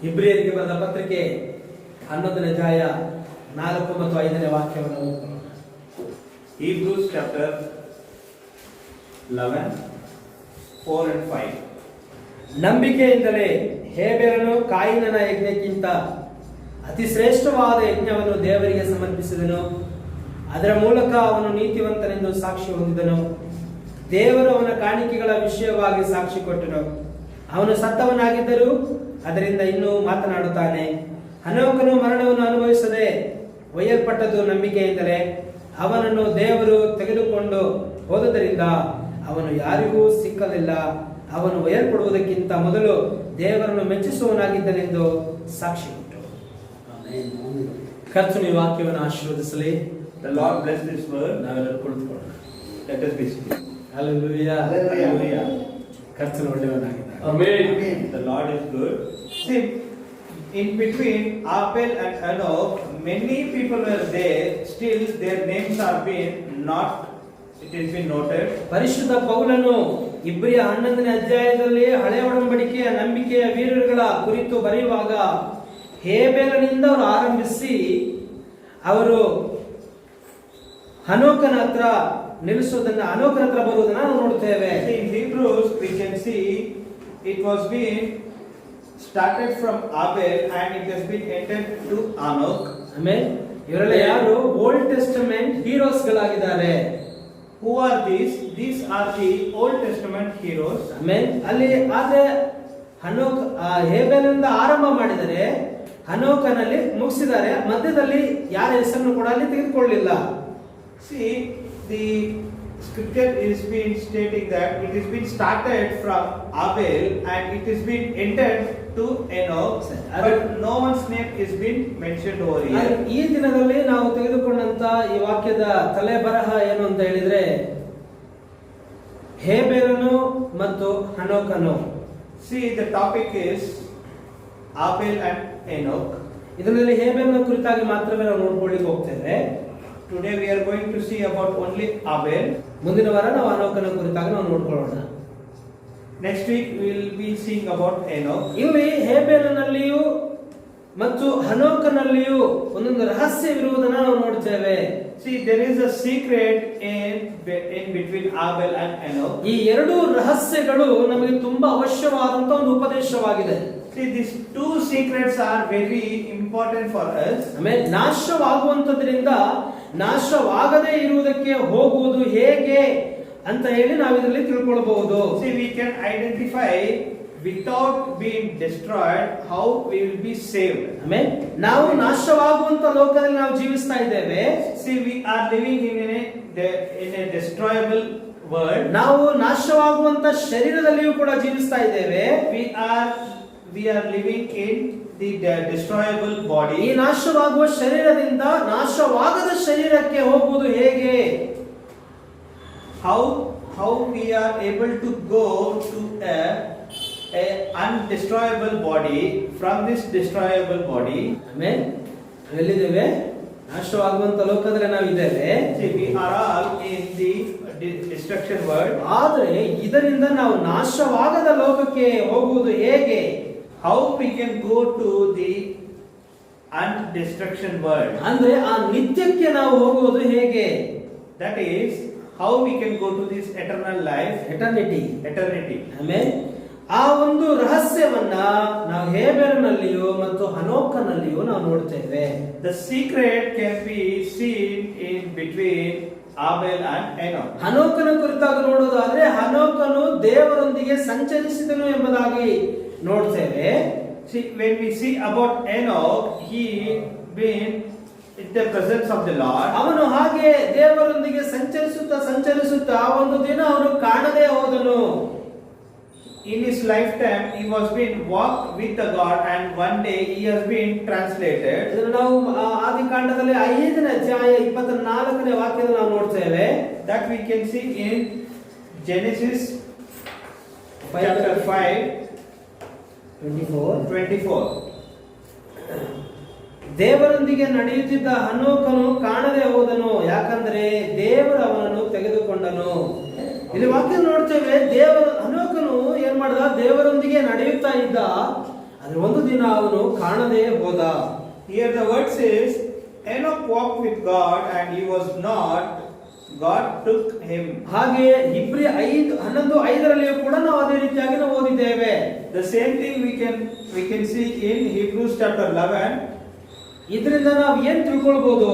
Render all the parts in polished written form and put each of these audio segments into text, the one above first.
ಇಬ್ರಿಯರಿಗೆ ಬರೆದ ಪತ್ರಿಕೆ 11ನೇ ಅಧ್ಯಾಯ 4 ಮತ್ತು 5ನೇ ವಾಕ್ಯವನ್ನು ಓದ್ಕೊಳ್ಳೋಣ. Hebrews chapter 11, 4 and 5. ನಂಬಿಕೆಯಿಂದಲೇ ಹೇಬೆರನು ಕಾಯಿನನ ಯಜ್ಞಕ್ಕಿಂತ ಅತಿ ಶ್ರೇಷ್ಠವಾದ ಯಜ್ಞವನ್ನು ದೇವರಿಗೆ ಸಮರ್ಪಿಸಿದನು. ಅದರ ಮೂಲಕ ಅವನು ನೀತಿವಂತನೆಂದು ಸಾಕ್ಷಿ ಹೊಂದಿದನು. ದೇವರು ಅವನ ಕಾಣಿಕೆಗಳ ವಿಷಯವಾಗಿ ಸಾಕ್ಷಿ ಕೊಟ್ಟನು. ಅವನು ಸತ್ತವನಾಗಿದ್ದರೂ ಅದರಿಂದ ಇನ್ನೂ ಮಾತನಾಡುತ್ತಾನೆ. ಹನೋಕನು ಮರಣವನ್ನು ಅನುಭವಿಸದೆ ಒಯ್ಯಲ್ಪಟ್ಟದ್ದು ನಂಬಿಕೆಯಿಂದಲೇ. ಅವನನ್ನು ದೇವರು ತೆಗೆದುಕೊಂಡು ಹೋದುದರಿಂದ ಅವನು ಯಾರಿಗೂ ಸಿಕ್ಕಲಿಲ್ಲ. ಅವನು ಒಯ್ಯಲ್ಪಡುವುದಕ್ಕಿಂತ ಮೊದಲು ದೇವರನ್ನು ಮೆಚ್ಚಿಸುವವನಾಗಿದ್ದನೆಂದು ಸಾಕ್ಷಿ ಕೊಟ್ಟರು. ಕರ್ತನು ಈ ವಾಕ್ಯವನ್ನು ಆಶೀರ್ವದಿಸಲಿ. The Lord bless this word. ನಾವೆಲ್ಲರೂ ಕುಳಿತುಕೊಳ್ಳೋಣ. Let us be seated. Hallelujah. Hallelujah. ಕರ್ತನು ಒಳ್ಳೆಯವನಾಗಿದ್ದಾನೆ. Amen. The Lord is good. See, in between Abel and Enoch, many people were there. Still, their names are being not. It has been noted. ಪರಿಶುದ್ಧ ಪೌಲನು ಇಬ್ರಿಯ 11ನೇ ಅಧ್ಯಾಯದಲ್ಲಿ ಹಳೆಯ ಒಡಂಬಡಿಕೆಯ ನಂಬಿಕೆಯ ವೀರರುಗಳ ಕುರಿತು ಬರೆಯುವಾಗ ಹೇಬೆಲನಿಂದ ಅವರು ಆರಂಭಿಸಿ ಅವರು ಹನೋಕನ ಹತ್ರ ನಿಲ್ಲಿಸುವುದನ್ನ ಹನೋಕನ ಹತ್ರ ಬರುವುದನ್ನ ನಾವು ನೋಡ್ತೇವೆ. In Hebrews, we can see it was being started from Abel and it has been ended to Enoch. ಆಮೇಲೆ ಇವರೆಲ್ಲ ಯಾರು ಓಲ್ಡ್ ಟೆಸ್ಟಮೆಂಟ್ ಹೀರೋಸ್ ಗಳಾಗಿದ್ದಾರೆ. Who are these? These are the Old Testament heroes. ಆಮೇಲೆ ಅಲ್ಲಿ ಆದ್ರೆ ಹನೋಕ್ ಹೇಬೆಲಿಂದ ಆರಂಭ ಮಾಡಿದರೆ ಹನೋಕನಲ್ಲಿ ಮುಗಿಸಿದ್ದಾರೆ. ಮಧ್ಯದಲ್ಲಿ ಯಾರ ಹೆಸರನ್ನು ಕೂಡ ಅಲ್ಲಿ ತೆಗೆದುಕೊಳ್ಳಲಿಲ್ಲ. See, the scripture is been stating that it has been started from Abel and it has been ended to Enoch, but no one's name is been mentioned over here. ಈ ದಿನದಲ್ಲಿ ನಾವು ತೆಗೆದುಕೊಂಡಂತ ಈ ವಾಕ್ಯದ ತಲೆ ಬರಹ ಏನು ಅಂತ ಹೇಳಿದ್ರೆ ಹೇಬೆರನು ಮತ್ತು ಹನೋಕನು. See, the topic is Abel and Enoch. ಇದರಲ್ಲಿ ಹೇಬೆರನ ಕುರಿತಾಗಿ ಮಾತ್ರವೇ ನಾವು ನೋಡ್ಕೊಳ್ಳಿಕ್ಕೆ ಹೋಗ್ತೇವೆ. Today we are going to see about only Abel. ಮುಂದಿನ ವಾರ ನಾವು ಹನೋಕನ ಕುರಿತಾಗಿ ನಾವು ನೋಡ್ಕೊಳ್ಳೋಣ. Next week we will be seeing about Enoch. ಇಲ್ಲಿ ಹೇಬೆಲನಲ್ಲಿಯೂ ಮತ್ತು ಹನೋಕನಲ್ಲಿಯೂ ಒಂದೊಂದು ರಹಸ್ಯವಿರುವುದನ್ನು ನಾವು ನೋಡ್ತೇವೆ. See, there is a secret in between Abel and Enoch. ಈ ಎರಡು ರಹಸ್ಯಗಳು ನಮಗೆ ತುಂಬಾ ಅವಶ್ಯವಾದಂತ ಒಂದು ಉಪದೇಶವಾಗಿದೆ. See, these two secrets are very important for us. ಆಮೇಲೆ ನಾಶವಾಗುವಂತದ್ರಿಂದ ನಾಶವಾಗದೇ ಇರುವುದಕ್ಕೆ ಹೋಗುವುದು ಹೇಗೆ ಅಂತ ಹೇಳಿ ನಾವು ಇದರಲ್ಲಿ ತಿಳ್ಕೊಳ್ಬಹುದು. See, we can identify without being destroyed how we will be saved. ಆಮೇಲೆ ನಾವು ನಾಶವಾಗುವಂತ ಲೋಕದಲ್ಲಿ ನಾವು ಜೀವಿಸ್ತಾ ಇದ್ದೇವೆ. See, we are living in a destroyable world. ನಾವು ನಾಶವಾಗುವಂತ ಶರೀರದಲ್ಲಿಯೂ ಕೂಡ ಜೀವಿಸ್ತಾ ಇದ್ದೇವೆ. We are living in the destroyable body. ಈ ನಾಶವಾಗುವ ಶರೀರದಿಂದ ನಾಶವಾಗದ ಶರೀರಕ್ಕೆ ಹೋಗುವುದು ಹೇಗೆ? How we are able to go to a undestroyable body from this destroyable body. ಆಮೇಲೆ ಎಲ್ಲಿದ್ದೇವೆ? ನಾಶವಾಗುವಂತ ಲೋಕದಲ್ಲಿ ನಾವು ಇದ್ದೇವೆ. See, we are all in the destruction world. ಆದರೆ ಇದರಿಂದ ನಾವು ನಾಶವಾಗದ ಲೋಕಕ್ಕೆ ಹೋಗುವುದು ಹೇಗೆ? How we can go to the undestruction world? ಅಂದ್ರೆ ಆ ನಿತ್ಯಕ್ಕೆ ನಾವು ಹೋಗುವುದು ಹೇಗೆ? That is how we can go to this eternal life, eternity. ಆಮೇಲೆ ಆ ಒಂದು ರಹಸ್ಯವನ್ನ ನಾವು ಹೇಬೆರನಲ್ಲಿಯೂ ಮತ್ತು ಹನೋಕನಲ್ಲಿಯೂ ನಾವು ನೋಡ್ತೇವೆ. The secret can be seen in between Abel and Enoch. ಹನೋಕನ ಕುರಿತಾಗಿ ನೋಡೋದಾದ್ರೆ ಹನೋಕನು ದೇವರೊಂದಿಗೆ ಸಂಚರಿಸಿದನು ಎಂಬುದಾಗಿ ನೋಡ್ತೇವೆ. See, when we see about Enoch, he been in the presence of the Lord. ಅವನು ಹಾಗೆ ದೇವರೊಂದಿಗೆ ಸಂಚರಿಸುತ್ತಾ ಒಂದು ದಿನ ಅವನು ಕಾಣದೇ ಹೋದನು. In his lifetime, he was been walked with the God, and one day he has been translated. ಇದನ್ನು ನಾವು ಆದಿಕಾಂಡದಲ್ಲಿ 5ನೇ ಅಧ್ಯಾಯ 24ನೇ ವಾಕ್ಯದಲ್ಲಿ ನಾವು ನೋಡ್ತೇವೆ. That we can see in Genesis chapter 5:24. ದೇವರೊಂದಿಗೆ ನಡೆಯುತ್ತಿದ್ದ ಹನೋಕನು ಕಾಣದೆ ಹೋದನು, ಯಾಕಂದ್ರೆ ದೇವರು ಅವನನ್ನು ತೆಗೆದುಕೊಂಡನು. ಇಲ್ಲಿ ವಾಕ್ಯ ನೋಡ್ತೇವೆ, ಹನೋಕನು ಏನ್ ಮಾಡ್ದ? ದೇವರೊಂದಿಗೆ ನಡೆಯುತ್ತಾ ಇದ್ದ. ಆದ್ರೆ ಒಂದು ದಿನ ಅವನು ಕಾಣದೇ ಹೋದ. Here the word says, Enoch walked with God and he was not, God took him. ಹಾಗೆ ಇಬ್ರಿ 11:5 ಕೂಡ ನಾವು ಅದೇ ರೀತಿಯಾಗಿ ನಾವು ಓದಿದ್ದೇವೆ. The same thing we can see in Hebrews chapter 11. ಇದರಿಂದ ನಾವು ಏನ್ ತಿಳ್ಕೊಳ್ಬಹುದು?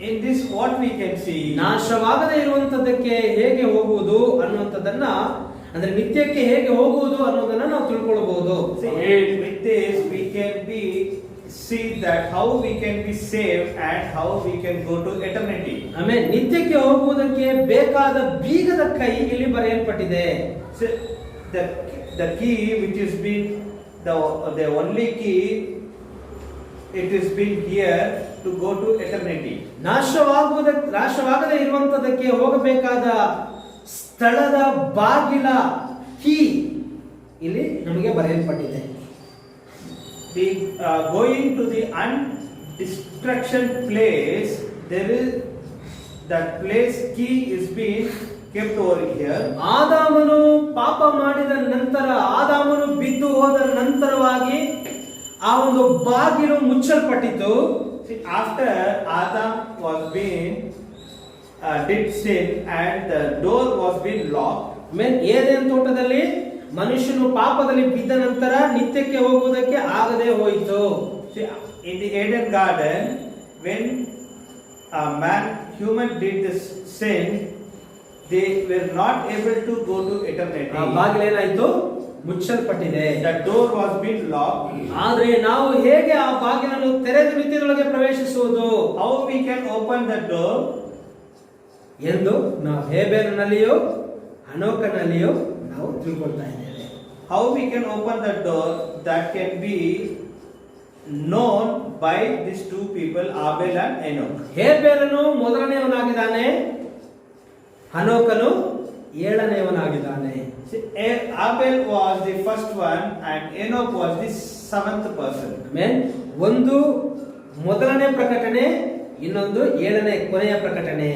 In this what we can see, ನಾಶವಾಗದೇ ಇರುವಂತದ್ದಕ್ಕೆ ಹೇಗೆ ಹೋಗುವುದು ಅನ್ನುವಂಥದ್ದನ್ನ, ಅಂದ್ರೆ ನಿತ್ಯಕ್ಕೆ ಹೇಗೆ ಹೋಗುವುದು ಅನ್ನೋದನ್ನ ನಾವು ತಿಳ್ಕೊಳ್ಬಹುದು. with this we can see that how we can be saved and how we can go to eternity. ಆಮೇಲೆ ನಿತ್ಯಕ್ಕೆ ಹೋಗುವುದಕ್ಕೆ ಬೇಕಾದ ಬೀಗದ ಕೈ ಇಲ್ಲಿ ಬರೆಯಲ್ಪಟ್ಟಿದೆ. So, the key which is been the only key, it is been here to go to eternity. ನಾಶವಾಗದೇ ಇರುವಂತದಕ್ಕೆ ಹೋಗಬೇಕಾದ ಸ್ಥಳದ ಬಾಗಿಲ key ಇಲ್ಲಿ ನಮಗೆ ಬರೆಯಲ್ಪಟ್ಟಿದೆ. The going to the undestruction place, there is that place key is being kept over here. ಆದಾಮನು ಪಾಪ ಮಾಡಿದ ನಂತರ, ಆದಾಮನು ಬಿದ್ದು ಹೋದ ನಂತರವಾಗಿ ಆ ಒಂದು ಬಾಗಿಲು ಮುಚ್ಚಲ್ಪಟ್ಟಿತು. After Adam was being did sin and the door was being locked. Eden ತೋಟದಲ್ಲಿ ಮನುಷ್ಯನು ಪಾಪದಲ್ಲಿ ಬಿದ್ದ ನಂತರ ನಿತ್ಯಕ್ಕೆ ಹೋಗುವುದಕ್ಕೆ ಆಗದೆ ಹೋಯಿತು. In the Eden garden, when human did this sin, they were not able to go to eternity. ಆ ಬಾಗಿಲೇನಾಯ್ತು? ಮುಚ್ಚಲ್ಪಟ್ಟಿದೆ. The door was being locked. ಆದ್ರೆ ನಾವು ಹೇಗೆ ಆ ಬಾಗಿಲನ್ನು ತೆರೆದು ನಿತ್ಯದೊಳಗೆ ಪ್ರವೇಶಿಸುವುದು? How we can open the door? ಎಂದು ನಾವು ಹೇಬೆರನಲ್ಲಿಯೋ ಹನೋಕನಲ್ಲಿಯೋ ನಾವು ತಿಳ್ಕೊಳ್ತಾ ಇದ್ದೇವೆ. How we can open the door that can be known by these two people, Abel and Enoch. ಹೇಬೆರನು ಮೊದಲನೆಯವನಾಗಿದ್ದಾನೆ, ಹನೋಕನು ಏಳನೆಯವನಾಗಿದ್ದಾನೆ. Abel was the first one and Enoch was the seventh person. ಒಂದು ಮೊದಲನೇ ಪ್ರಕಟಣೆ, ಇನ್ನೊಂದು ಏಳನೇ ಕೊನೆಯ ಪ್ರಕಟಣೆ.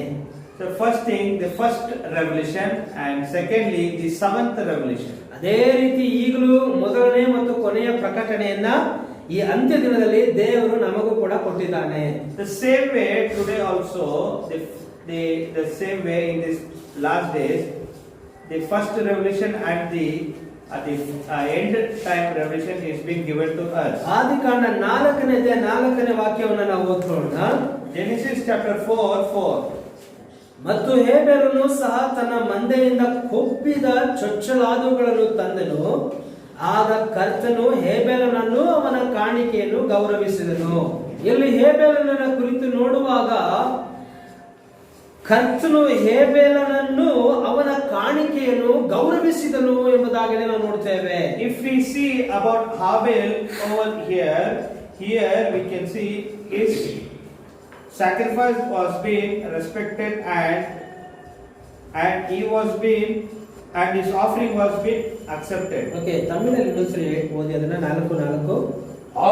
So first thing, the first revelation, and secondly the seventh revelation. ಅದೇ ರೀತಿ ಈಗಲೂ ಮೊದಲನೇ ಮತ್ತು ಕೊನೆಯ ಪ್ರಕಟಣೆಯನ್ನ ಈ ಅಂತ್ಯ ದಿನದಲ್ಲಿ ದೇವರು ನಮಗೂ ಕೂಡ ಕೊಟ್ಟಿದ್ದಾನೆ. The same way today also, the same way in this last days, the first revelation and the end time revelation is being given to us. ಆದಿಕಾಂಡ 4ನೇ ವಾಕ್ಯವನ್ನು ನಾವು ಓದ್ಕೊಳ್ಳೋಣ. Genesis chapter 4:4. ಮತ್ತು ಹೇಬೆರನು ಸಹ ತನ್ನ ಮಂದೆಯಿಂದ ಕೊಬ್ಬಿದ ಚೊಚ್ಚಲಾದವುಗಳನ್ನು ತಂದನು. ಆಗ ಕರ್ತನು ಹೇಬೆರನನ್ನು ಅವನ ಕಾಣಿಕೆಯನ್ನು ಗೌರವಿಸಿದನು. ಇಲ್ಲಿ ಹೇಬೆರನನ್ನ ಕುರಿತು ನೋಡುವಾಗ ಕರ್ತನು ಹೇಬೆರನನ್ನು ಅವನ ಕಾಣಿಕೆಯನ್ನು ಗೌರವಿಸಿದನು ಎಂಬುದಾಗಿ ನಾವು ನೋಡ್ತೇವೆ. If we see about Abel over here we can see his sacrifice was being respected and he was being and his offering was being accepted. Okay, ತಮಿಳಲ್ಲಿ ಇನ್ನೊಂದ್ಸರಿ ಓದಿ ಅದನ್ನ 4:4.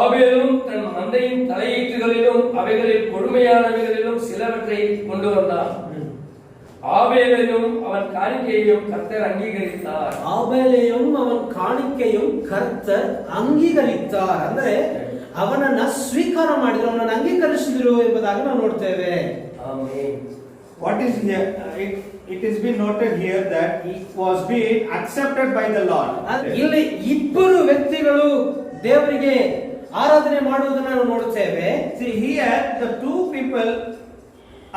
ஆபேலும் தன் மந்தையின் தலையீட்டுகளிலும் அவைகளில் கொடுமையானவைகளிலும் சிலவற்றை கொண்டு வந்தான். ஆபேலையும் அவன் காணிக்கையையும் கர்த்தர் அங்கீகரித்தார். ஆபேலையும் ಅವನ ಕಾಣಿಕೆಯು ಕರ್ತರ್ ಅಂಗೀಕರಿತ್ತಾರ್. ಅಂದ್ರೆ ಅವನನ್ನ ಸ್ವೀಕಾರ ಮಾಡಿದ್ರು, ಅವನನ್ನ ಅಂಗೀಕರಿಸಿದ್ರು ಎಂಬುದಾಗಿ ನಾವು ನೋಡ್ತೇವೆ. Amen. What is here? It is been noted here that he was being accepted by the Lord. ಇಲ್ಲಿ ಇಬ್ಬರು ವ್ಯಕ್ತಿಗಳು ದೇವರಿಗೆ ಆರಾಧನೆ ಮಾಡುವುದನ್ನು ನಾವು ನೋಡುತ್ತೇವೆ. See here the two people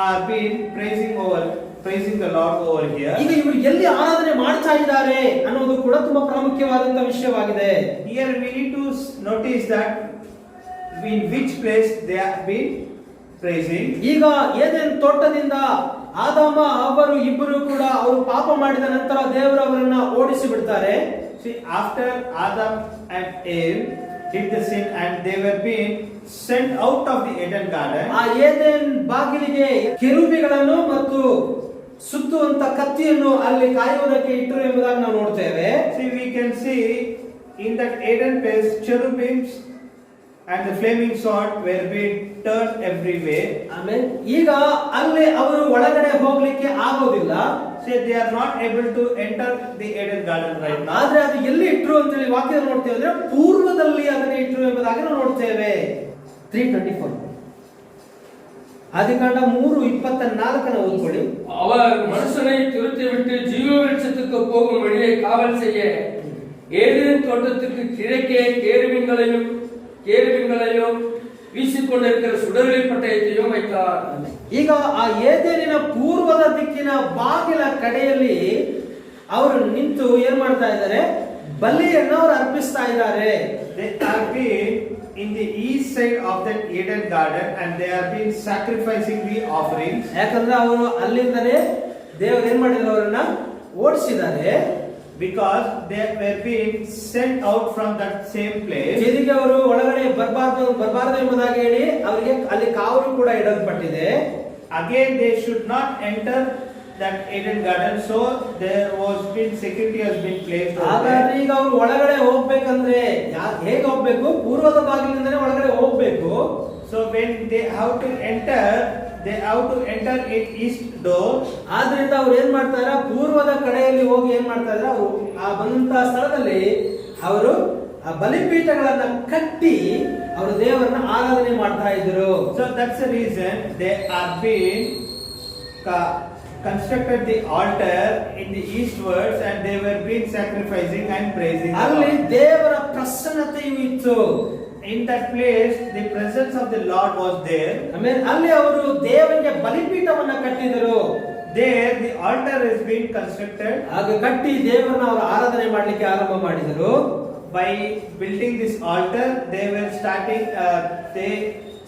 are being praising the Lord over here. ಈಗ ಇವರು ಎಲ್ಲಿ ಆರಾಧನೆ ಮಾಡ್ತಾ ಇದ್ದಾರೆ ಅನ್ನೋದು ಕೂಡ ತುಂಬಾ ಪ್ರಾಮುಖ್ಯವಾದಂತ ವಿಷಯವಾಗಿದೆ. Here we need to notice that in which place they have been praising. ಈಗ ಏದೆನ್ ತೋಟದಿಂದ ಆದಾಮ ಅವರು ಇಬ್ಬರು ಕೂಡ ಅವರು ಪಾಪ ಮಾಡಿದ ನಂತರ ದೇವರು ಅವರನ್ನ ಓಡಿಸಿ ಬಿಡ್ತಾರೆ. See, after Adam and Eve did the sin and they were being sent out of the Eden garden. ಆ ಏದೆನ್ ಬಾಗಿಲಿಗೆ ಕೆರೂಬಿಗಳನ್ನು ಮತ್ತು ಸುತ್ತುವಂತ ಕತ್ತಿಯನ್ನು ಅಲ್ಲಿ ಕಾಯುವುದಕ್ಕೆ ಇಟ್ಟರು ಎಂಬುದಾಗಿ ನಾವು ನೋಡ್ತೇವೆ. See, we can see in that Eden place cherubims and the flaming sword were being turned every way. ಆಮೇಲೆ ಈಗ ಅಲ್ಲಿ ಅವರು ಒಳಗಡೆ ಹೋಗ್ಲಿಕ್ಕೆ ಆಗೋದಿಲ್ಲ. So they are not able to enter the Eden garden right now. ಆದ್ರೆ ಅದು ಎಲ್ಲಿ ಇಟ್ರು ಅಂತ ಹೇಳಿ ವಾಕ್ಯ ನೋಡ್ತೇವೆ ಅಂದ್ರೆ ಪೂರ್ವದಲ್ಲಿ ಅದನ್ನ ಇಟ್ರು ಎಂಬುದಾಗಿ ನಾವು ನೋಡ್ತೇವೆ. 3:24 ಆದಿಕಾಂಡ 3:24 ಓದ್ಕೊಳ್ಳಿ. அவர் மனுஷனை துரத்தி விட்டு ஜீவ விருட்சத்துக்கு போகும் வழியை காவல் செய்ய ஏதேன் தோட்டத்துக்கு கிழக்கே கேருபீன்களையும் வீசிக்கொண்டிருக்கிற சுடர்களை பட்டயத்தையும் வைத்தார். ಈಗ ಆ ಏದೇನಿನ ಪೂರ್ವದ ದಿಕ್ಕಿನ ಬಾಗಿಲ ಕಡೆಯಲ್ಲಿ ಅವರು ನಿಂತು ಏನ್ ಮಾಡ್ತಾ ಇದ್ದಾರೆ? ಬಲಿಯನ್ನು ಅವರು ಅರ್ಪಿಸ್ತಾ ಇದ್ದಾರೆ. They are being in the east side of that Eden garden and they are being sacrificing the offerings. ಯಾಕಂದ್ರೆ ಅವರು ಅಲ್ಲಿಂದನೇ ದೇವರು ಏನ್ ಮಾಡಿದ್ರು? ಅವರನ್ನ ಓಡಿಸಿದ್ದಾರೆ. Because they were being sent out from that same place. ತಿರುಗಿ ಅವರು ಒಳಗಡೆ ಬರಬಾರದು ಎಂಬುದಾಗಿ ಹೇಳಿ ಅವರಿಗೆ ಅಲ್ಲಿ ಕಾವಲು ಕೂಡ ಇಡಲ್ಪಟ್ಟಿದೆ. Again they should not enter that Eden garden, so there was been security has been placed over ಹಾಗಾದ್ರೆ there. ಈಗ ಅವರು ಒಳಗಡೆ ಹೋಗ್ಬೇಕಂದ್ರೆ ಹೇಗೆ ಹೋಗ್ಬೇಕು? ಪೂರ್ವದ ಬಾಗಿಲಿಂದನೇ ಒಳಗಡೆ ಹೋಗ್ಬೇಕು. So when they have to enter, they have to enter in east door. ಆದ್ರಿಂದ ಅವ್ರು ಏನ್ ಮಾಡ್ತಾರೆ? ಪೂರ್ವದ ಕಡೆಯಲ್ಲಿ ಹೋಗಿ ಏನ್ ಮಾಡ್ತಾ ಇದ್ದಾರೆ? ಅವರು ಆ ಬಂದಂತಹ ಸ್ಥಳದಲ್ಲಿ ಅವರು ಆ ಬಲಿಪೀಠಗಳನ್ನ ಕಟ್ಟಿ ಅವರು ದೇವರನ್ನ ಆರಾಧನೆ ಮಾಡ್ತಾ ಇದ್ರು. So that's the reason they are being constructed the altar in the eastwards and they were being sacrificing and praising the ಅಲ್ಲಿ Lord. ದೇವರ ಪ್ರಸನ್ನತೆಯು ಇತ್ತು. In that place the presence of the Lord was there. ಆಮೇಲೆ ಅಲ್ಲಿ ಅವರು ದೇವರಿಗೆ ಬಲಿಪೀಠವನ್ನ ಕಟ್ಟಿದರು. There the altar has been constructed. ಹಾಗೆ ಕಟ್ಟಿ ದೇವರನ್ನ ಅವರು ಆರಾಧನೆ ಮಾಡಲಿಕ್ಕೆ ಆರಂಭ ಮಾಡಿದರು. By building this altar they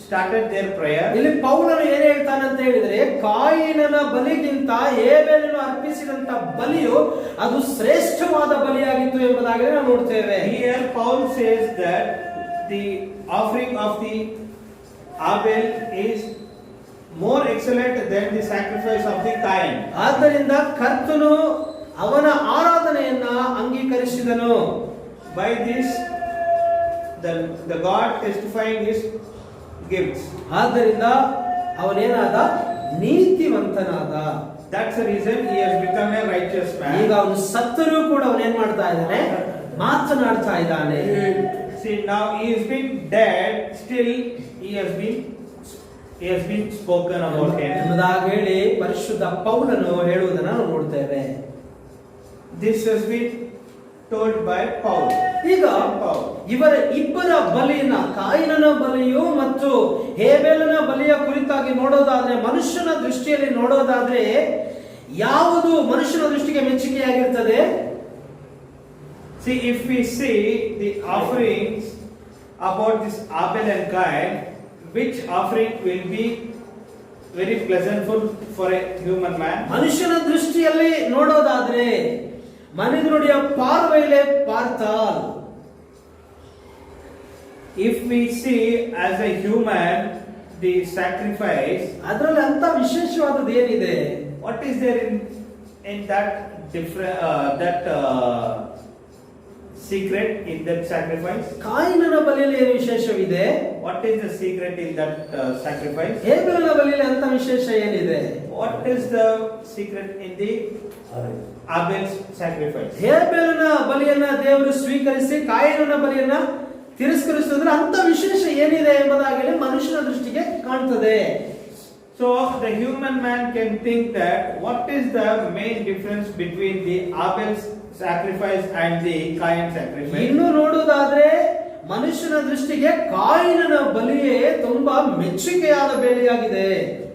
started their prayer. ಇಲ್ಲಿ ಪೌಲನು ಏನ್ ಹೇಳ್ತಾನಂತ ಹೇಳಿದ್ರೆ, ಕಾಯಿನನ ಬಲಿಗಿಂತ ಹೇಬೆಲನು ಅರ್ಪಿಸಿದಂತ ಬಲಿಯು ಅದು ಶ್ರೇಷ್ಠವಾದ ಬಲಿಯಾಗಿತ್ತು ಎಂಬುದಾಗಿ ನಾವು ನೋಡ್ತೇವೆ. Here Paul says that the offering of the Abel is more excellent than the sacrifice of the Cain. ಆದ್ದರಿಂದ ಕರ್ತನು ಅವನ ಆರಾಧನೆಯನ್ನ ಅಂಗೀಕರಿಸಿದನು. By this the God testifying his gifts. ಆದ್ದರಿಂದ ಅವನೇನಾದ? ನೀತಿವಂತನಾದ. That's the reason he has become a righteous man. ಈಗ ಅವನು ಸತ್ತರೂ ಕೂಡ ಅವನೇನ್ ಮಾಡ್ತಾ ಇದ್ದಾನೆ? ಮಾತನಾಡ್ತಾ ಇದ್ದಾನೆ. See, now he has been dead, still he has been spoken about him. ಎಂಬುದಾಗಿ ಹೇಳಿ ಪರಿಶುದ್ಧ ಪೌಲನು ಹೇಳುವುದನ್ನು ನಾವು ನೋಡ್ತೇವೆ. This has been told by Paul. ಈಗ ಇವರ ಇಬ್ಬರ ಬಲಿನ, ಕಾಯಿನನ ಬಲಿಯು ಮತ್ತು ಹೇಬೆಲನ ಬಲಿಯ ಕುರಿತಾಗಿ ನೋಡೋದಾದ್ರೆ, ಮನುಷ್ಯನ ದೃಷ್ಟಿಯಲ್ಲಿ ನೋಡೋದಾದ್ರೆ ಯಾವುದು ಮನುಷ್ಯನ ದೃಷ್ಟಿಗೆ ಮೆಚ್ಚುಗೆಯಾಗಿರ್ತದೆ? See, if we see the offerings about this Abel and Cain, which offering will be very pleasantful for a human man? ಮನುಷ್ಯನ ದೃಷ್ಟಿಯಲ್ಲಿ ನೋಡೋದಾದ್ರೆ ಮನಿದನುடைய பார்வையிலே பார்த்தால், if we see as a human the sacrifice, ಅದರಲ್ಲಿ ಅಂತ ವಿಶೇಷವಾದದ್ದು ಏನಿದೆ? what is there in that different secret in that sacrifice? ಕಾಯಿನನ ಬಲಿಯಲ್ಲಿ ಏನು ವಿಶೇಷವಿದೆ? What is the secret in that sacrifice? ಹೇಬೆಲನ ಬಲಿಯಲ್ಲಿ ಅಂತ ವಿಶೇಷ ಏನಿದೆ? What is the secret in the Abel's sacrifice? ಹೇಬೆಲನ ಬಲಿಯನ್ನ ದೇವರು ಸ್ವೀಕರಿಸಿ ಕಾಯಿನನ ಬಲಿಯನ್ನ ತಿರಸ್ಕರಿಸಿದ್ರೆ ಅಂತ ವಿಶೇಷ ಏನಿದೆ ಎಂಬುದಾಗಿ ಮನುಷ್ಯನ ದೃಷ್ಟಿಗೆ ಕಾಣ್ತದೆ. So the human man can think that what is the main difference between the Abel's sacrifice and the Cain sacrifice? ಇನ್ನು ನೋಡುವುದಾದ್ರೆ ಮನುಷ್ಯನ ದೃಷ್ಟಿಗೆ ಕಾಯಿನನ ಬಲಿಯೇ ತುಂಬಾ ಮೆಚ್ಚುಗೆಯಾದ ಬಲಿಯಾಗಿದೆ.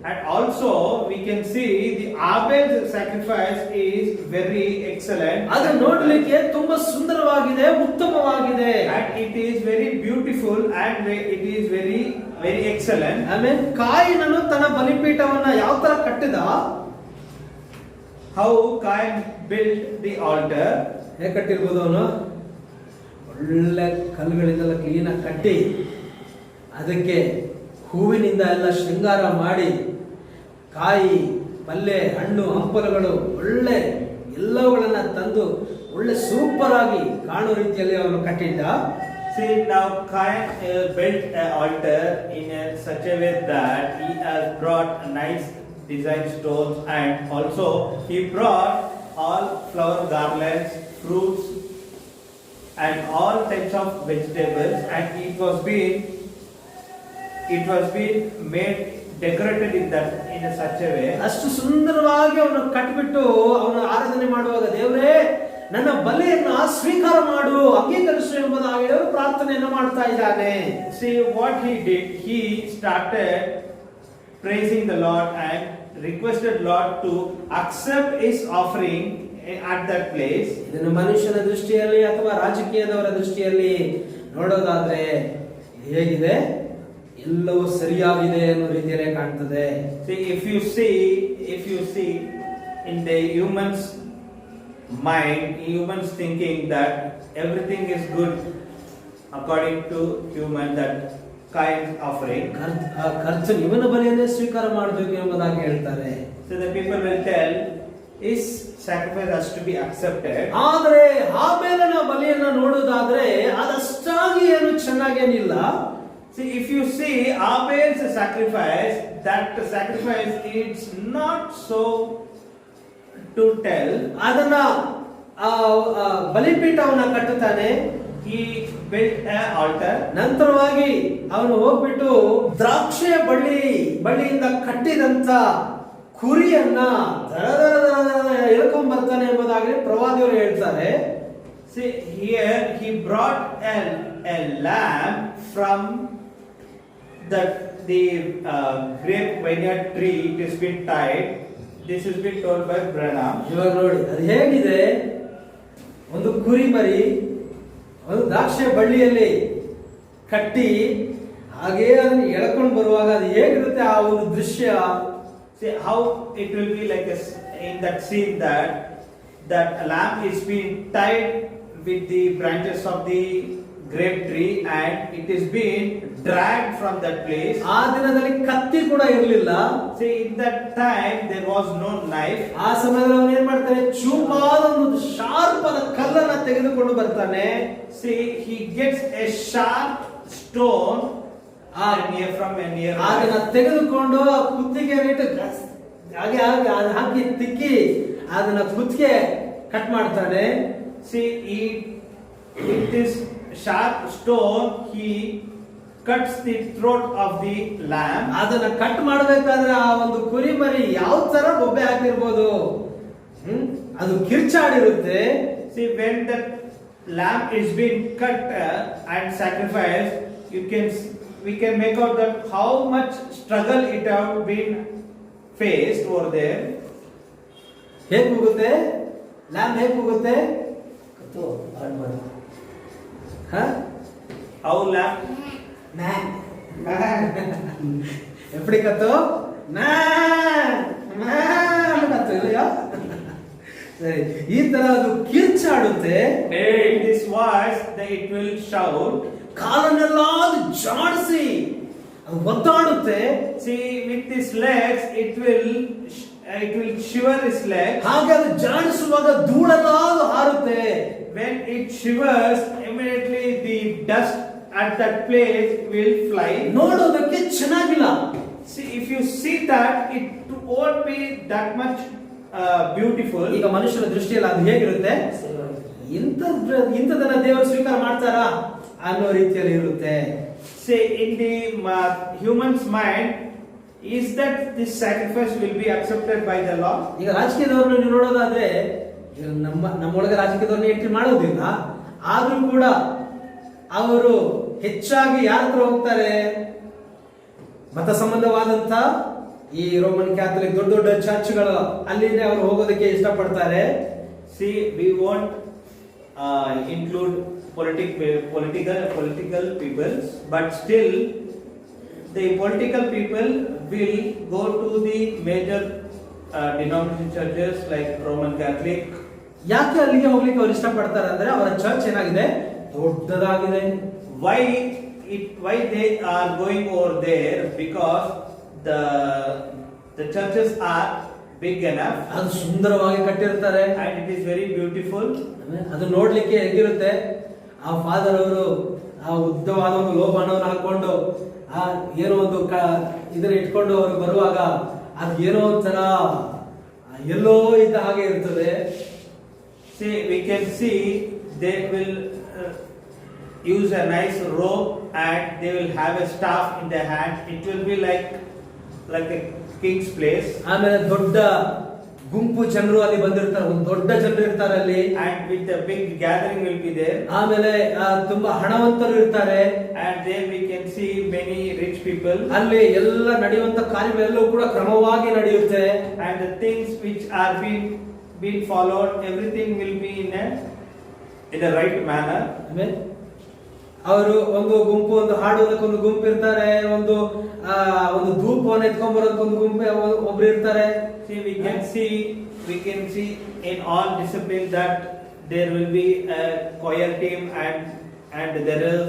And also we can see the Abel's sacrifice is very excellent. ಅದು ನೋಡಲಿಕ್ಕೆ ತುಂಬಾ ಸುಂದರವಾಗಿದೆ, ಉತ್ತಮವಾಗಿದೆ. And it is very beautiful and it is very excellent. ಆಮೇಲೆ ಕಾಯಿನನು ತನ್ನ ಬಲಿಪೀಠವನ್ನ ಯಾವ ತರ ಕಟ್ಟಿದ? How Cain built the altar? ಹೇಗೆ ಕಟ್ಟಿರ್ಬೋದು? ಅವನು ಒಳ್ಳೆ ಕಲ್ಲುಗಳಿಂದೆಲ್ಲ ಕ್ಲೀನ್ ಆಗಿ ಕಟ್ಟಿ ಅದಕ್ಕೆ ಹೂವಿನಿಂದ ಎಲ್ಲ ಶೃಂಗಾರ ಮಾಡಿ ಕಾಯಿ, ಪಲ್ಯ, ಹಣ್ಣು, ಹಂಪಲುಗಳು ಒಳ್ಳೆ ಎಲ್ಲವುಗಳನ್ನ ತಂದು ಒಳ್ಳೆ ಸೂಪರ್ ಆಗಿ ಕಾಣುವ ರೀತಿಯಲ್ಲಿ ಅವನು ಕಟ್ಟಿದ್ದ. See, now Cain built an altar in such a way that he has brought nice design stones, and also he brought all flower garlands, fruits, and all types of vegetables, and it was being made decorated in such a way. ಅಷ್ಟು ಸುಂದರವಾಗಿ ಅವನು ಕಟ್ಟಿಬಿಟ್ಟು ಅವನು ಆರಾಧನೆ ಮಾಡುವಾಗ ದೇವರೇ ನನ್ನ ಬಲಿಯನ್ನ ಸ್ವೀಕಾರ ಮಾಡು, ಅಂಗೀಕರಿಸು ಎಂಬುದಾಗಿ ದೇವರು ಪ್ರಾರ್ಥನೆಯನ್ನು ಮಾಡ್ತಾ ಇದ್ದಾನೆ. See what he did, he started praising the Lord and requested Lord to accept his offering at that place. ಇದನ್ನು ಮನುಷ್ಯನ ದೃಷ್ಟಿಯಲ್ಲಿ ಅಥವಾ ರಾಜಕೀಯದವರ ದೃಷ್ಟಿಯಲ್ಲಿ ನೋಡೋದಾದ್ರೆ ಹೇಗಿದೆ, ಎಲ್ಲವೂ ಸರಿಯಾಗಿದೆ ಅನ್ನೋ ರೀತಿಯಲ್ಲೇ ಕಾಣ್ತದೆ. See, if you see in the humans thinking that everything is good according to human, that Cain's offering. ಕರ್ತನು ಇವನ ಬಲಿಯನ್ನೇ ಸ್ವೀಕಾರ ಮಾಡಬೇಕು ಎಂಬುದಾಗಿ ಹೇಳ್ತಾರೆ. So the people will tell his sacrifice has to be accepted. ಆದರೆ ಹಾಬೇಲನ ಬಲಿಯನ್ನ ನೋಡುವುದಾದ್ರೆ ಅದಷ್ಟಾಗಿ ಏನು ಚೆನ್ನಾಗೇನಿಲ್ಲ. See, if you see Abel's sacrifice, that sacrifice is not so to tell. ಅದನ್ನ ಬಲಿಪೀಠವನ್ನ ಕಟ್ಟುತ್ತಾನೆ, He built an altar. ನಂತರವಾಗಿ ಅವನು ಹೋಗ್ಬಿಟ್ಟು ದ್ರಾಕ್ಷೆ ಬಳ್ಳಿಯಿಂದ ಕಟ್ಟಿದಂತ ಕುರಿಯನ್ನ ಎಳ್ಕೊಂಡ್ ಬರ್ತಾನೆ ಎಂಬುದಾಗಿ ಪ್ರವಾದಿಯವರು ಹೇಳ್ತಾರೆ. See, here he brought a lamb from the grape vineyard tree. It has been tied. This has been told by Branham. ಇವಾಗ ನೋಡಿ ಅದು ಹೇಗಿದೆ, ಒಂದು ಕುರಿ ಮರಿ ಒಂದು ದ್ರಾಕ್ಷೆ ಬಳ್ಳಿಯಲ್ಲಿ ಕಟ್ಟಿ ಹಾಗೆ ಅದನ್ನು ಎಳ್ಕೊಂಡು ಬರುವಾಗ ಅದು ಹೇಗಿರುತ್ತೆ ಆ ಒಂದು ದೃಶ್ಯ. See how it will be like in that scene that lamb is being tied with the branches of the grape tree and it is being dragged from that place. ಆ ದಿನದಲ್ಲಿ ಕತ್ತಿ ಕೂಡ ಇರಲಿಲ್ಲ. See, in that time there was no knife. ಆ ಸಮಯದಲ್ಲಿ ಅವನು ಏನ್ ಮಾಡ್ತಾನೆ, ಚೂಪಾದ ಒಂದು ಶಾರ್ಪ್ ಆದ ಕಲ್ಲನ್ನ ತೆಗೆದುಕೊಂಡು ಬರ್ತಾನೆ. See, he gets a sharp stone ಅದನ್ನ ತೆಗೆದುಕೊಂಡು ಆ ಕುತ್ತಿಗೆ ಹಾಗೆ ಹಾಕಿ ತಿಕ್ಕಿ ಅದನ್ನ ಕುತ್ತಿಗೆ ಕಟ್ ಮಾಡ್ತಾನೆ. See, with this sharp stone he cuts the throat of the lamb. ಅದನ್ನ ಕಟ್ ಮಾಡಬೇಕಾದ್ರೆ ಆ ಒಂದು ಕುರಿ ಮರಿ ಯಾವ ತರ ಬೊಬ್ಬೆ ಹಾಕಿರ್ಬೋದು, ಅದು ಕಿರ್ಚಾಡಿರುತ್ತೆ. See, when the lamb is being cut and sacrificed, we can make out that how much struggle it have been faced over there. ಹೇಗೆ ಹೋಗುತ್ತೆ ಲ್ಯಾಂಬ್, ಹೇಗೆ ಹೋಗುತ್ತೆ, How lamb? ಎಪ್ಪಡಿ ಕತ್ತು ಕತ್ತು ಇಲ್ಲ ಸರಿ, ಈ ತರ ಅದು ಕಿರ್ಚಾಡುತ್ತೆ. In this voice it will shout. ಕಾಲನ್ನೆಲ್ಲ ಅದು ಜಾಡಿಸಿ ಅದು ಒತ್ತಾಡುತ್ತೆ. See, with his legs it will shiver his legs. ಹಾಗೆ ಅದು ಜಾಡಿಸುವಾಗ ಧೂಳೆಲ್ಲ ಅದು ಹಾರುತ್ತೆ. When it shivers, immediately the dust at that place will fly. ನೋಡೋದಕ್ಕೆ ಚೆನ್ನಾಗಿಲ್ಲ. See, if you see that, it won't be that much beautiful. ಈಗ ಮನುಷ್ಯನ ದೃಷ್ಟಿಯಲ್ಲಿ ಅದು ಹೇಗಿರುತ್ತೆ, ಇಂಥದನ್ನ ದೇವರು ಸ್ವೀಕಾರ ಮಾಡ್ತಾರಾ ಅನ್ನೋ ರೀತಿಯಲ್ಲಿ ಇರುತ್ತೆ. Say, in the human's mind, is that this sacrifice will be accepted by the Lord? ಈಗ ರಾಜಕೀಯದವ್ರನ್ನ ನೀವು ನೋಡೋದಾದ್ರೆ ನಮ್ಮೊಳಗೆ ರಾಜಕೀಯದವ್ರನ್ನ ಎಂಟ್ರಿ ಮಾಡೋದಿಲ್ಲ, ಆದ್ರೂ ಕೂಡ ಅವರು ಹೆಚ್ಚಾಗಿ ಯಾರ ಹತ್ರ ಹೋಗ್ತಾರೆ, ಮತ ಸಂಬಂಧವಾದಂತ ಈ ರೋಮನ್ ಕ್ಯಾಥಲಿಕ್ ದೊಡ್ಡ ದೊಡ್ಡ ಚರ್ಚ್ಗಳು ಅಲ್ಲಿಂದ ಅವರು ಹೋಗೋದಕ್ಕೆ ಇಷ್ಟಪಡ್ತಾರೆ. See, we won't include political people, but still the political people will go to the major denomination churches like Roman Catholic. ಯಾಕೆ ಅಲ್ಲಿಗೆ ಹೋಗ್ಲಿಕ್ಕೆ ಅವರು ಇಷ್ಟಪಡ್ತಾರೆ ಅಂದ್ರೆ ಅವರ ಚರ್ಚ್ ಏನಾಗಿದೆ, ದೊಡ್ಡದಾಗಿದೆ. Why they are going over there? Because the churches are big enough, ಅದು ಸುಂದರವಾಗಿ ಕಟ್ಟಿರ್ತಾರೆ and it is very beautiful. ಅದು ನೋಡ್ಲಿಕ್ಕೆ ಹೇಗಿರುತ್ತೆ, ಆ ಫಾದರ್ ಅವರು ಆ ಆ ಉದ್ದವಾದ ಒಂದು ಲೋಬಾಣವನ್ನು ಹಾಕೊಂಡು ಆ ಏನೋ ಒಂದು ಇದನ್ನ ಇಟ್ಕೊಂಡು ಅವರು ಬರುವಾಗ ಅದು ಏನೋ ಒಂಥರ ಎಲ್ಲೋ ಇದ್ದ ಹಾಗೆ ಇರ್ತದೆ. See, we can see they will use a nice robe and they will have a staff in their hand. It will be like a king's place. ಆಮೇಲೆ ದೊಡ್ಡ ಗುಂಪು ಜನರು ಅಲ್ಲಿ ಬಂದಿರ್ತಾರೆ, ಒಂದು ದೊಡ್ಡ ಜನರು ಇರ್ತಾರೆ ಅಲ್ಲಿ, and with a big gathering will be there. ಆಮೇಲೆ ತುಂಬಾ ಹಣವಂತರು ಇರ್ತಾರೆ, and there we can see many rich people. ಅಲ್ಲಿ ಎಲ್ಲ ನಡೆಯುವಂತ ಕಾರ್ಯಗಳೆಲ್ಲವೂ ಕೂಡ ಕ್ರಮವಾಗಿ ನಡೆಯುತ್ತೆ. and the things which are being followed, everything will be in a right manner. ಅವರು ಒಂದು ಗುಂಪು, ಒಂದು ಹಾಡುವುದಕ್ಕೊಂದು ಗುಂಪು ಇರ್ತಾರೆ, ಒಂದು ಧೂಪವನ್ನು ಎತ್ಕೊಂಡ್ ಬರೋದಕ್ಕೊಂದು ಗುಂಪು ಒಬ್ರು ಇರ್ತಾರೆ. See, we can see in all disciplines that there will be a choir team and there is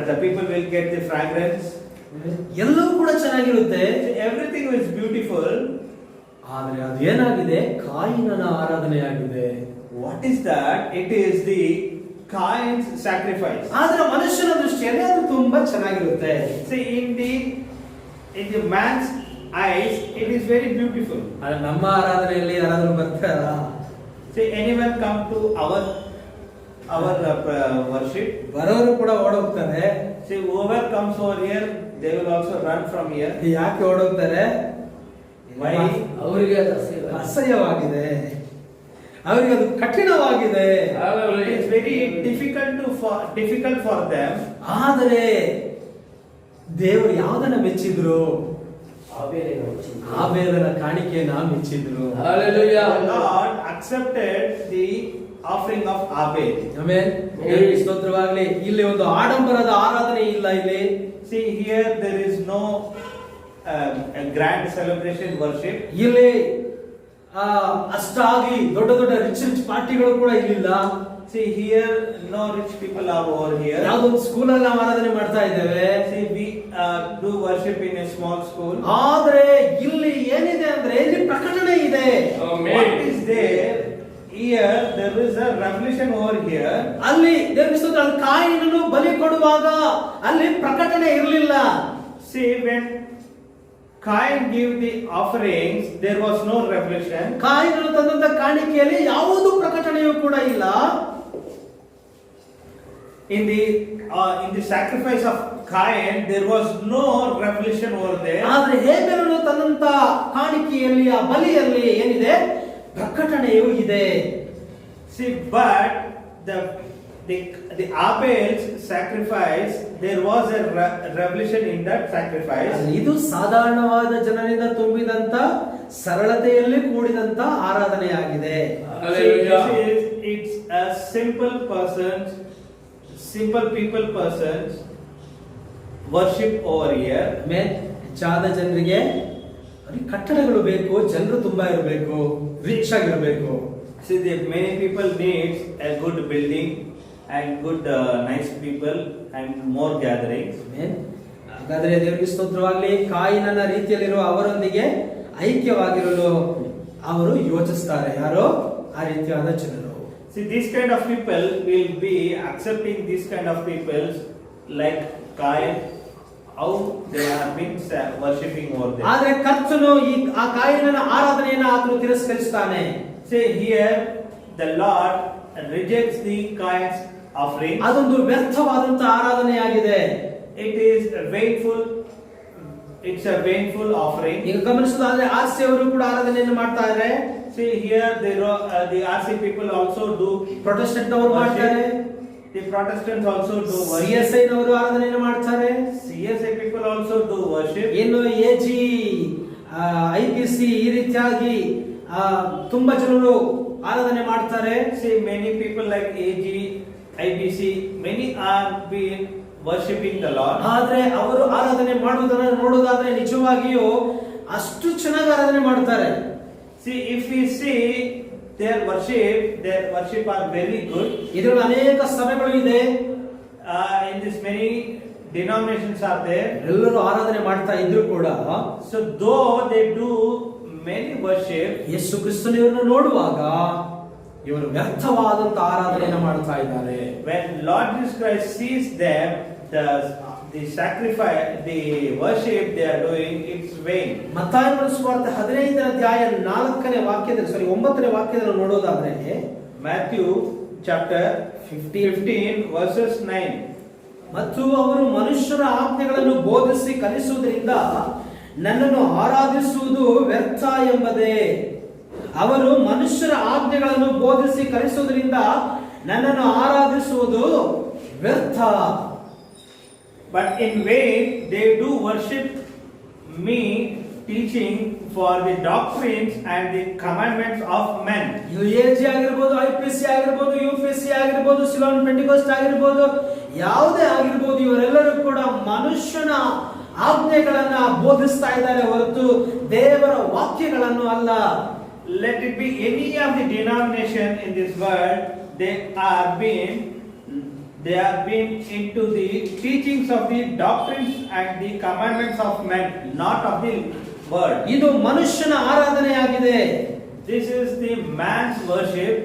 the people will get the fragrance. ಎಲ್ಲವೂ ಕೂಡ ಚೆನ್ನಾಗಿರುತ್ತೆ, everything is beautiful. ಆದರೆ ಅದು ಏನಾಗಿದೆ? ಕಾಯಿನನ ಆರಾಧನೆಯಾಗಿದೆ. What is that? It is the Cain's sacrifice. ಆದ್ರೆ ಮನುಷ್ಯನ ದೃಷ್ಟಿಯಲ್ಲಿ ಅದು ತುಂಬಾ ಚೆನ್ನಾಗಿರುತ್ತೆ. See, in the man's eyes, it is very beautiful. ಆದ್ರೆ ನಮ್ಮ ಆರಾಧನೆಯಲ್ಲಿ ಯಾರಾದ್ರೂ ಬರ್ತಾರಾ? See, anyone come to our worship? ಬರೋರು ಕೂಡ ಓಡೋಗ್ತಾರೆ. See, whoever comes over here, they will also run from here. ಯಾಕೆ ಓಡೋಗ್ತಾರೆ? Why? ಅವರಿಗೆ ಅಸಹ್ಯವಾಗಿದೆ, ಅವರಿಗೆ ಅದು ಕಠಿಣವಾಗಿದೆ. It is very difficult for them. ಆದರೆ ದೇವರು ಯಾವುದನ್ನ ಮೆಚ್ಚಿದ್ರು? ಆಬೇಲನ ಕಾಣಿಕೆಯನ್ನ ಮೆಚ್ಚಿದ್ರು. Hallelujah. The Lord accepted the offering of Abel. Amen. ದೇವರಿಗೆ ಸ್ತೋತ್ರವಾಗಲಿ. ಇಲ್ಲಿ ಒಂದು ಆಡಂಬರದ ಆರಾಧನೆ ಇಲ್ಲ ಇಲ್ಲಿ. See, here there is no a grand celebration worship. ಇಲ್ಲಿ ಅಷ್ಟಾಗಿ ದೊಡ್ಡ ದೊಡ್ಡ ರಿಚ್ ಪಾರ್ಟಿಗಳು ಕೂಡ ಇಲ್ಲಿಲ್ಲ. See, here no rich people are over here. ಯಾವುದೊಂದು ಸ್ಕೂಲಲ್ಲಿ ನಾವು ಆರಾಧನೆ ಮಾಡ್ತಾ ಇದ್ದೇವೆ. See, we do worship in a small school. ಆದ್ರೆ ಇಲ್ಲಿ ಏನಿದೆ ಅಂದ್ರೆ ಇಲ್ಲಿ ಪ್ರಕಟಣೆ ಇದೆ. What is there? Here there is a revelation over here. ಅಲ್ಲಿ ದೇವರ ಸ್ತೋತ್ರ, ಕಾಯಿನನು ಬಲಿ ಕೊಡುವಾಗ ಅಲ್ಲಿ ಪ್ರಕಟಣೆ ಇರಲಿಲ್ಲ. See, when Cain gave the offerings, there was no revelation. ಕಾಯಿನನು ತಂದಂತ ಕಾಣಿಕೆಯಲ್ಲಿ ಯಾವುದೂ ಪ್ರಕಟಣೆಯೂ ಕೂಡ ಇಲ್ಲ. In the sacrifice of Cain, there was no revelation over there. ಆದ್ರೆ ಹೇಬೆಲನು ತಂದಂತ ಕಾಣಿಕೆಯಲ್ಲಿ, ಆ ಬಲಿಯಲ್ಲಿ ಏನಿದೆ? ಪ್ರಕಟಣೆಯೂ ಇದೆ. See, but the Abel's sacrifice, there was a revelation in that sacrifice. ಇದು ಸಾಧಾರಣವಾದ ಜನರಿಂದ ತುಂಬಿದಂತ ಸರಳತೆಯಲ್ಲಿ ಕೂಡಿದಂತ ಆರಾಧನೆಯಾಗಿದೆ. It's a simple persons worship over here. ಹೆಚ್ಚಾದ ಜನರಿಗೆ ಕಟ್ಟಡಗಳು ಬೇಕು, ಜನರು ತುಂಬಾ ಇರಬೇಕು, ರಿಚ್ ಆಗಿರಬೇಕು. See, many people need a good building and good nice people and more gatherings. ಹಾಗಾದ್ರೆ ದೇವರಿಗೆ ಸ್ತೋತ್ರವಾಗಲಿ. ಕಾಯಿನನ ರೀತಿಯಲ್ಲಿರುವ ಅವರೊಂದಿಗೆ ಐಕ್ಯವಾಗಿರಲು ಅವರು ಯೋಚಿಸ್ತಾರೆ. ಯಾರೋ ಆ ರೀತಿಯಾದ ಜನರು. See, these kind of people will be accepting these kind of people like Cain, how they have been worshipping over there. ಆದ್ರೆ ಕರ್ತನು ಆ ಕಾಯಿನನ ಆರಾಧನೆಯನ್ನು ಆತನು ತಿರಸ್ಕರಿಸ್ತಾನೆ. Say here, the Lord rejects the Cain's offering. ಅದೊಂದು ವ್ಯರ್ಥವಾದಂತ ಆರಾಧನೆಯಾಗಿದೆ. It's a vainful offering. ಈಗ ಗಮನಿಸೋದಾದ್ರೆ RC ಅವರು ಕೂಡ ಆರಾಧನೆಯನ್ನು ಮಾಡ್ತಾ ಇದ್ದಾರೆ. See here, the RC people also do. Protestant ಅವರು ಮಾಡ್ತಾರೆ. The Protestants also do worship. CSI ನವರು ಆರಾಧನೆಯನ್ನು ಮಾಡ್ತಾರೆ. CSI people also do worship. ಇನ್ನು AG, IPC ಈ ರೀತಿಯಾಗಿ ತುಂಬಾ ಜನರು ಆರಾಧನೆ ಮಾಡ್ತಾರೆ. See, many people like AG, IPC, many are being worshipping the Lord. ಆದ್ರೆ ಅವರು ಆರಾಧನೆ ಮಾಡುವುದನ್ನ ನೋಡೋದಾದ್ರೆ ನಿಜವಾಗಿಯೂ ಅಷ್ಟು ಚೆನ್ನಾಗಿ ಆರಾಧನೆ ಮಾಡ್ತಾರೆ. See, if we see their worship are very good. ಇದರಲ್ಲಿ ಅನೇಕ ಸಭೆಗಳು ಇದೆ. In this many denominations are there. ಎಲ್ಲರೂ ಆರಾಧನೆ ಮಾಡ್ತಾ ಇದ್ರು ಕೂಡ, so though they do many worship, ಯೇಸು ಕ್ರಿಸ್ತನನ್ನು ನೋಡುವಾಗ ಇವರು ವ್ಯರ್ಥವಾದಂತ ಆರಾಧನೆಯನ್ನು ಮಾಡ್ತಾ ಇದ್ದಾರೆ. When Lord Jesus Christ sees them, the sacrifice, the worship they are doing, it's vain. ಮತ್ತಾಯನ ಸುವಾರ್ತೆ 15ನೇ ಅಧ್ಯಾಯ 9ನೇ ವಾಕ್ಯದಲ್ಲಿ ನೋಡೋದಾದ್ರೆ, Matthew chapter 15 verses 9. ಮತ್ತು ಅವರು ಮನುಷ್ಯರ ಆಜ್ಞೆಗಳನ್ನು ಬೋಧಿಸಿ ಕಲಿಸುವುದರಿಂದ ನನ್ನನ್ನು ಆರಾಧಿಸುವುದು ವ್ಯರ್ಥ ಎಂಬುದೇ. ಅವರು ಮನುಷ್ಯರ ಆಜ್ಞೆಗಳನ್ನು ಬೋಧಿಸಿ ಕಲಿಸುವುದರಿಂದ ನನ್ನನ್ನು ಆರಾಧಿಸುವುದು ವ್ಯರ್ಥ. But in vain they do worship me, teaching for the doctrines and the commandments of men. UAG ಆಗಿರಬಹುದು, IPC ಆಗಿರಬಹುದು, UPC ಆಗಿರಬಹುದು, ಸಿಲೋನ್ ಪೆಂಟಿಕೋಸ್ಟ್ ಆಗಿರಬಹುದು, ಯಾವುದೇ ಆಗಿರಬಹುದು, ಇವರೆಲ್ಲರೂ ಕೂಡ ಮನುಷ್ಯನ ಆಜ್ಞೆಗಳನ್ನ ಬೋಧಿಸ್ತಾ ಇದ್ದಾರೆ ಹೊರತು ದೇವರ ವಾಕ್ಯಗಳನ್ನು ಅಲ್ಲ. Let it be any of the denomination in this world, they are being into the teachings of the doctrines and the commandments of men, not of the word. ಇದು ಮನುಷ್ಯನ ಆರಾಧನೆಯಾಗಿದೆ. This is the man's worship.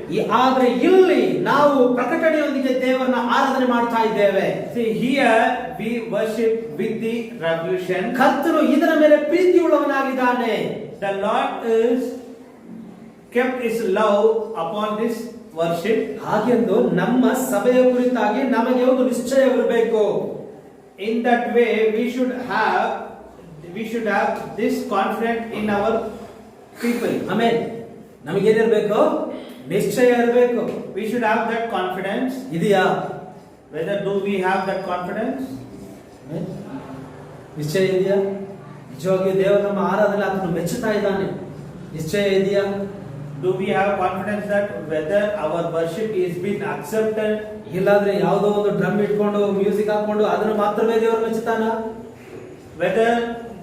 ಆದ್ರೆ ಇಲ್ಲಿ ನಾವು ಪ್ರಕಟಣೆಯೊಂದಿಗೆ ದೇವರನ್ನ ಆರಾಧನೆ ಮಾಡ್ತಾ ಇದ್ದೇವೆ. See, here we worship with the revolution. ಕರ್ತನು ಇದರ ಮೇಲೆ ಪ್ರೀತಿಯುಳ್ಳವನಾಗಿದ್ದಾನೆ. The Lord is kept his love upon this worship. ಹಾಗೆಂದು ನಮ್ಮ ಸಭೆಯ ಕುರಿತಾಗಿ ನಮಗೆ ಒಂದು ನಿಶ್ಚಯವಿರಬೇಕು. In that way we should have this confidence in our people. Amen. ನಮಗೇನಿರಬೇಕು? ನಿಶ್ಚಯ ಇರಬೇಕು. We should have that confidence. ಇದೆಯಾ? Whether do we have that confidence? ನಿಶ್ಚಯ ಇದೆಯಾ? ನಿಜವಾಗಿ ದೇವರು ನಮ್ಮ ಆರಾಧನೆ ಆತನು ಮೆಚ್ಚುತ್ತಾ ಇದ್ದಾನೆ. ನಿಶ್ಚಯ ಇದೆಯಾ? Do we have confidence that whether our worship is being accepted? ಇಲ್ಲಾದ್ರೆ ಯಾವುದೋ ಒಂದು ಡ್ರಮ್ ಇಟ್ಕೊಂಡು ಮ್ಯೂಸಿಕ್ ಹಾಕೊಂಡು ಅದನ್ನು ಮಾತ್ರವೇ ದೇವರು ಮೆಚ್ಚುತ್ತಾನ? Whether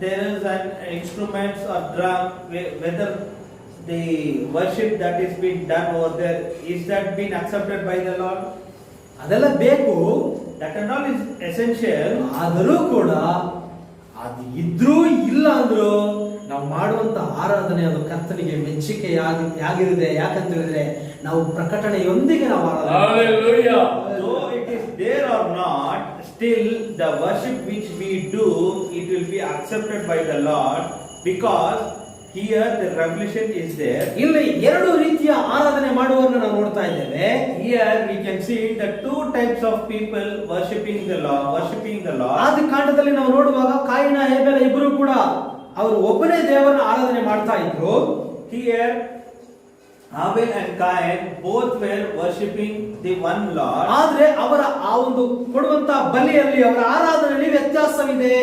there is an instrument or drum, whether the worship that is being done over there, is that being accepted by the Lord? ಅದೆಲ್ಲ ಬೇಕು. That and all is essential. ಆದರೂ ಕೂಡ ಅದು ಇದ್ರೂ ಇಲ್ಲ ಅಂದ್ರು ನಾವು ಮಾಡುವಂತ ಆರಾಧನೆ ಅದು ಕರ್ತನಿಗೆ ಮೆಚ್ಚುಗೆಯಾಗಿರುತ್ತೆ. ಯಾಕಂತ ಹೇಳಿದ್ರೆ ನಾವು ಪ್ರಕಟಣೆಯೊಂದಿಗೆ ನಾವು Hallelujah. Though it is there or not, still the worship which we do, it will be accepted by the Lord, because here the revelation is there. ಇಲ್ಲಿ ಎರಡು ರೀತಿಯ ಆರಾಧನೆ ಮಾಡುವವರನ್ನು ನಾವು ನೋಡ್ತಾ ಇದ್ದೇವೆ. Here we can see the two types of people worshiping the Lord. ಆದಿಕಾಂಡದಲ್ಲಿ ನಾವು ನೋಡುವಾಗ ಕಾಯಿನ ಹೇಬೆಲ ಇಬ್ಬರು ಕೂಡ ಅವರು ಒಬ್ಬನೇ ದೇವರನ್ನ ಆರಾಧನೆ ಮಾಡ್ತಾ ಇದ್ರು. Here Abel and Cain both were worshiping the one Lord. ಆದ್ರೆ ಅವರ ಆ ಒಂದು ಕೊಡುವಂತ ಬಲಿಯಲ್ಲಿ ಅವರ ಆರಾಧನೆಯಲ್ಲಿ ವ್ಯತ್ಯಾಸವಿದೆ.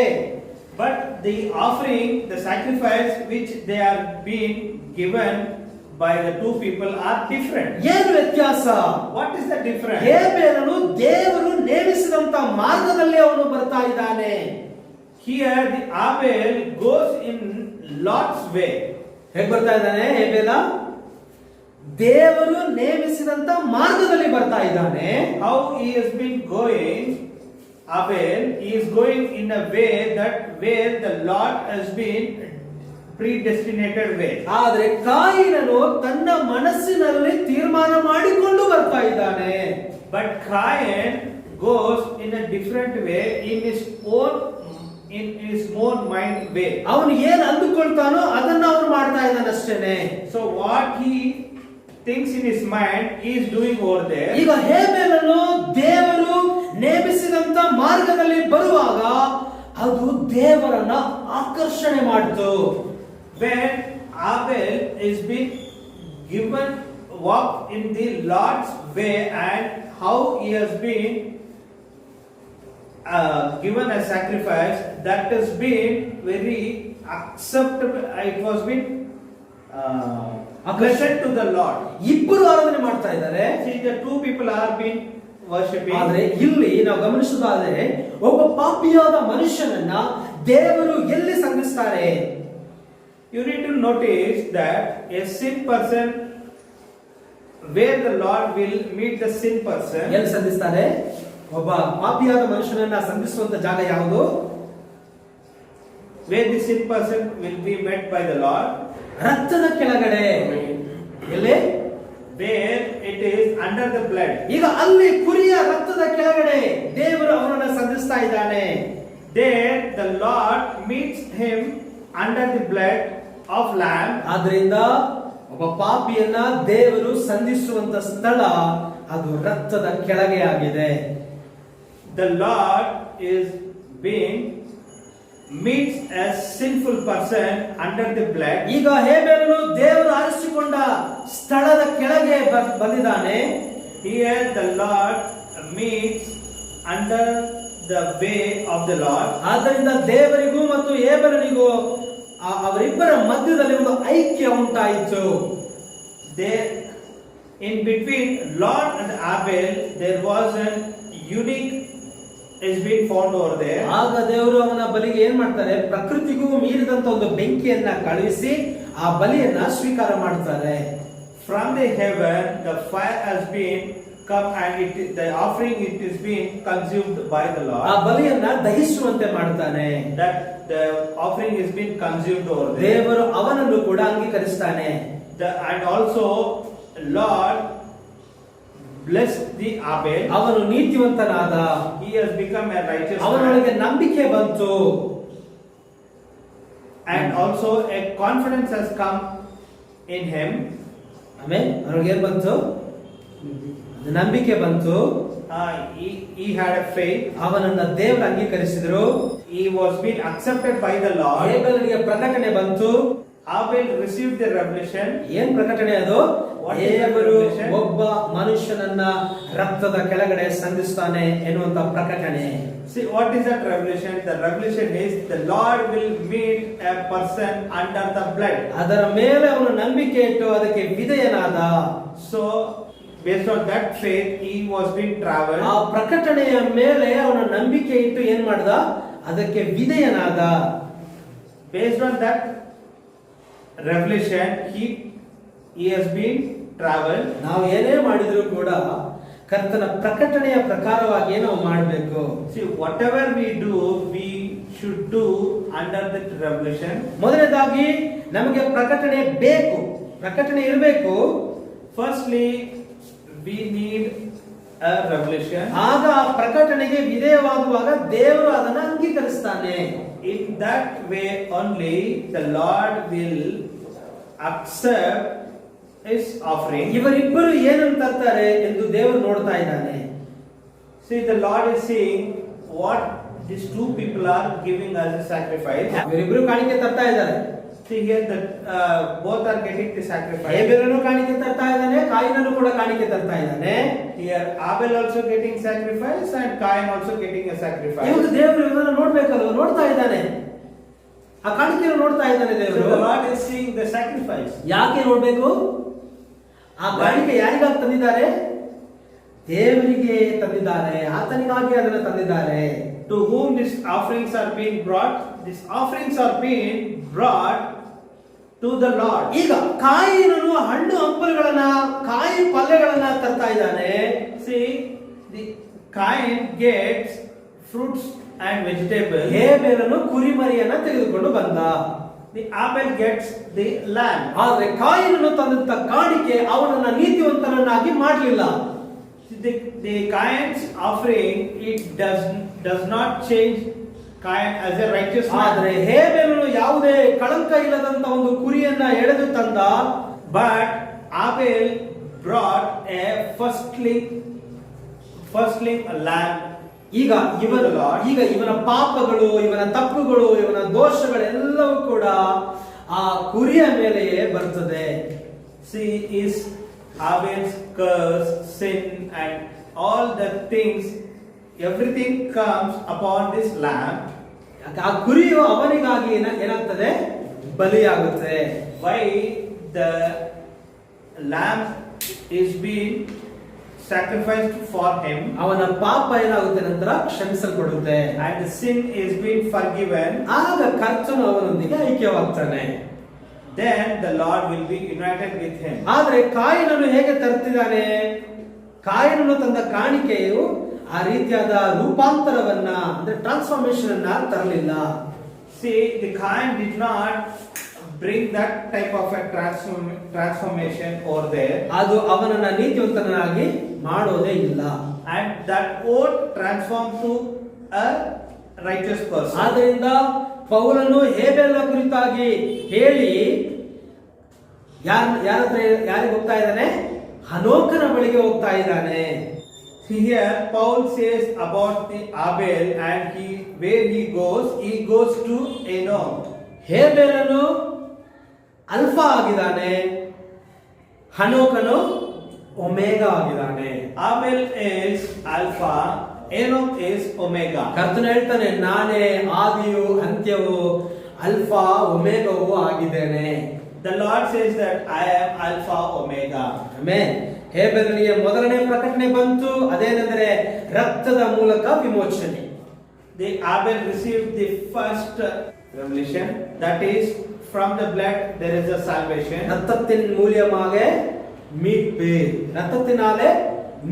But the offering, the sacrifice which they are being given by the two people are different. ಏನು ವ್ಯತ್ಯಾಸ? What is the difference? ಹೇಬೆಲನು ದೇವರು ನೇಮಿಸಿದಂತ ಮಾರ್ಗದಲ್ಲಿ ಅವನು ಬರ್ತಾ ಇದ್ದಾನೆ. Here the Abel goes in Lord's way. ಹೇಗೆ ಬರ್ತಾ ಇದ್ದಾನೆ ಹೇಬೆಲ? ದೇವರು ನೇಮಿಸಿದಂತ ಮಾರ್ಗದಲ್ಲಿ ಬರ್ತಾ ಇದ್ದಾನೆ. How he has been going? Abel, he is going in a way that where the Lord has been predestinated way. ಆದ್ರೆ ಕಾಯಿನನು ತನ್ನ ಮನಸ್ಸಿನಲ್ಲಿ ತೀರ್ಮಾನ ಮಾಡಿಕೊಂಡು ಬರ್ತಾ ಇದ್ದಾನೆ. But Cain goes in a different way, in his own mind way. ಅವನು ಏನು ಅಂದುಕೊಳ್ತಾನೋ ಅದನ್ನ ಅವನು ಮಾಡ್ತಾ ಇದ್ದಾನೆ ಅಷ್ಟೇನೆ. So what he thinks in his mind, he is doing over there. ಈಗ ಹೇಬೆಲನು ದೇವರು ನೇಮಿಸಿದಂತ ಮಾರ್ಗದಲ್ಲಿ ಬರುವಾಗ ಅದು ದೇವರನ್ನ ಆಕರ್ಷಣೆ ಮಾಡಿತು. When Abel is being given walk in the Lord's way and how he has been given a sacrifice, that has been very acceptable. It was been pleasant to the Lord. ಇಬ್ಬರು ಆರಾಧನೆ ಮಾಡ್ತಾ ಇದ್ದಾರೆ. See, the two people are being worshiping. ಆದ್ರೆ ಇಲ್ಲಿ ನಾವು ಗಮನಿಸುವುದಾದರೆ ಒಬ್ಬ ಪಾಪಿಯಾದ ಮನುಷ್ಯನನ್ನ ದೇವರು ಎಲ್ಲಿ ಸಂಧಿಸ್ತಾರೆ? You need to notice that a sin person, where the Lord will meet the sin person. ಎಲ್ಲಿ ಸಂಧಿಸ್ತಾರೆ? ಒಬ್ಬ ಪಾಪಿಯಾದ ಮನುಷ್ಯನನ್ನ ಸಂಧಿಸುವಂತ ಜಾಗ ಯಾವುದು? Where the sin person will be met by the Lord. ರಕ್ತದ ಕೆಳಗಡೆ. ಎಲ್ಲಿ? where it is under the blood. ಈಗ ಅಲ್ಲಿ ಕುರಿಯ ರಕ್ತದ ಕೆಳಗಡೆ ದೇವರು ಅವನನ್ನ ಸಂಧಿಸ್ತಾ ಇದ್ದಾನೆ. There the Lord meets him under the blood of lamb. ಆದ್ರಿಂದ ಒಬ್ಬ ಪಾಪಿಯನ್ನ ದೇವರು ಸಂಧಿಸುವಂತ ಸ್ಥಳ ಅದು ರಕ್ತದ ಕೆಳಗೆ ಆಗಿದೆ. The Lord is being meets a sinful person under the blood. ಈಗ ಹೇಬೇಲನು ದೇವರು ಆರಿಸಿಕೊಂಡ ಸ್ಥಳದ ಕೆಳಗೆ ಬಂದಿದ್ದಾನೆ. Here the Lord meets under the way of the Lord. ಆದ್ದರಿಂದ ದೇವರಿಗೂ ಮತ್ತು ಹೇಬೇಲನಿಗೂ ಅವರಿಬ್ಬರ ಮಧ್ಯದಲ್ಲಿ ಒಂದು ಐಕ್ಯ ಉಂಟಾಯಿತು. There in between Lord and Abel there was an unique is being found over there. ಆಗ ದೇವರು ಅವನ ಬಲಿಗೆ ಏನ್ ಮಾಡ್ತಾರೆ, ಪ್ರಕೃತಿಗೂ ಮೀರಿದಂತ ಒಂದು ಬೆಂಕಿಯನ್ನ ಕಳುಹಿಸಿ ಆ ಬಲಿಯನ್ನ ಸ್ವೀಕಾರ ಮಾಡ್ತಾರೆ. From the heaven the fire has been come and the offering it is being consumed by the Lord. ಆ ಬಲಿಯನ್ನ ದಹಿಸುವಂತೆ ಮಾಡ್ತಾನೆ. That the offering is being consumed over there. ದೇವರು ಅವನನ್ನು ಕೂಡ ಅಂಗೀಕರಿಸ್ತಾನೆ. And also Lord blessed the Abel. ಅವನು ನೀತಿವಂತನಾದ. He has become a righteous man. ಅವನೊಳಗೆ ನಂಬಿಕೆ ಬಂತು. And also a confidence has come in him. ಆಮೇಲೆ ಅವನಿಗೆ ಏನ್ ಬಂತು, ನಂಬಿಕೆ ಬಂತು. He had a faith. ಅವನನ್ನ ದೇವರು ಅಂಗೀಕರಿಸಿದ್ರು. He was being accepted by the Lord. ಹೇಬೇಲನಿಗೆ ಪ್ರಕಟಣೆ ಬಂತು. Abel received the revelation. ಏನ್ ಪ್ರಕಟಣೆ ಅದು? What is the ದೇವರು revelation? ಒಬ್ಬ ಮನುಷ್ಯನನ್ನ ರಕ್ತದ ಕೆಳಗಡೆ ಸಂಧಿಸ್ತಾನೆ ಎನ್ನುವಂತ ಪ್ರಕಟಣೆ. See, what is that revelation? The revelation is the Lord will meet a person under the blood. ಅದರ ಮೇಲೆ ಅವನು ನಂಬಿಕೆ ಇಟ್ಟು ಅದಕ್ಕೆ ವಿಧೇಯನಾದ. So based on that faith he was being traveled. ಆ ಪ್ರಕಟಣೆಯ ಮೇಲೆ ಅವನ ನಂಬಿಕೆ ಇಟ್ಟು ಏನ್ ಮಾಡ್ದ, ಅದಕ್ಕೆ ವಿಧೇಯನಾದ. Based on that revelation he has been traveled. ನಾವು ಏನೇ ಮಾಡಿದ್ರು ಕೂಡ ಕರ್ತನ ಪ್ರಕಟಣೆಯ ಪ್ರಕಾರವಾಗಿ ನಾವು ಮಾಡಬೇಕು. See, whatever we do we should do under that revelation. ಮೊದಲನೇದಾಗಿ ನಮಗೆ ಪ್ರಕಟಣೆ ಬೇಕು, ಪ್ರಕಟಣೆ ಇರಬೇಕು. Firstly we need a revelation. ಆಗ ಆ ಪ್ರಕಟಣೆಗೆ ವಿಧೇಯವಾಗುವಾಗ ದೇವರು ಅದನ್ನು ಅಂಗೀಕರಿಸ್ತಾನೆ. In that way only the Lord will accept his offering. ಇವರಿಬ್ಬರು ಏನನ್ನು ತರ್ತಾರೆ ಎಂದು ದೇವರು ನೋಡ್ತಾ ಇದ್ದಾನೆ. See, the Lord is seeing what these two people are giving as a sacrifice. ಇವರಿಬ್ಬರು ಕಾಣಿಕೆ ತರ್ತಾ ಇದ್ದಾರೆ. See here that both are getting the sacrifice. ಹೇಬೇಲನು ಕಾಣಿಕೆ ತರ್ತಾ ಇದ್ದಾನೆ, ಕಾಯಿನನು ಕೂಡ ಕಾಣಿಕೆ ತರ್ತಾ ಇದ್ದಾನೆ. Here Abel also getting sacrifice and Cain also getting a sacrifice. ಇವಾಗ ದೇವರು ಇದನ್ನು ನೋಡ್ಬೇಕಲ್ವ, ನೋಡ್ತಾ ಇದ್ದಾನೆ. ಆ ಕಾಣಿಕೆಯನ್ನು ನೋಡ್ತಾ ಇದ್ದಾನೆ So ದೇವರು. the Lord is seeing the sacrifice. ಯಾಕೆ ನೋಡ್ಬೇಕು? ಆ ಕಾಣಿಕೆ ಯಾರಿಗಾಗಿ ತಂದಿದ್ದಾರೆ? ದೇವರಿಗೆ ತಂದಿದ್ದಾರೆ, ಆತನಿಗಾಗಿ ಅದನ್ನು ತಂದಿದ್ದಾರೆ. To whom these offerings are being brought? These offerings are being brought to the Lord. ಈಗ ಕಾಯಿನನು ಹಣ್ಣು ಹಂಪಲುಗಳನ್ನ, ಕಾಯಿ ಪಲ್ಯಗಳನ್ನ ತರ್ತಾ ಇದ್ದಾನೆ. See, the Cain gets fruits and vegetables. ಹೇಬೇಲನು ಕುರಿಮರಿಯನ್ನ ತೆಗೆದುಕೊಂಡು ಬಂದ. The Abel gets the lamb. ಆದ್ರೆ ಕಾಯಿನನು ತಂದಂತ ಕಾಣಿಕೆ ಅವನನ್ನ ನೀತಿವಂತನನ್ನಾಗಿ ಮಾಡಲಿಲ್ಲ. The Cain's offering it does not change Cain as a righteous man. ಆದ್ರೆ ಹೇಬೇಲನು ಯಾವುದೇ ಕಳಂಕ ಇಲ್ಲದಂತ ಒಂದು ಕುರಿಯನ್ನ ಎಳೆದು ತಂದ. But Abel brought a firstling lamb. ಈಗ ಇವನ ಪಾಪಗಳು, ಇವನ ತಪ್ಪುಗಳು, ಇವನ ದೋಷಗಳೆಲ್ಲವೂ ಕೂಡ ಆ ಕುರಿಯ ಮೇಲೆಯೇ ಬರ್ತದೆ. See, is Abel's curse, sin and all the things, everything comes upon this lamb. ಆ ಕುರಿಯು ಅವನಿಗಾಗಿ ಏನಾಗ್ತದೆ, ಬಲಿಯಾಗುತ್ತೆ. Why the lamb is being sacrificed for him, ಅವನ ಪಾಪ ಏನಾಗುತ್ತೆ, ನಂತರ ಕ್ಷಮಿಸಲ್ಪಡುತ್ತೆ. and the sin is being forgiven. ಆಗ ಕರ್ತನು ಅವನೊಂದಿಗೆ ಐಕ್ಯವಾಗ್ತಾನೆ. Then the Lord will be united with him. ಆದ್ರೆ ಕಾಯಿನನು ಹೇಗೆ ತರ್ತಿದ್ದಾನೆ? ಕಾಯಿನನು ತಂದ ಕಾಣಿಕೆಯು ಆ ರೀತಿಯಾದ ರೂಪಾಂತರವನ್ನ, ಅಂದ್ರೆ ಟ್ರಾನ್ಸ್ಫಾರ್ಮೇಶನ್ ಅನ್ನ ತರಲಿಲ್ಲ. See, the Cain did not bring that type of a transformation over there. ಅದು ಅವನನ್ನ ನೀತಿವಂತನಾಗಿ ಮಾಡೋದೇ ಇಲ್ಲ. And that won't transform to a righteous person. ಆದ್ದರಿಂದ ಪೌಲನು ಹೇಬೆಲನ ಕುರಿತಾಗಿ ಹೇಳಿ ಯಾರಿಗೆ ಹೋಗ್ತಾ ಇದ್ದಾನೆ? ಹನೋಕನ ಬಳಿಗೆ ಹೋಗ್ತಾ ಇದ್ದಾನೆ. Here Paul says about the Abel, and where he goes to Enoch. ಹೇಬೆಲನು ಅಲ್ಫಾ ಆಗಿದ್ದಾನೆ, ಹನೋಕನು ಒಮೆಗಾ ಆಗಿದ್ದಾನೆ. Abel is Alpha, Enoch is Omega. ಕರ್ತನು ಹೇಳ್ತಾನೆ, ನಾನೇ ಆದಿಯು ಅಂತ್ಯವು ಅಲ್ಫಾ ಒಮೆಗಾವು ಆಗಿದ್ದೇನೆ. The Lord says that I am Alpha Omega. Amen. ಹೇಬೆಲನಿಗೆ ಮೊದಲನೇ ಪ್ರಕಟಣೆ ಬಂತು, ಅದೇನೆಂದರೆ ರಕ್ತದ ಮೂಲಕ ವಿಮೋಚನೆ. The Abel received the first revelation, that is from the blood there is a salvation. ரத்தத்தின் மூலமாக மீட்பு, ரத்தத்தினாலே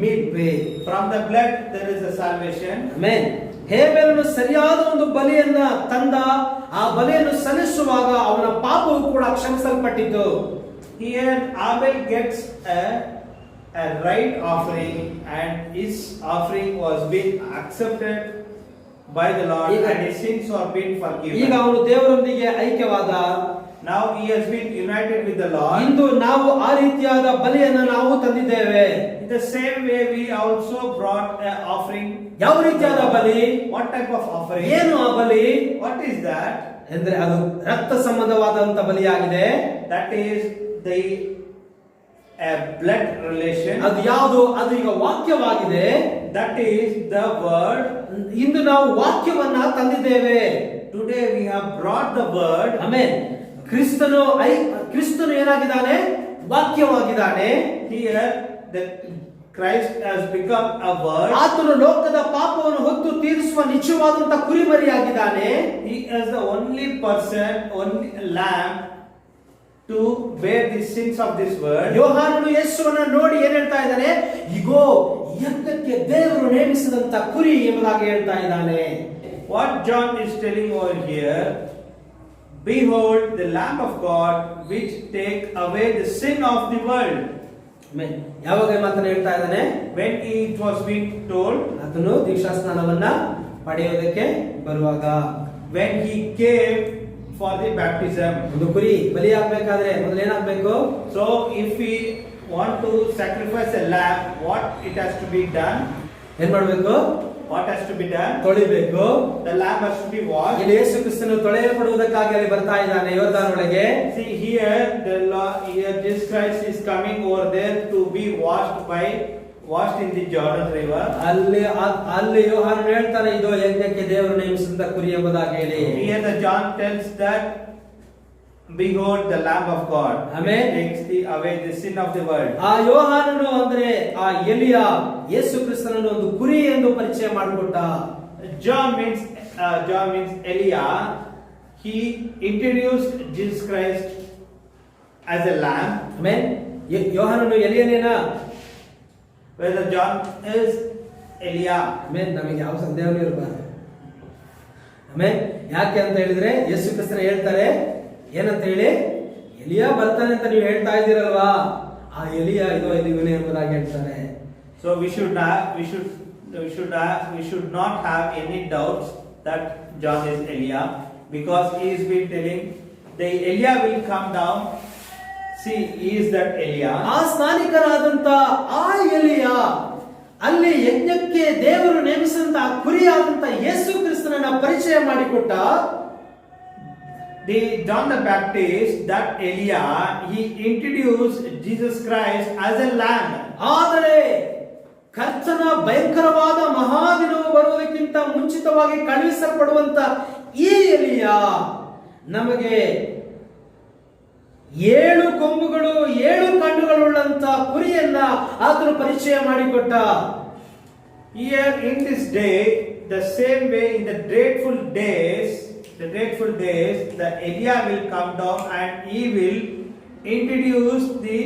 மீட்பு. From the blood there is a salvation. Amen. ಹೇಬೆಲನು ಸರಿಯಾದ ಒಂದು ಬಲಿಯನ್ನ ತಂದ, ಆ ಬಲಿಯನ್ನು ಸಲ್ಲಿಸುವಾಗ ಅವನ ಪಾಪವು ಕೂಡ ಕ್ಷಮಿಸಲ್ಪಟ್ಟಿತು. Here Abel gets a right offering, and his offering was being accepted by the Lord, and his sins are being forgiven. ಈಗ ಅವನು ದೇವರೊಂದಿಗೆ ಐಕ್ಯವಾದ. Now he has been united with the Lord. ಇಂದು ನಾವು ಆ ರೀತಿಯಾದ ಬಲಿಯನ್ನು ನಾವು ತಂದಿದ್ದೇವೆ. In the same way we also brought an offering. ಯಾವ ರೀತಿಯಾದ ಬಲಿ? What type of offering? ಏನು ಆ ಬಲಿ? What is that? ಅಂದ್ರೆ ಅದು ರಕ್ತ ಸಂಬಂಧವಾದಂತ ಬಲಿಯಾಗಿದೆ. That is the blood relation. ಅದು ಯಾವುದು? ಅದು ಈಗ ವಾಕ್ಯವಾಗಿದೆ. That is the word. ಇಂದು ನಾವು ವಾಕ್ಯವನ್ನ ತಂದಿದ್ದೇವೆ. Today we have brought the word. Amen. ಕ್ರಿಸ್ತನು ಏನಾಗಿದ್ದಾನೆ? ವಾಕ್ಯವಾಗಿದ್ದಾನೆ. Here the Christ has become a word. ಆತನು ಲೋಕದ ಪಾಪವನ್ನು ಹೊತ್ತು ತೀರಿಸುವ ನಿಜವಾದಂತ ಕುರಿಮರಿಯಾಗಿದ್ದಾನೆ. He is the only person, only lamb to bear the sins of this world. ಯೋಹಾನನು ಯೇಸುವನ್ನ ನೋಡಿ ಏನ್ ಹೇಳ್ತಾ ಇದ್ದಾನೆ? ಇಗೋ ಯಜ್ಞಕ್ಕೆ ದೇವರು ನೇಮಿಸಿದಂತ ಕುರಿ ಎಂಬುದಾಗಿ ಹೇಳ್ತಾ ಇದ್ದಾನೆ. What John is telling over here, behold the Lamb of God which take away the sin of the world. ಯಾವಾಗ ಮಾತನ್ನ ಹೇಳ್ತಾ ಇದ್ದಾನೆ? When it was being told, ಆತನು ದೀಕ್ಷಾಸ್ನಾನವನ್ನ ಪಡೆಯುವುದಕ್ಕೆ ಬರುವಾಗ, when he came for the baptism. ಒಂದು ಕುರಿ ಬಲಿ ಆಗ್ಬೇಕಾದ್ರೆ ಮೊದಲು ಏನಾಗಬೇಕು? So if we want to sacrifice a lamb, what it has to be done? ಏನ್ ಮಾಡಬೇಕು? What has to be done? ತೊಳಿಬೇಕು. The lamb has to be washed. ಇಲ್ಲಿ ಯೇಸು ಕ್ರಿಸ್ತನು ತೊಳೆಯಲ್ಪಡುವುದಕ್ಕಾಗಿ ಅಲ್ಲಿ ಬರ್ತಾ ಇದ್ದಾನೆ ಯೋರ್ದಾನ್ ಒಳಗೆ. See here here Jesus Christ is coming over there to be washed in the Jordan River. ಅಲ್ಲಿ ಯೋಹಾನನು ಹೇಳ್ತಾನೆ, ಇದು ಯಜ್ಞಕ್ಕೆ ದೇವರು ನೇಮಿಸಿದ ಕುರಿ ಎಂಬುದಾಗಿ ಹೇಳಿ. Here the John tells that behold the Lamb of God. Amen. Takes away the sin of the world. ಆ ಯೋಹಾನನು ಅಂದ್ರೆ ಆ ಎಲಿಯಾ ಯೇಸು ಕ್ರಿಸ್ತನನ್ನು ಒಂದು ಕುರಿ ಎಂದು ಪರಿಚಯ ಮಾಡಿಕೊಟ್ಟ. John means Elijah. He introduced Jesus Christ as a lamb. Amen. ಯೋಹಾನನು ಎಲಿಯನೇನಾ? Whether John is Elijah. Amen. ನಮಗೆ ಯಾವ ಸಂದೇಹವೂ ಇರಬಾರದು. ಆಮೆನ್. ಯಾಕೆ ಅಂತ ಹೇಳಿದ್ರೆ ಯೇಸು ಕ್ರಿಸ್ತನ ಹೇಳ್ತಾರೆ ಏನಂತ ಹೇಳಿ, ಎಲಿಯಾ ಬರ್ತಾನೆ ಅಂತ ನೀವು ಹೇಳ್ತಾ ಇದ್ದೀರಲ್ವಾ, ಆ ಎಲಿಯಾ ಇದು ಇವನೇ ಎಂಬುದಾಗಿ ಹೇಳ್ತಾರೆ. So we should not have any doubts that John is Elijah, because he is been telling the Elijah will come down. See, he is that Elijah. ಆ ಸ್ನಾನಿಕನಾದಂತ ಆ ಎಲಿಯಾ ಅಲ್ಲಿ ಯಜ್ಞಕ್ಕೆ ದೇವರು ನೇಮಿಸಿದಂತ ಕುರಿಯಾದಂತ ಯೇಸು ಕ್ರಿಸ್ತನನ್ನ ಪರಿಚಯ ಮಾಡಿಕೊಟ್ಟ. John the Baptist, that Elijah, he introduced Jesus Christ as a lamb. ಆದರೆ ಕರ್ತನ ಭಯಂಕರವಾದ ಮಹಾದಿನವು ಬರುವುದಕ್ಕಿಂತ ಮುಂಚಿತವಾಗಿ ಕಳುಹಿಸಲ್ಪಡುವಂತ ಈ ಎಲಿಯಾ ನಮಗೆ 7 ಕೊಂಬುಗಳು 7 ಕಣ್ಣುಗಳುಳ್ಳಂತ ಕುರಿಯನ್ನ ಆತನು ಪರಿಚಯ ಮಾಡಿಕೊಟ್ಟ. Here in this day, the same way in the dreadful days, the Elijah will come down and he will introduce the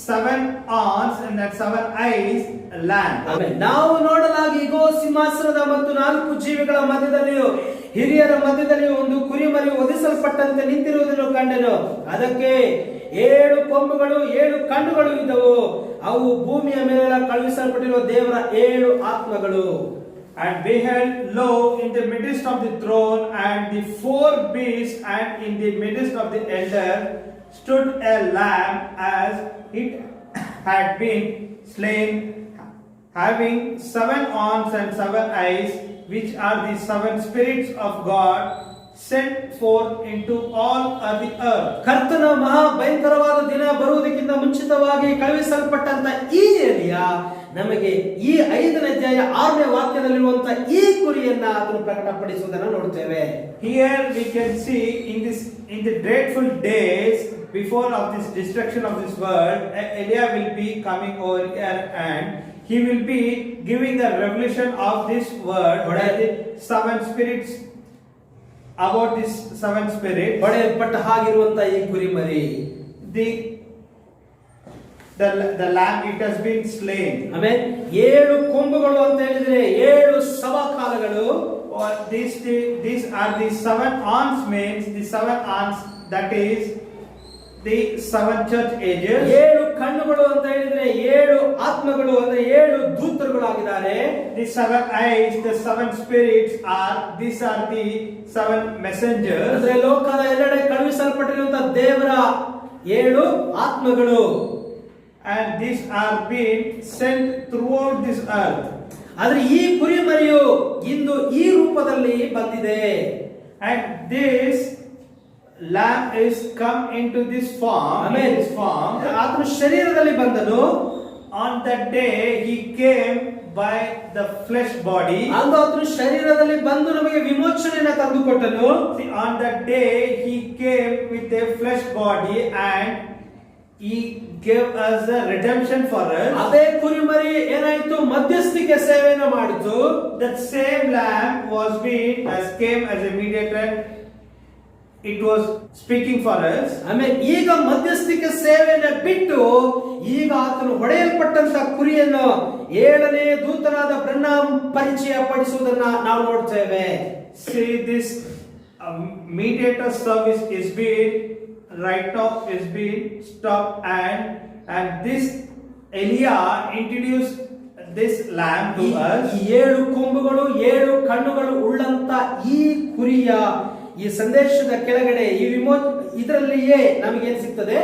7 horns and that 7 eyes lamb. Amen. ನಾವು ನೋಡಲಾಗಿ ಇಗೋ ಸಿಂಹಾಸನದ ಮತ್ತು 4 ಜೀವಿಗಳ ಮಧ್ಯದಲ್ಲಿಯೂ ಹಿರಿಯರ ಮಧ್ಯದಲ್ಲಿಯೂ ಒಂದು ಕುರಿಮರಿ ಒದಿಸಲ್ಪಟ್ಟಂತೆ ನಿಂತಿರುವುದನ್ನು ಕಂಡೆನು. ಅದಕ್ಕೆ 7 ಕೊಂಬುಗಳು 7 ಕಣ್ಣುಗಳು ಇದ್ದವು. ಅವು ಭೂಮಿಯ ಮೇಲೆ ಕಳುಹಿಸಲ್ಪಟ್ಟಿರುವ ದೇವರ 7 ಆತ್ಮಗಳು. And beheld, lo, in the midst of the throne and the 4 beasts, and in the midst of the elder stood a lamb as it had been slain, having 7 horns and 7 eyes, which are the 7 spirits of God sent forth into all of the earth. ಕರ್ತನ ಮಹಾ ಭಯಂಕರವಾದ ದಿನ ಬರುವುದಕ್ಕಿಂತ ಮುಂಚಿತವಾಗಿ ಕಳುಹಿಸಲ್ಪಟ್ಟಂತ ಈ ಎಲಿಯ ನಮಗೆ ಈ 5ನೇ ಅಧ್ಯಾಯ 6ನೇ ವಾಕ್ಯದಲ್ಲಿರುವಂತಹ ಈ ಕುರಿಯನ್ನ ಅದನ್ನು ಪ್ರಕಟಪಡಿಸುವುದನ್ನು ನೋಡ್ತೇವೆ. Here we can see in the dreadful days before of this destruction of this world, Elijah will be coming over here and he will be giving the revelation of this word, the 7 spirits, about this 7 spirits. ಹೊಡೆಯಲ್ಪಟ್ಟ ಹಾಗಿರುವಂತಹ ಈ ಕುರಿಮರಿ the lamb, it has been slain. ಆಮೇಲೆ 7 ಕೊಂಬುಗಳು ಅಂತ ಹೇಳಿದ್ರೆ 7 ಸಭಾಕಾಲಗಳು. Or these are the 7 horns, means the 7 horns, that is the 7 church ages. 7 ಕಣ್ಣುಗಳು ಅಂತ ಹೇಳಿದ್ರೆ 7 ಆತ್ಮಗಳು ಅಂದ್ರೆ 7 ದೂತರುಗಳಾಗಿದ್ದಾರೆ. The 7 eyes, the 7 spirits these are the 7 messengers. ಅಂದ್ರೆ ಲೋಕದ ಎಲ್ಲೆಡೆ ಕಳುಹಿಸಲ್ಪಟ್ಟಿರುವಂತಹ ದೇವರ 7 ಆತ್ಮಗಳು. And these are being sent throughout this earth. ಆದ್ರೆ ಈ ಕುರಿಮರಿಯು ಇಂದು ಈ ರೂಪದಲ್ಲಿ ಬಂದಿದೆ. And this lamb is come into this form. Amen. In this form. ಆತನು ಶರೀರದಲ್ಲಿ ಬಂದನು. On that day he came by the flesh body. ಅಂದು ಆತನು ಶರೀರದಲ್ಲಿ ಬಂದು ನಮಗೆ ವಿಮೋಚನೆಯನ್ನು ತಂದುಕೊಟ್ಟನು. On that day he came with a flesh body and he gave us the redemption for us. ಅದೇ ಕುರಿಮರಿ ಏನಾಯಿತು, ಮಧ್ಯಸ್ಥಿಕೆ ಸೇವೆಯನ್ನು ಮಾಡಿತು. That same lamb came as a mediator. It was speaking for us. ಆಮೇಲೆ ಈಗ ಮಧ್ಯಸ್ಥಿಕೆ ಸೇವೆಯನ್ನು ಬಿಟ್ಟು ಈಗ ಆತನು ಹೊಡೆಯಲ್ಪಟ್ಟಂತ ಕುರಿಯನ್ನು 7ನೇ ದೂತನಾದ ಬ್ರಹ್ನಾಮ್ ಪರಿಚಯ ಪಡಿಸುವುದನ್ನ ನಾವು ನೋಡ್ತೇವೆ. See, this mediator service right now is being stopped, and this Elijah introduced this lamb to us. 7 ಕೊಂಬುಗಳು 7 ಕಣ್ಣುಗಳು ಉಳ್ಳಂತ ಈ ಕುರಿಯ ಈ ಸಂದೇಶದ ಕೆಳಗಡೆ ಈ ಇದರಲ್ಲಿಯೇ ನಮಗೆ ಏನು ಸಿಗ್ತದೆ,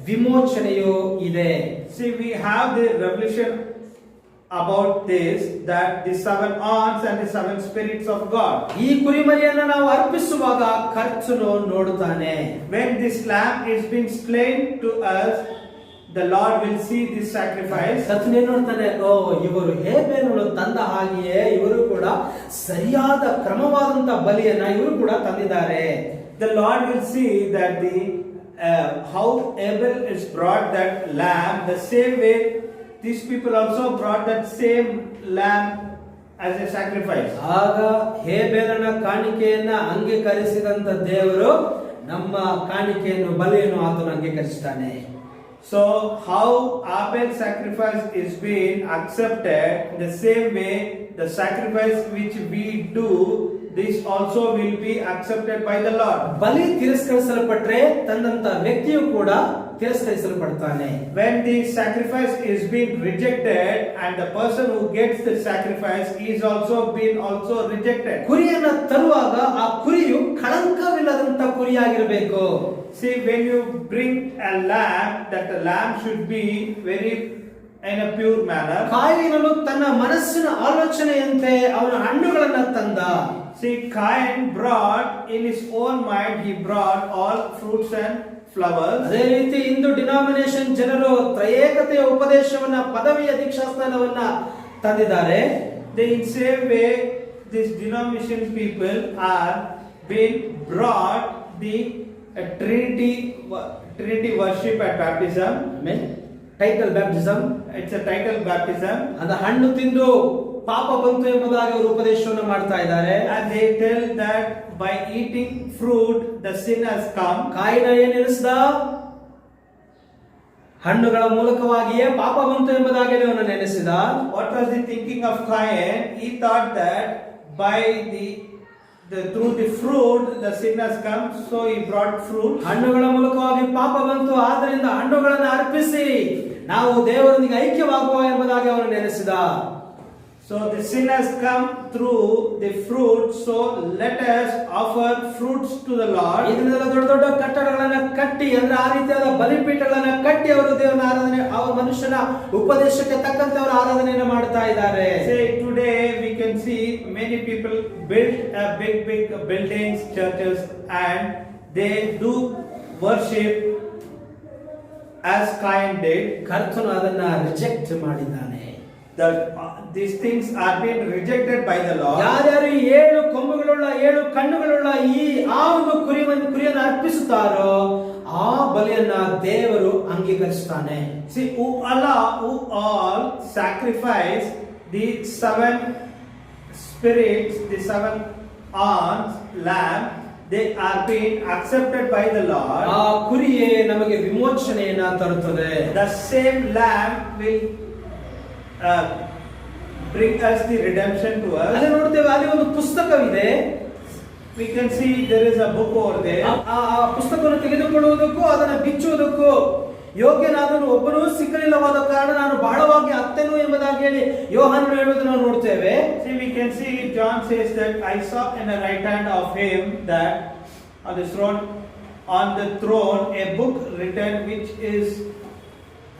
ವಿಮೋಚನೆಯು ಇದೆ. See, we have the revelation about this, that the 7 horns and the 7 spirits of God. ಈ ಕುರಿಮರಿಯನ್ನು ನಾವು ಅರ್ಪಿಸುವಾಗ ಕರ್ತನು ನೋಡುತ್ತಾನೆ. When this lamb is being slain to us, the Lord will see this sacrifice. ಕರ್ತನು ಏನು ನೋಡ್ತಾನೆ, ಓ ಇವರು ಹೇಬೇನನ್ನು ತಂದ ಹಾಗೆಯೇ ಇವರು ಕೂಡ ಸರಿಯಾದ ಕ್ರಮವಾದಂತ ಬಲಿಯನ್ನ ಇವರು ಕೂಡ ತಂದಿದ್ದಾರೆ. The Lord will see that how Abel is brought that lamb, the same way these people also brought that same lamb as a sacrifice. ಆಗ ಹೇಬೇಲನ ಕಾಣಿಕೆಯನ್ನ ಅಂಗೀಕರಿಸಿದಂತ ದೇವರು ನಮ್ಮ ಕಾಣಿಕೆಯನ್ನು ಬಲಿಯನ್ನು ಆತನು ಅಂಗೀಕರಿಸುತ್ತಾನೆ. So how Abel's sacrifice is being accepted, in the same way the sacrifice which we do, this also will be accepted by the Lord. ಬಲಿ ತಿರಸ್ಕರಿಸಲ್ಪಟ್ರೆ ತನ್ನಂತ ವ್ಯಕ್ತಿಯು ಕೂಡ ತಿರಸ್ಕರಿಸಲ್ಪಡ್ತಾನೆ. When the sacrifice is being rejected, and the person who gets the sacrifice is also rejected. ಕುರಿಯನ್ನ ತರುವಾಗ ಆ ಕುರಿಯು ಕಳಂಕವಿಲ್ಲದಂತ ಕುರಿಯಾಗಿರಬೇಕು. See, when you bring a lamb, that the lamb should be very in a pure manner. ಕಾಯಿನನು ತನ್ನ ಮನಸ್ಸಿನ ಆಲೋಚನೆಯಂತೆ ಅವನ ಹಣ್ಣುಗಳನ್ನ ತಂದ. See, Cain brought in his own mind, he brought all fruits and flowers. ಅದೇ ರೀತಿ ಇಂದು denomination ಜನರು ತ್ರಯೇಕತೆಯ ಉಪದೇಶವನ್ನ, ಪದವಿಯ ದೀಕ್ಷಾಸ್ನಾನವನ್ನ ತಂದಿದ್ದಾರೆ. In same way, these denomination people are being brought the Trinity worship at baptism. Title baptism, it's a title baptism. ಅದ ಹಣ್ಣು ತಿಂದು ಪಾಪ ಬಂತು ಎಂಬುದಾಗಿ ಅವರು ಉಪದೇಶವನ್ನು ಮಾಡ್ತಾ ಇದ್ದಾರೆ. And they tell that by eating fruit the sin has come. ಕಾಯಿನ ಏನ್ ಎನಿಸ್ದ, ಹಣ್ಣುಗಳ ಮೂಲಕವಾಗಿಯೇ ಪಾಪ ಬಂತು ಎಂಬುದಾಗಿ ಅವನು ನೆನೆಸಿದ. What was the thinking of Cain? He thought that by through the fruit the sin has come, so he brought fruit. ಹಣ್ಣುಗಳ ಮೂಲಕವಾಗಿ ಪಾಪ ಬಂತು, ಆದ್ದರಿಂದ ಹಣ್ಣುಗಳನ್ನು ಅರ್ಪಿಸಿ ನಾವು ದೇವರೊಂದಿಗೆ ಐಕ್ಯವಾಗುವ ಎಂಬುದಾಗಿ ಅವನು ನೆನೆಸಿದ. So the sin has come through the fruit, so let us offer fruits to the Lord. ಇದನ್ನೆಲ್ಲ ದೊಡ್ಡ ದೊಡ್ಡ ಕಟ್ಟಡಗಳನ್ನ ಕಟ್ಟಿ, ಅಂದ್ರೆ ಆ ರೀತಿಯಾದ ಬಲಿಪೀಠಗಳನ್ನ ಕಟ್ಟಿ ಅವರು ದೇವರ ಆರಾಧನೆ, ಅವರ ಮನುಷ್ಯನ ಉಪದೇಶಕ್ಕೆ ತಕ್ಕಂತೆ ಅವರು ಆರಾಧನೆಯನ್ನು ಮಾಡ್ತಾ ಇದ್ದಾರೆ. Say today we can see many people build big buildings, churches, and they do worship as Cain did. ಕರ್ತನು ಅದನ್ನ ರಿಜೆಕ್ಟ್ ಮಾಡಿದ್ದಾನೆ. That these things are being rejected by the Lord. ಯಾರ್ಯಾರು 7 ಕೊಂಬುಗಳುಳ್ಳ 7 ಕಣ್ಣುಗಳುಳ್ಳ ಆ ಒಂದು ಕುರಿಯನ್ನು ಅರ್ಪಿಸುತ್ತಾರೋ ಆ ಬಲಿಯನ್ನ ದೇವರು ಅಂಗೀಕರಿಸುತ್ತಾನೆ. See, who all sacrifice the 7 spirits, the 7 horns, lamb, they are being accepted by the Lord. ಆ ಕುರಿಯೇ ನಮಗೆ ವಿಮೋಚನೆಯನ್ನ ತರುತ್ತದೆ. The same lamb will bring us the redemption to us. ಅಲ್ಲಿ ನೋಡ್ತೇವೆ, ಅಲ್ಲಿ ಒಂದು ಪುಸ್ತಕವಿದೆ. We can see there is a book over there. ಆ ಪುಸ್ತಕವನ್ನು ತೆಗೆದುಕೊಳ್ಳುವುದಕ್ಕೂ ಅದನ್ನ ಬಿಚ್ಚುವುದಕ್ಕೂ ಯೋಗ್ಯನಾದನು ಒಬ್ಬನೂ ಸಿಕ್ಕಲಿಲ್ಲವಾದ ಕಾರಣ ನಾನು ಬಹಳವಾಗಿ ಅತ್ತೆನು ಎಂಬುದಾಗಿ ಹೇಳಿ ಯೋಹಾನನು ಹೇಳುವುದನ್ನು ನಾವು ನೋಡ್ತೇವೆ. See, we can see John says that I saw in the right hand of him that on the throne a book written which is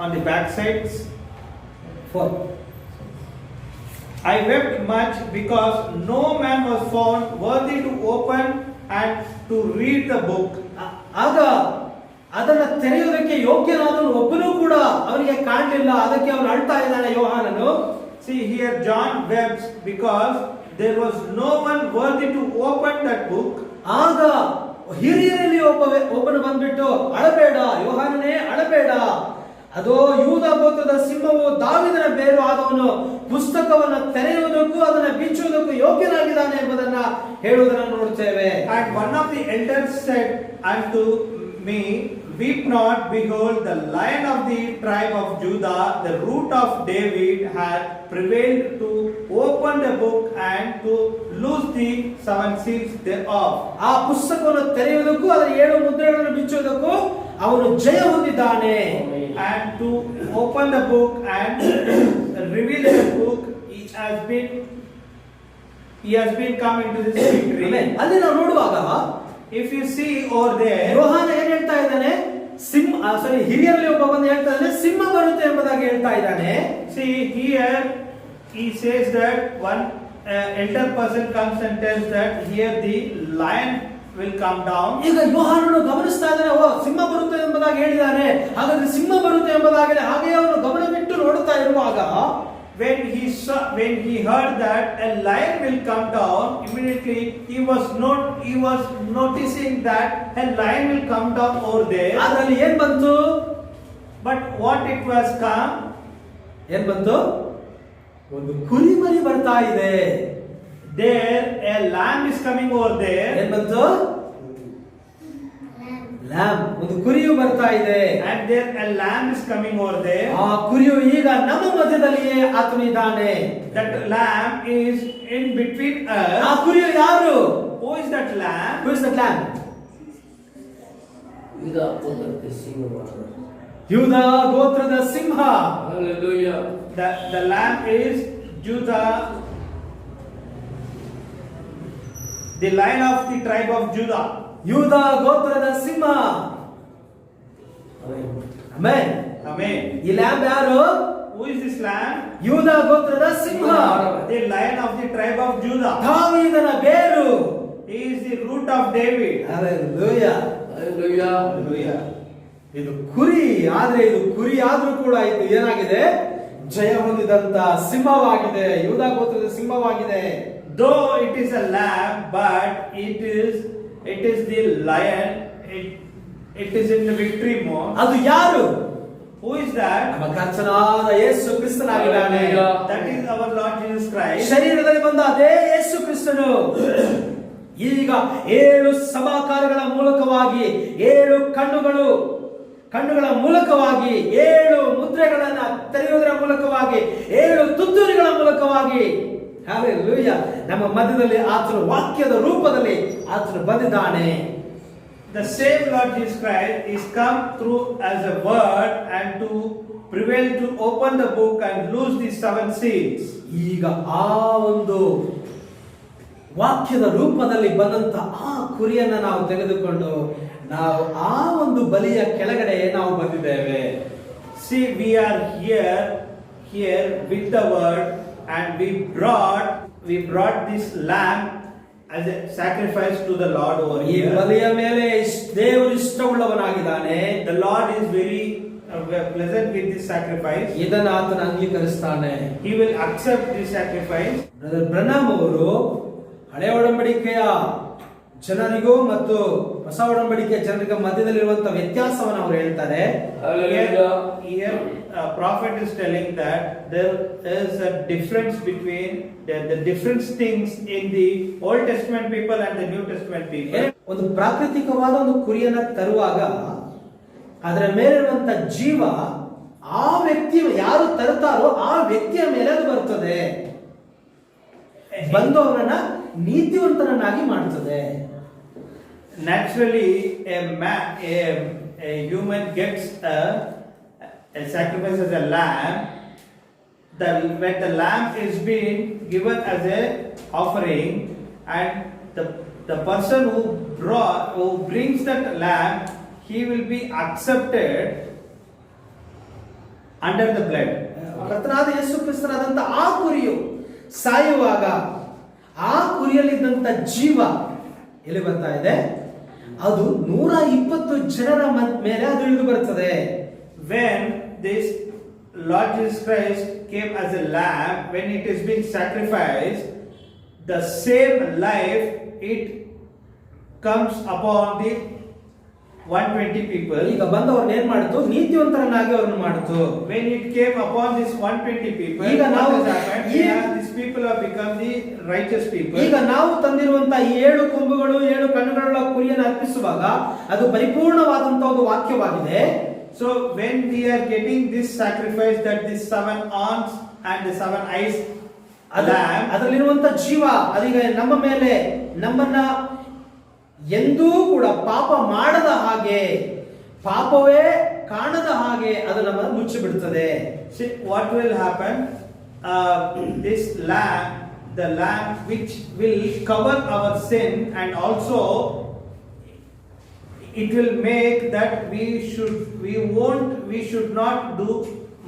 on the backsides. I wept much because no man was found worthy to open and to read the book. ಆಗ ಅದನ್ನ ತೆರೆಯುವುದಕ್ಕೆ ಯೋಗ್ಯನಾದನು ಒಬ್ಬನೂ ಕೂಡ ಅವನಿಗೆ ಕಾಣಲಿಲ್ಲ. ಅದಕ್ಕೆ ಅವನು ಅಳ್ತಾ ಇದ್ದಾನೆ ಯೋಹಾನನು. See, here John wept because there was no one worthy to open that book. ಆಗ ಹಿರಿಯರಲ್ಲಿ ಒಬ್ಬನು ಬಂದ್ಬಿಟ್ಟು ಅಳಬೇಡ ಯೋಹಾನನೇ ಅಳಬೇಡ, ಅದೋ ಯೂದ ಗೋತ್ರದ ಸಿಂಹವು ದಾವೀದನ ಬೇರು ಆದವನು ಪುಸ್ತಕವನ್ನು ತೆರೆಯುವುದಕ್ಕೂ ಅದನ್ನು ಬಿಚ್ಚುವುದಕ್ಕೂ ಯೋಗ್ಯನಾಗಿದ್ದಾನೆ ಎಂಬುದನ್ನ ಹೇಳುವುದನ್ನು ನೋಡುತ್ತೇವೆ. And one of the elders said unto me, weep not, behold, the Lion of the tribe of Judah, the root of David, hath prevailed to open the book and to loose the 7 seals thereof. ಆ ಪುಸ್ತಕವನ್ನು ತೆರೆಯುವುದಕ್ಕೂ ಅದರ 7 ಮುದ್ರೆಗಳನ್ನು ಬಿಚ್ಚುವುದಕ್ಕೂ ಅವನು ಜಯ ಹೊಂದಿದ್ದಾನೆ. And to open the book and reveal the book, he has been come into this victory. ಅಲ್ಲಿ ನಾವು ನೋಡುವಾಗ If you see over there, ಯೋಹಾನ ಏನ್ ಹೇಳ್ತಾ ಇದ್ದಾನೆ, ಹಿರಿಯರಲ್ಲಿ ಒಬ್ಬ ಬಂದು ಹೇಳ್ತಾ ಇದ್ದಾನೆ ಸಿಂಹ ಬರುತ್ತೆ ಎಂಬುದಾಗಿ ಹೇಳ್ತಾ ಇದ್ದಾನೆ. See here he says that one elder person comes and tells that here the lion will come down. ಈಗ ಯೋಹಾನನು ಗಮನಿಸ್ತಾ ಇದ್ದಾನೆ, ಓ ಸಿಂಹ ಬರುತ್ತೆ ಎಂಬುದಾಗಿ ಹೇಳಿದ್ದಾನೆ, ಹಾಗಾದ್ರೆ ಸಿಂಹ ಬರುತ್ತೆ ಎಂಬುದಾಗಿ ಹಾಗೆ ಅವನು ಗಮನವಿಟ್ಟು ನೋಡುತ್ತಾ ಇರುವಾಗ when he heard that a lion will come down, immediately he was noticing that a lion will come down over there. ಅದರಲ್ಲಿ ಏನ್ ಬಂತು? But what it was come? ಏನ್ ಬಂತು? ಒಂದು ಕುರಿಮರಿ ಬರ್ತಾ ಇದೆ. There a lamb is coming over there. ಏನ್ ಬಂತು? lamb, ಒಂದು ಕುರಿಯು ಬರ್ತಾ ಇದೆ. And there a lamb is coming over there. ಆ ಕುರಿಯು ಈಗ ನಮ್ಮ ಮಧ್ಯದಲ್ಲಿಯೇ ಆತನಿದ್ದಾನೆ. That lamb is in between us. ಆ ಕುರಿಯು ಯಾರು? Who is that lamb? Who is that lamb? ಯೂದ ಗೋತ್ರದ ಸಿಂಹ. Hallelujah. The lamb is Judah, the lion of the tribe of Judah. ಯೂದ ಗೋತ್ರದ ಸಿಂಹ. Amen. Amen. ಈ lamb ಯಾರು? Who is this lamb? ಯೂದ ಗೋತ್ರದ ಸಿಂಹ, The lion of the tribe of Judah. ದಾವೀದನ ಬೇರು. He is the root of David. Hallelujah. Hallelujah. Hallelujah. ಇದು ಕುರಿ, ಆದ್ರೆ ಇದು ಕುರಿ ಆದ್ರೂ ಕೂಡ ಇದು ಏನಾಗಿದೆ? ಜಯ ಹೊಂದಿದಂತ ಸಿಂಹವಾಗಿದೆ, ಯೂದ ಗೋತ್ರದ ಸಿಂಹವಾಗಿದೆ. Though it is a lamb, but it is the lion. It is in the victory mode. ಅದು ಯಾರು? Who is that? ನಮ್ಮ ಕರ್ತನಾದ ಯೇಸು ಕ್ರಿಸ್ತನಾಗಿದ್ದಾನೆ. That is our Lord Jesus Christ. ಶರೀರದಲ್ಲಿ ಬಂದ ಅದೇ ಯೇಸು ಕ್ರಿಸ್ತನು ಈಗ 7 ಸಭಾಕಾರಗಳ ಮೂಲಕವಾಗಿ 7 ಕಣ್ಣುಗಳು ಕಣ್ಣುಗಳ ಮೂಲಕವಾಗಿ 7 ಮುದ್ರೆಗಳನ್ನ ತೆರೆಯುವುದರ ಮೂಲಕವಾಗಿ 7 ತುತ್ತೂರಿಗಳ ಮೂಲಕವಾಗಿ ಹಲ್ಲೆಲೂಯಾ ನಮ್ಮ ಮಧ್ಯದಲ್ಲಿ ಆತನ ವಾಕ್ಯದ ರೂಪದಲ್ಲಿ ಆತನು ಬಂದಿದ್ದಾನೆ. The same Lord Jesus Christ is come through as a word and to prevail to open the book and loose the 7 seals. ಈಗ ಆ ಒಂದು ವಾಕ್ಯದ ರೂಪದಲ್ಲಿ ಬಂದಂತ ಆ ಕುರಿಯನ್ನ ನಾವು ತೆಗೆದುಕೊಂಡು ನಾವು ಆ ಒಂದು ಬಲಿಯ ಕೆಳಗಡೆ ನಾವು ಬಂದಿದ್ದೇವೆ. See, we are here with the word, and we brought this lamb as a sacrifice to the Lord over ಈ here. ಬಲಿಯ ಮೇಲೆ ದೇವರು ಇಷ್ಟವುಳ್ಳವನಾಗಿದ್ದಾನೆ. The Lord is very pleasant with this sacrifice. ಇದನ್ನು ಆತನ ಅಂಗೀಕರಿಸ್ತಾನೆ. He will accept this sacrifice. Brother Branham ಅವರು ಹಳೆ ಒಡಂಬಡಿಕೆಯ ಜನರಿಗೂ ಮತ್ತು ಹೊಸ ಒಡಂಬಡಿಕೆಯ ಜನರಿಗೂ ಮಧ್ಯದಲ್ಲಿರುವಂತಹ ವ್ಯತ್ಯಾಸವನ್ನು ಅವರು ಹೇಳ್ತಾರೆ. Here prophet is telling that there is a difference between the different things in the Old Testament people and the New Testament people. ಒಂದು ಪ್ರಾಕೃತಿಕವಾದ ಒಂದು ಕುರಿಯನ್ನ ತರುವಾಗ ಅದರ ಮೇಲಿರುವಂತ ಜೀವ ಆ ವ್ಯಕ್ತಿ ಯಾರು ತರುತ್ತಾರೋ ಆ ವ್ಯಕ್ತಿಯ ಮೇಲೆ ಅದು ಬರ್ತದೆ, ಬಂದು ಅವರನ್ನ ನೀತಿವಂತನನ್ನಾಗಿ ಮಾಡುತ್ತದೆ. Naturally, a human gets a sacrifice as a lamb. When the lamb is being given as a offering, and the person who brings that lamb, he will be accepted under the blood. ಕರ್ತನಾದ ಯೇಸು ಕ್ರಿಸ್ತನಾದಂತ ಆ ಕುರಿಯು ಸಾಯುವಾಗ ಆ ಕುರಿಯಲ್ಲಿದ್ದಂತ ಜೀವ ಎಲ್ಲಿ ಬರ್ತಾ ಇದೆ? ಅದು 120 ಜನರ ಮೇಲೆ ಅದು ಇಳಿದು ಬರ್ತದೆ. When this Lord Jesus Christ came as a lamb, when it is being sacrificed, the same life it comes upon the 120 people. ಈಗ ಬಂದವರನ್ನ ಏನ್ ಮಾಡಿತು? ನೀತಿವಂತರನ್ನಾಗಿ ಅವರನ್ನು ಮಾಡಿತು. When it came upon this 120 people, ಈಗ ನಾವು these people have become the righteous people. ಈಗ ನಾವು ತಂದಿರುವಂತಹ ಈ 7 ಕೊಂಬುಗಳು 7 ಕಣ್ಣುಗಳ ಕುರಿಯನ್ನು ಅರ್ಪಿಸುವಾಗ ಅದು ಪರಿಪೂರ್ಣವಾದಂತ ಒಂದು ವಾಕ್ಯವಾಗಿದೆ. So when we are getting this sacrifice, that this 7 horns and the 7 eyes lamb, ಅದರಲ್ಲಿರುವಂತ ಜೀವ ಅದೀಗ ನಮ್ಮ ಮೇಲೆ ನಮ್ಮನ್ನ ಎಂದೂ ಕೂಡ ಪಾಪ ಮಾಡದ ಹಾಗೆ, ಪಾಪವೇ ಕಾಣದ ಹಾಗೆ ಅದು ನಮ್ಮನ್ನು ಮುಚ್ಚಿ ಬಿಡುತ್ತದೆ. see what will happen, this lamb, the lamb which will cover our sin, and also it will make that we should not do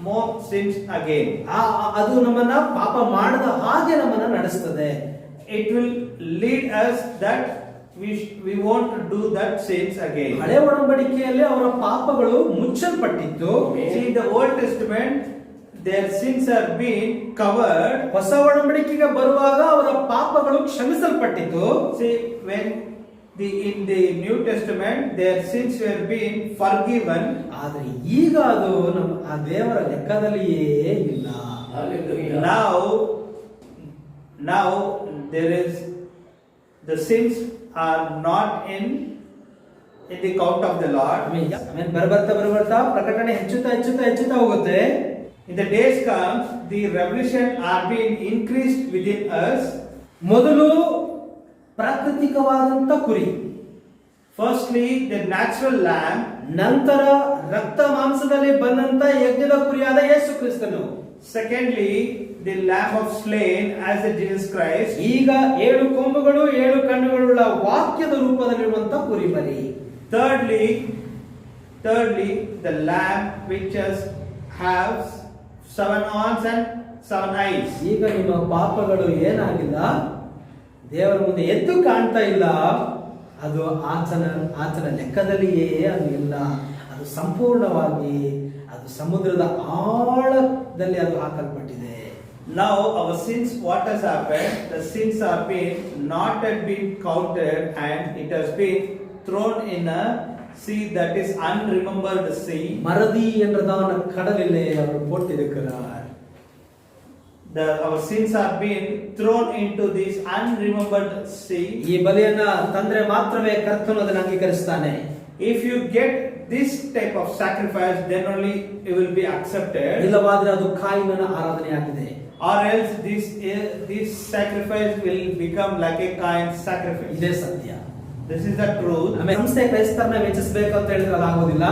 more sins again. ಅದು ನಮ್ಮನ್ನ ಪಾಪ ಮಾಡದ ಹಾಗೆ ನಮ್ಮನ್ನ ನಡೆಸುತ್ತದೆ. It will lead us that we won't do that sins again. ಹಳೆ ಒಡಂಬಡಿಕೆಯಲ್ಲಿ ಅವರ ಪಾಪಗಳು ಮುಚ್ಚಲ್ಪಟ್ಟಿತ್ತು. See, in the Old Testament their sins are being covered. ಹೊಸ ಒಡಂಬಡಿಕೆಗೆ ಬರುವಾಗ ಅವರ ಪಾಪಗಳು ಕ್ಷಮಿಸಲ್ಪಟ್ಟಿತ್ತು. See, when in the New Testament their sins were being forgiven. ಆದ್ರೆ ಈಗ ಅದು ನಮ್ಮ ಆ ದೇವರ ಲೆಕ್ಕದಲ್ಲಿಯೇ ಇಲ್ಲ. Now there is, the sins are not in the count of the Lord. ಆಮೇಲೆ ಬರ್ಬರ್ತಾ ಪ್ರಕಟಣೆ ಹೆಚ್ಚುತ್ತಾ ಹೋಗುತ್ತೆ. In the days comes, the revelation are being increased within us. ಮೊದಲು ಪ್ರಾಕೃತಿಕವಾದಂತ ಕುರಿ, Firstly, the natural lamb. ನಂತರ ರಕ್ತ ಮಾಂಸದಲ್ಲಿ ಬಂದಂತ ಯಜ್ಞದ ಕುರಿಯಾದ ಯೇಸು ಕ್ರಿಸ್ತನು. Secondly, the lamb of slain as the Jesus Christ. ಈಗ 7 ಕೊಂಬುಗಳು 7 ಕಣ್ಣುಗಳುಳ್ಳ ವಾಕ್ಯದ ರೂಪದಲ್ಲಿರುವಂತ ಕುರಿ ಬಲಿ. Thirdly, the lamb which has 7 horns and 7 eyes. ಈಗ ನಿಮ್ಮ ಪಾಪಗಳು ಏನಾಗಿಲ್ಲ, ದೇವರ ಮುಂದೆ ಎದ್ದು ಕಾಣ್ತಾ ಇಲ್ಲ, ಅದು ಆತನ ಲೆಕ್ಕದಲ್ಲಿಯೇ ಅದು ಇಲ್ಲ. ಅದು ಸಂಪೂರ್ಣವಾಗಿ ಅದು ಸಮುದ್ರದ ಆಳದಲ್ಲಿ ಅದು ಹಾಕಲ್ಪಟ್ಟಿದೆ. Now our sins, what has happened? The sins are not been counted, and it has been thrown in a sea that is unremembered sea. மறதி என்றதான கடலிலே அவர் போட்டிருக்கிறார். Our sins are being thrown into this unremembered sea. ಈ ಬಲಿಯನ್ನ ತಂದ್ರೆ ಮಾತ್ರವೇ ಕರ್ತನು ಅದನ್ನು ಅಂಗೀಕರಿಸ್ತಾನೆ. If you get this type of sacrifice, then only it will be accepted. ಇಲ್ಲವಾದ್ರೆ ಅದು ಕಾಯಿನನ ಆರಾಧನೆಯಾಗಿದೆ. Or else this sacrifice will become like a Cain's sacrifice. ಇದೇ ಸತ್ಯ. This is the truth. ಆಮೇಲೆ ಸಂಸ್ಥೆ ಕ್ರೈಸ್ತರನ್ನ ಮೆಚ್ಚಿಸಬೇಕು ಅಂತ ಹೇಳಿದ್ರೆ ಅದಾಗೋದಿಲ್ಲ.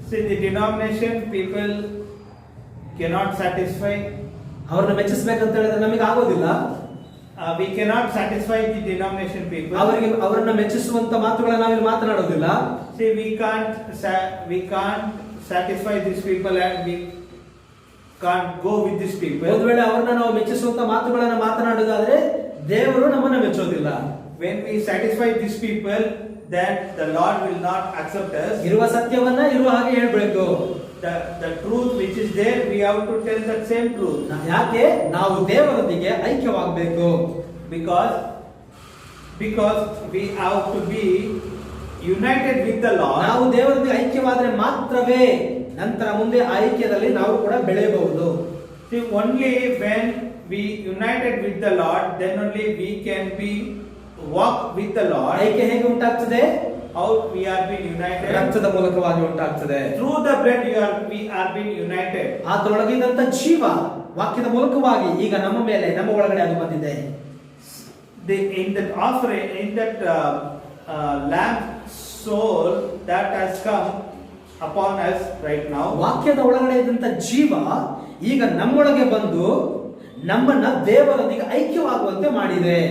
See, the denomination people cannot satisfy. ಅವ್ರನ್ನ ಮೆಚ್ಚಿಸಬೇಕಂತ ಹೇಳಿದ್ರೆ ನಮಗೆ ಆಗೋದಿಲ್ಲ. We cannot satisfy the denomination people. ಅವರನ್ನ ಮೆಚ್ಚಿಸುವಂತ ಮಾತುಗಳನ್ನ ನಾವಿಲ್ಲಿ ಮಾತನಾಡೋದಿಲ್ಲ. See, we can't satisfy these people, and we can't go with these people. ಒಂದು ವೇಳೆ ಅವರನ್ನ ನಾವು ಮೆಚ್ಚಿಸುವಂತ ಮಾತುಗಳನ್ನ ಮಾತನಾಡೋದಾದ್ರೆ ದೇವರು ನಮ್ಮನ್ನ ಮೆಚ್ಚೋದಿಲ್ಲ. When we satisfy these people, then the Lord will not accept us. ಇರುವ ಸತ್ಯವನ್ನ ಇರುವ ಹಾಗೆ ಹೇಳ್ಬೇಕು. The truth which is there, we have to tell that same truth. ಯಾಕೆ ನಾವು ದೇವರೊಂದಿಗೆ ಐಕ್ಯವಾಗಬೇಕು? Because we have to be united with the Lord. ನಾವು ದೇವರೊಂದಿಗೆ ಐಕ್ಯವಾದ್ರೆ ಮಾತ್ರವೇ ನಂತರ ಮುಂದೆ ಆ ಐಕ್ಯದಲ್ಲಿ ನಾವು ಕೂಡ ಬೆಳೆಯಬಹುದು. See, only when we united with the Lord, then only we can be walk with the Lord. ಐಕ್ಯ ಹೇಗೆ ಉಂಟಾಗ್ತದೆ? How we are being united? ರಕ್ತದ ಮೂಲಕವಾಗಿ ಉಂಟಾಗ್ತದೆ. Through the blood we are being united. ಆತರೊಳಗಿದ್ದಂತ ಜೀವ ವಾಕ್ಯದ ಮೂಲಕವಾಗಿ ಈಗ ನಮ್ಮ ಮೇಲೆ ನಮ್ಮ ಒಳಗಡೆ ಅದು ಬಂದಿದೆ. In that offering, in that lamb soul that has come upon us right now. ವಾಕ್ಯದ ಒಳಗಡೆ ಇದ್ದಂತ ಜೀವ ಈಗ ನಮ್ಮೊಳಗೆ ಬಂದು ನಮ್ಮನ್ನ ದೇವರೊಂದಿಗೆ ಐಕ್ಯವಾಗುವಂತೆ ಮಾಡಿದೆ.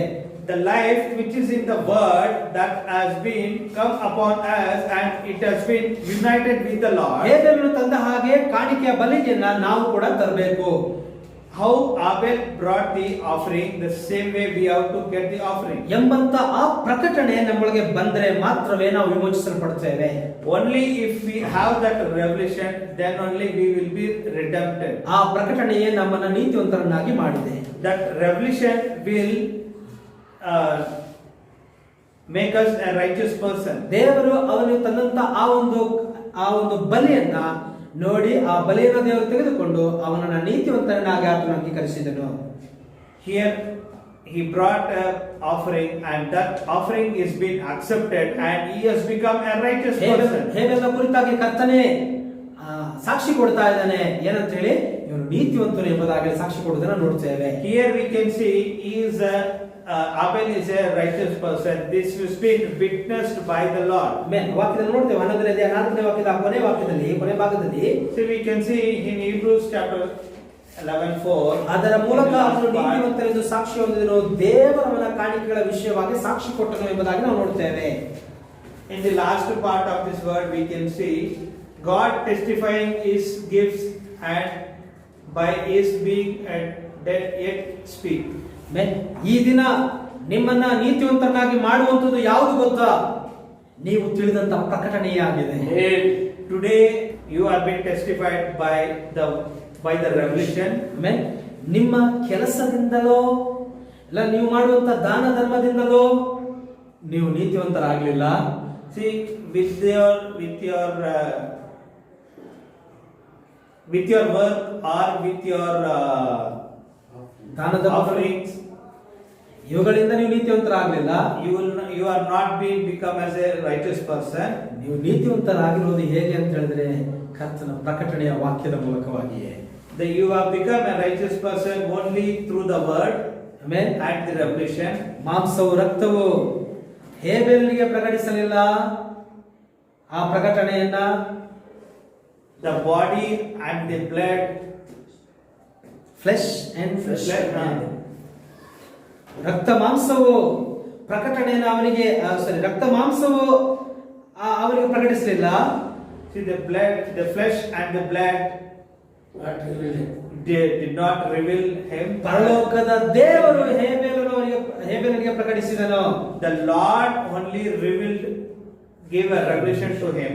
The life which is in the word that has been come upon us, and it has been united with the Lord. ಹೇಬೆಲನು ತಂದ ಹಾಗೆ ಕಾಣಿಕೆಯ ಬಲಿಗೆಯನ್ನ ನಾವು ಕೂಡ ತರಬೇಕು. How Abel brought the offering, the same way we have to get the offering. ಎಂಬಂತ ಆ ಪ್ರಕಟಣೆ ನಮ್ಮೊಳಗೆ ಬಂದ್ರೆ ಮಾತ್ರವೇ ನಾವು ವಿಮೋಚಿಸಲ್ಪಡುತ್ತೇವೆ. Only if we have that revelation, then only we will be redeemed. ಆ ಪ್ರಕಟಣೆಯೇ ನಮ್ಮನ್ನ ನೀತಿವಂತರನ್ನಾಗಿ ಮಾಡಿದೆ. That revelation will make us a righteous person. ದೇವರು ಅವನು ತನ್ನಂತ ಆ ಒಂದು ಬಲಿಯನ್ನ ನೋಡಿ ಆ ಬಲಿಯನ್ನು ದೇವರು ತೆಗೆದುಕೊಂಡು ಅವನನ್ನ ನೀತಿವಂತರನ್ನಾಗಿ ಆತನು ಅಂಗೀಕರಿಸಿದನು. Here he brought an offering, and that offering is been accepted, and he has become a righteous person. ಹೇಗೆಲ್ಲ ಕುರಿತಾಗಿ ಕರ್ತನೆ ಸಾಕ್ಷಿ ಕೊಡ್ತಾ ಇದ್ದಾನೆ ಏನಂತ ಹೇಳಿ, ಇವನು ನೀತಿವಂತನು ಎಂಬುದಾಗಿ ಸಾಕ್ಷಿ ಕೊಡುವುದನ್ನು ನೋಡ್ತೇವೆ. Here we can see he is Abel is a righteous person. This has been witnessed by the Lord. ವಾಕ್ಯದಲ್ಲಿ ನೋಡ್ತೇವೆ 11ನೇ ವಾಕ್ಯದ ಕೊನೆ ಭಾಗದಲ್ಲಿ So we can see in Hebrews chapter 11:4 ಅದರ ಮೂಲಕ ಅವನು ನೀತಿವಂತರೆಂದು ಸಾಕ್ಷಿ ಹೊಂದಿದನು, ದೇವರವನ ಕಾಣಿಕೆಗಳ ವಿಷಯವಾಗಿ ಸಾಕ್ಷಿ ಕೊಟ್ಟನು ಎಂಬುದಾಗಿ ನಾವು ನೋಡ್ತೇವೆ. In the last part of this word we can see God testifying his gifts, and by his being dead yet speak. ಈ ದಿನ ನಿಮ್ಮನ್ನ ನೀತಿವಂತರನ್ನಾಗಿ ಮಾಡುವಂತದ್ದು ಯಾವುದು ಗೊತ್ತಾ? ನೀವು ತಿಳಿದಂತ ಪ್ರಕಟಣೆಯೇ ಆಗಿದೆ. Today you are being testified by the revelation. ನಿಮ್ಮ ಕೆಲಸದಿಂದಲೋ ಇಲ್ಲ ನೀವು ಮಾಡುವಂತ ದಾನ ಧರ್ಮದಿಂದಲೋ ನೀವು ನೀತಿವಂತರಾಗಲಿಲ್ಲ. See, with your work or with your ದಾನದ offerings, ಇವುಗಳಿಂದ ನೀವು ನೀತಿವಂತರಾಗಲಿಲ್ಲ. you are not being become as a righteous person. ನೀವು ನೀತಿವಂತರಾಗಿರೋದು ಹೇಗೆ ಅಂತ ಹೇಳಿದ್ರೆ ಕರ್ತನ ಪ್ರಕಟಣೆಯ ವಾಕ್ಯದ ಮೂಲಕವಾಗಿಯೇ. That you have become a righteous person only through the word ಆಮೇಲೆ and the revelation. ಮಾಂಸವು ರಕ್ತವು ಹೇಬೆಲನಿಗೆ ಪ್ರಕಟಿಸಲಿಲ್ಲ ಆ ಪ್ರಕಟಣೆಯನ್ನ. The body and the blood, flesh and flesh, ರಕ್ತ ಮಾಂಸವು ಪ್ರಕಟಣೆಯನ್ನು ಅವನಿಗೆ ರಕ್ತ ಮಾಂಸವು ಅವನಿಗೆ ಪ್ರಕಟಿಸಲಿಲ್ಲ. See, the flesh and the blood did not reveal him. ಪರಲೋಕದ ದೇವರು ಹೇಬೆಲನಿಗೆ ಪ್ರಕಟಿಸಿದನು. The Lord only gave a revelation to him.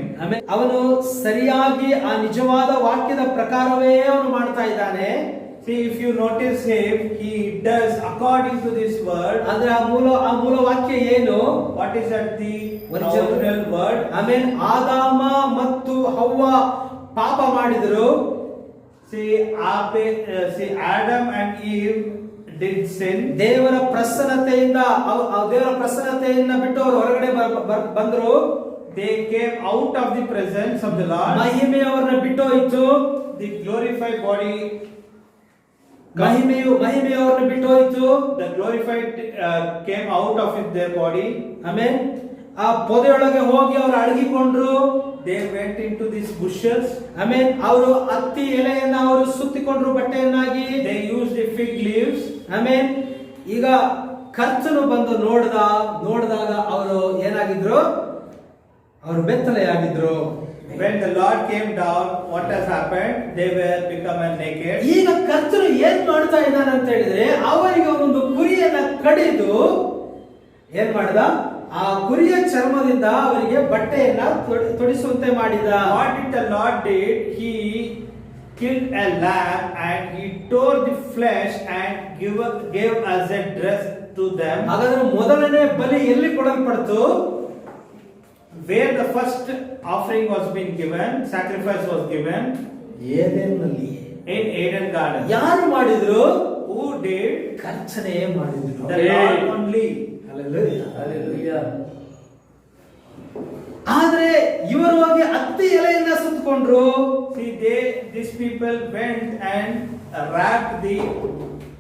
ಅವನು ಸರಿಯಾಗಿ ಆ ನಿಜವಾದ ವಾಕ್ಯದ ಪ್ರಕಾರವೇ ಅವನು ಮಾಡ್ತಾ ಇದ್ದಾನೆ. See, if you notice him, he does according to this word. ಅಂದ್ರೆ ಆ ಮೂಲ ವಾಕ್ಯ ಏನು? What is that? The original word. ಆಮೇಲೆ ಆದಾಮ ಮತ್ತು ಹವ್ವ ಪಾಪ ಮಾಡಿದರು. See, Adam and Eve did sin. ದೇವರ ಪ್ರಸನ್ನತೆಯಿಂದ ಬಿಟ್ಟು ಅವರು ಹೊರಗಡೆ ಬಂದರು. they came out of the presence of the Lord. ಮಹಿಮೆ ಅವರನ್ನ ಬಿಟ್ಟೋಯ್ತು. The glorified body, ಮಹಿಮೆಯು ಅವರನ್ನ ಬಿಟ್ಟೋಯ್ತು. the glorified came out of their body. ಆಮೇಲೆ ಆ ಪೊದೆಯೊಳಗೆ ಹೋಗಿ ಅವರು ಅಡಗಿಕೊಂಡ್ರು. They went into these bushes. ಆಮೇಲೆ ಅವರು ಹತ್ತಿ ಎಲೆಯನ್ನ ಅವರು ಸುತ್ತಿಕೊಂಡ್ರು ಬಟ್ಟೆಯನ್ನಾಗಿ. They used the fig leaves. ಆಮೇಲೆ ಈಗ ಕರ್ತನು ಬಂದು ನೋಡಿದಾಗ ಅವರು ಏನಾಗಿದ್ರು? ಅವರು ಬೆತ್ತಲೆಯಾಗಿದ್ರು. When the Lord came down, what has happened? They were become naked. ಈಗ ಕರ್ತನು ಏನ್ ಮಾಡ್ತಾ ಇದ್ದಾನೆ ಅಂತ ಹೇಳಿದ್ರೆ, ಅವರಿಗೆ ಒಂದು ಕುರಿಯನ್ನ ಕಡಿದು ಏನ್ ಮಾಡ್ದ? ಆ ಕುರಿಯ ಚರ್ಮದಿಂದ ಅವರಿಗೆ ಬಟ್ಟೆಯನ್ನ ತೊಡಿಸುವಂತೆ ಮಾಡಿದ. What did the Lord did? He killed a lamb and he tore the flesh and gave as a dress to them. ಹಾಗಾದ್ರೆ ಮೊದಲನೇ ಬಲಿ ಎಲ್ಲಿ ಕೊಡಲ್ಪಡ್ತು? Where the first offering was being given, sacrifice was given ಏದೆನ್ನಲ್ಲಿ, in Eden garden. ಯಾರು ಮಾಡಿದ್ರು? Who did? ಕರ್ತನೇ ಮಾಡಿದ್ರು. The Lord only. Hallelujah. ಆದ್ರೆ ಇವರು ಹೋಗಿ ಹತ್ತಿ ಎಲೆಯನ್ನ ಸುತ್ತಕೊಂಡ್ರು. See, these people went and wrapped the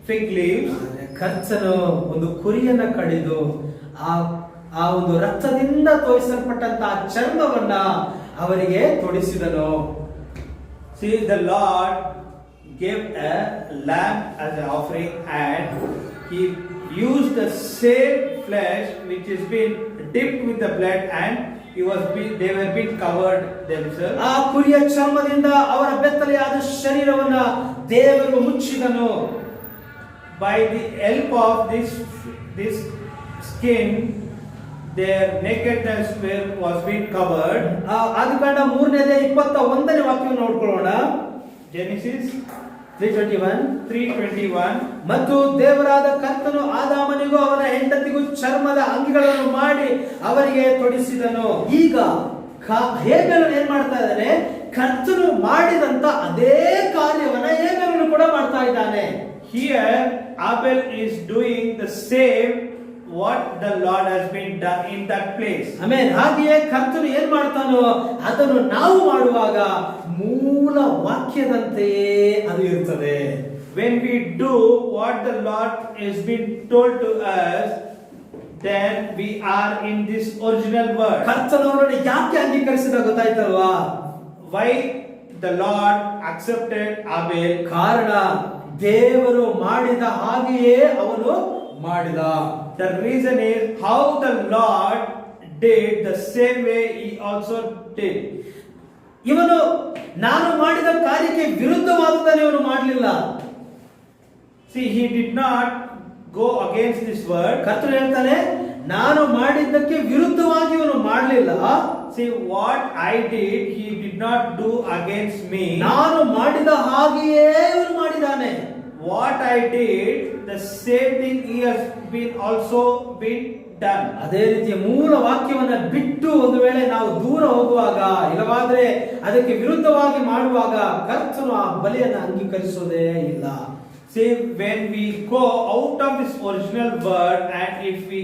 fig leaves. ಕರ್ತನು ಒಂದು ಕುರಿಯನ್ನ ಕಡಿದು ಆ ಒಂದು ರಕ್ತದಿಂದ ತೋರಿಸಲ್ಪಟ್ಟಂತಹ ಚರ್ಮವನ್ನ ಅವರಿಗೆ ತೊಡಿಸಿದನು. See, the Lord gave a lamb as an offering and he used the same flesh which has been dipped with the blood and they were being covered themselves. ಆ ಕುರಿಯ ಚರ್ಮದಿಂದ ಅವರ ಬೆತ್ತಲೆಯಾದ ಶರೀರವನ್ನ ದೇವರು ಮುಚ್ಚಿದನು. By the help of this skin, their nakedness was being covered. ಆದಿಕಾಂಡ 3:21 ವಾಕ್ಯವನ್ನು ನೋಡ್ಕೊಳ್ಳೋಣ. Genesis 3:21. 3:21. ಮತ್ತು ದೇವರಾದ ಕರ್ತನು ಆದಾಮನಿಗೂ ಅವನ ಹೆಂಡತಿಗೂ ಚರ್ಮದ ಅಂಗಿಗಳನ್ನು ಮಾಡಿ ಅವರಿಗೆ ತೊಡಿಸಿದನು. ಈಗ ಹೇಬೆಲನು ಏನ್ ಮಾಡ್ತಾ ಇದ್ದಾನೆ? ಕರ್ತನು ಮಾಡಿದಂತ ಅದೇ ಕಾರ್ಯವನ್ನ ಹೇಬೆಲನು ಕೂಡ ಮಾಡ್ತಾ ಇದ್ದಾನೆ. Here Abel is doing the same what the Lord has been done in that place. Amen. ಹಾಗೆಯೇ ಕರ್ತನು ಏನ್ ಮಾಡ್ತಾನೋ ಅದನ್ನು ನಾವು ಮಾಡುವಾಗ ಮೂಲ ವಾಕ್ಯದಂತೆಯೇ ಅದು ಇರುತ್ತದೆ. When we do what the Lord has been told to us, then we are in this original word. ಕರ್ತನವರನ್ನು ಯಾಕೆ ಅಂಗೀಕರಿಸಿದ ಗೊತ್ತಾಯ್ತಲ್ವಾ? Why the Lord accepted Abel? ಕಾರಣ ದೇವರು ಮಾಡಿದ ಹಾಗೆಯೇ ಅವನು ಮಾಡಿದ. The reason is how the Lord did the same way he also did. ಇವನು ನಾನು ಮಾಡಿದ ಕಾರ್ಯಕ್ಕೆ ವಿರುದ್ಧವಾದುದನ್ನು ಇವನು ಮಾಡಲಿಲ್ಲ. See, he did not go against this word. ಕರ್ತನು ಹೇಳ್ತಾನೆ ನಾನು ಮಾಡಿದ್ದಕ್ಕೆ ವಿರುದ್ಧವಾಗಿ ಇವನು ಮಾಡಲಿಲ್ಲ. See, what I did, he did not do against me. ನಾನು ಮಾಡಿದ ಹಾಗೆಯೇ ಇವನು ಮಾಡಿದ್ದಾನೆ. What I did, the same thing he has been also been done. ಅದೇ ರೀತಿಯ ಮೂಲ ವಾಕ್ಯವನ್ನ ಬಿಟ್ಟು ಒಂದು ವೇಳೆ ನಾವು ದೂರ ಹೋಗುವಾಗ ಇಲ್ಲವಾದ್ರೆ ಅದಕ್ಕೆ ವಿರುದ್ಧವಾಗಿ ಮಾಡುವಾಗ ಕರ್ತನು ಆ ಬಲಿಯನ್ನು ಅಂಗೀಕರಿಸೋದೇ ಇಲ್ಲ. See, when we go out of this original word and if we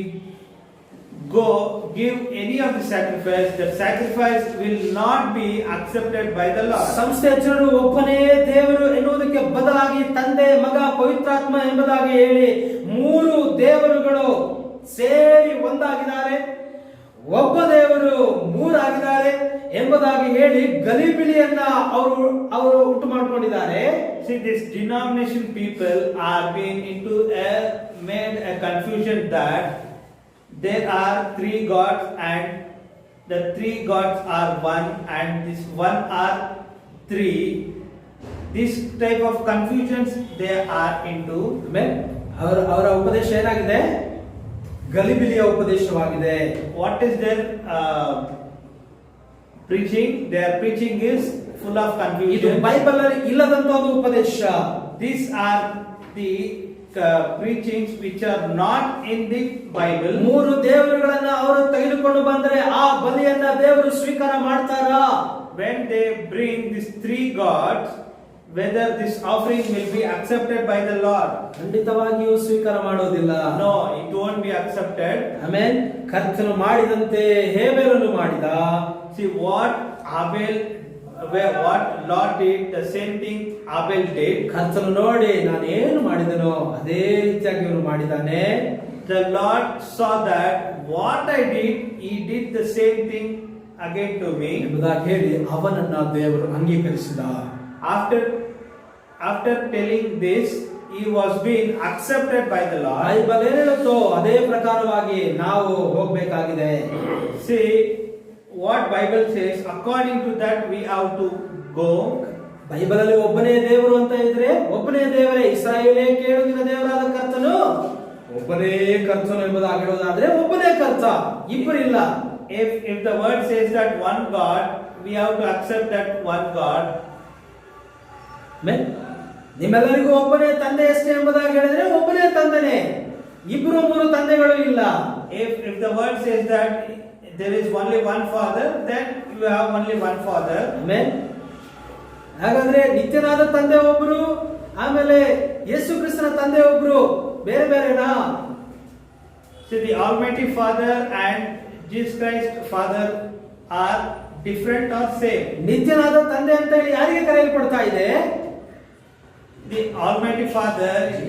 go give any of the sacrifice, the sacrifice will not be accepted by the Lord. ಸಂಸ್ಥೆಯ ಜನರು ಒಬ್ಬನೇ ದೇವರು ಎನ್ನುವುದಕ್ಕೆ ಬದಲಾಗಿ ತಂದೆ ಮಗ ಪವಿತ್ರಾತ್ಮ ಎಂಬುದಾಗಿ ಹೇಳಿ ಮೂರು ದೇವರುಗಳು ಸೇರಿ ಒಂದಾಗಿದ್ದಾರೆ, ಒಬ್ಬ ದೇವರು ಮೂರಾಗಿದ್ದಾರೆ ಎಂಬುದಾಗಿ ಹೇಳಿ ಗಲಿಬಿಲಿಯನ್ನ ಅವರು ಉಂಟು ಮಾಡಿಕೊಂಡಿದ್ದಾರೆ. See, this denomination people are being made a confusion that there are three gods and the three gods are one and this one are three. This type of confusions they are into. ಅವರ ಉಪದೇಶ ಏನಾಗಿದೆ? ಗಲಿಬಿಲಿಯ ಉಪದೇಶವಾಗಿದೆ. What is their preaching? Their preaching is full of ಇದು confusion. Bible ಅಲ್ಲಿ ಇಲ್ಲದಂತ ಒಂದು ಉಪದೇಶ. These are the preachings which are not in the Bible. ಮೂರು ದೇವರುಗಳನ್ನ ಅವರು ತೆಗೆದುಕೊಂಡು ಬಂದರೆ ಆ ಬಲಿಯನ್ನ ದೇವರು ಸ್ವೀಕಾರ ಮಾಡ್ತಾರಾ? When they bring these three gods, whether this offering will be accepted by the Lord. ಖಂಡಿತವಾಗಿಯೂ ಸ್ವೀಕಾರ ಮಾಡೋದಿಲ್ಲ. No, it won't be accepted. Amen. ಕರ್ತನು ಮಾಡಿದಂತೆ ಹೇಬೇಲನು ಮಾಡಿದ. See what Lord did, the same thing Abel did. ಕರ್ತನು ನೋಡಿ ನಾನು ಏನು ಮಾಡಿದನೋ ಅದೇ ರೀತಿಯಾಗಿ ಇವನು ಮಾಡಿದ್ದಾನೆ. The Lord saw that what I did, he did the same thing again to me. ಎಂಬುದಾಗಿ ಹೇಳಿ ಅವನನ್ನ ದೇವರು ಅಂಗೀಕರಿಸಿದ. After telling this, he was being accepted by the Lord. Bible ಏನು ಹೇಳುತ್ತೋ ಅದೇ ಪ್ರಕಾರವಾಗಿ ನಾವು ಹೋಗಬೇಕಾಗಿದೆ. See what Bible says, according to that we have to go. ಬೈಬಲಲ್ಲಿ ಒಬ್ಬನೇ ದೇವರು ಅಂತ ಇದ್ರೆ ಒಬ್ಬನೇ ದೇವರೇ, ಇಸ್ರಾಯೇಲೇ ಕೇಳುವಿನ ದೇವರಾದ ಕರ್ತನು ಒಬ್ಬನೇ ಕರ್ತನು ಎಂಬುದಾಗಿ ಹೇಳೋದಾದ್ರೆ ಒಬ್ಬನೇ ಕರ್ತ, ಇಬ್ಬರಿಲ್ಲ. If the word says that one God, we have to accept that one God. ನಿಮ್ಮೆಲ್ಲರಿಗೂ ಒಬ್ಬನೇ ತಂದೆ ಅಷ್ಟೇ ಎಂಬುದಾಗಿ ಹೇಳಿದ್ರೆ ಒಬ್ಬನೇ ತಂದೆನೇ, ಇಬ್ಬರು ಮೂರು ತಂದೆಗಳು ಇಲ್ಲ. If the word says that there is only one Father, then you have only one Father. ಹಾಗಾದ್ರೆ ನಿತ್ಯನಾದ ತಂದೆ ಒಬ್ರು, ಆಮೇಲೆ ಯೇಸು ಕ್ರಿಸ್ತನ ತಂದೆ ಒಬ್ರು, ಬೇರೆ ಬೇರೆನಾ? So the Almighty Father and Jesus Christ Father are different or same? ನಿತ್ಯನಾದ ತಂದೆ ಅಂತ ಹೇಳಿ ಯಾರಿಗೆ ಕರೆಯಲ್ಪಡ್ತಾ ಇದೆ? The Almighty Father, it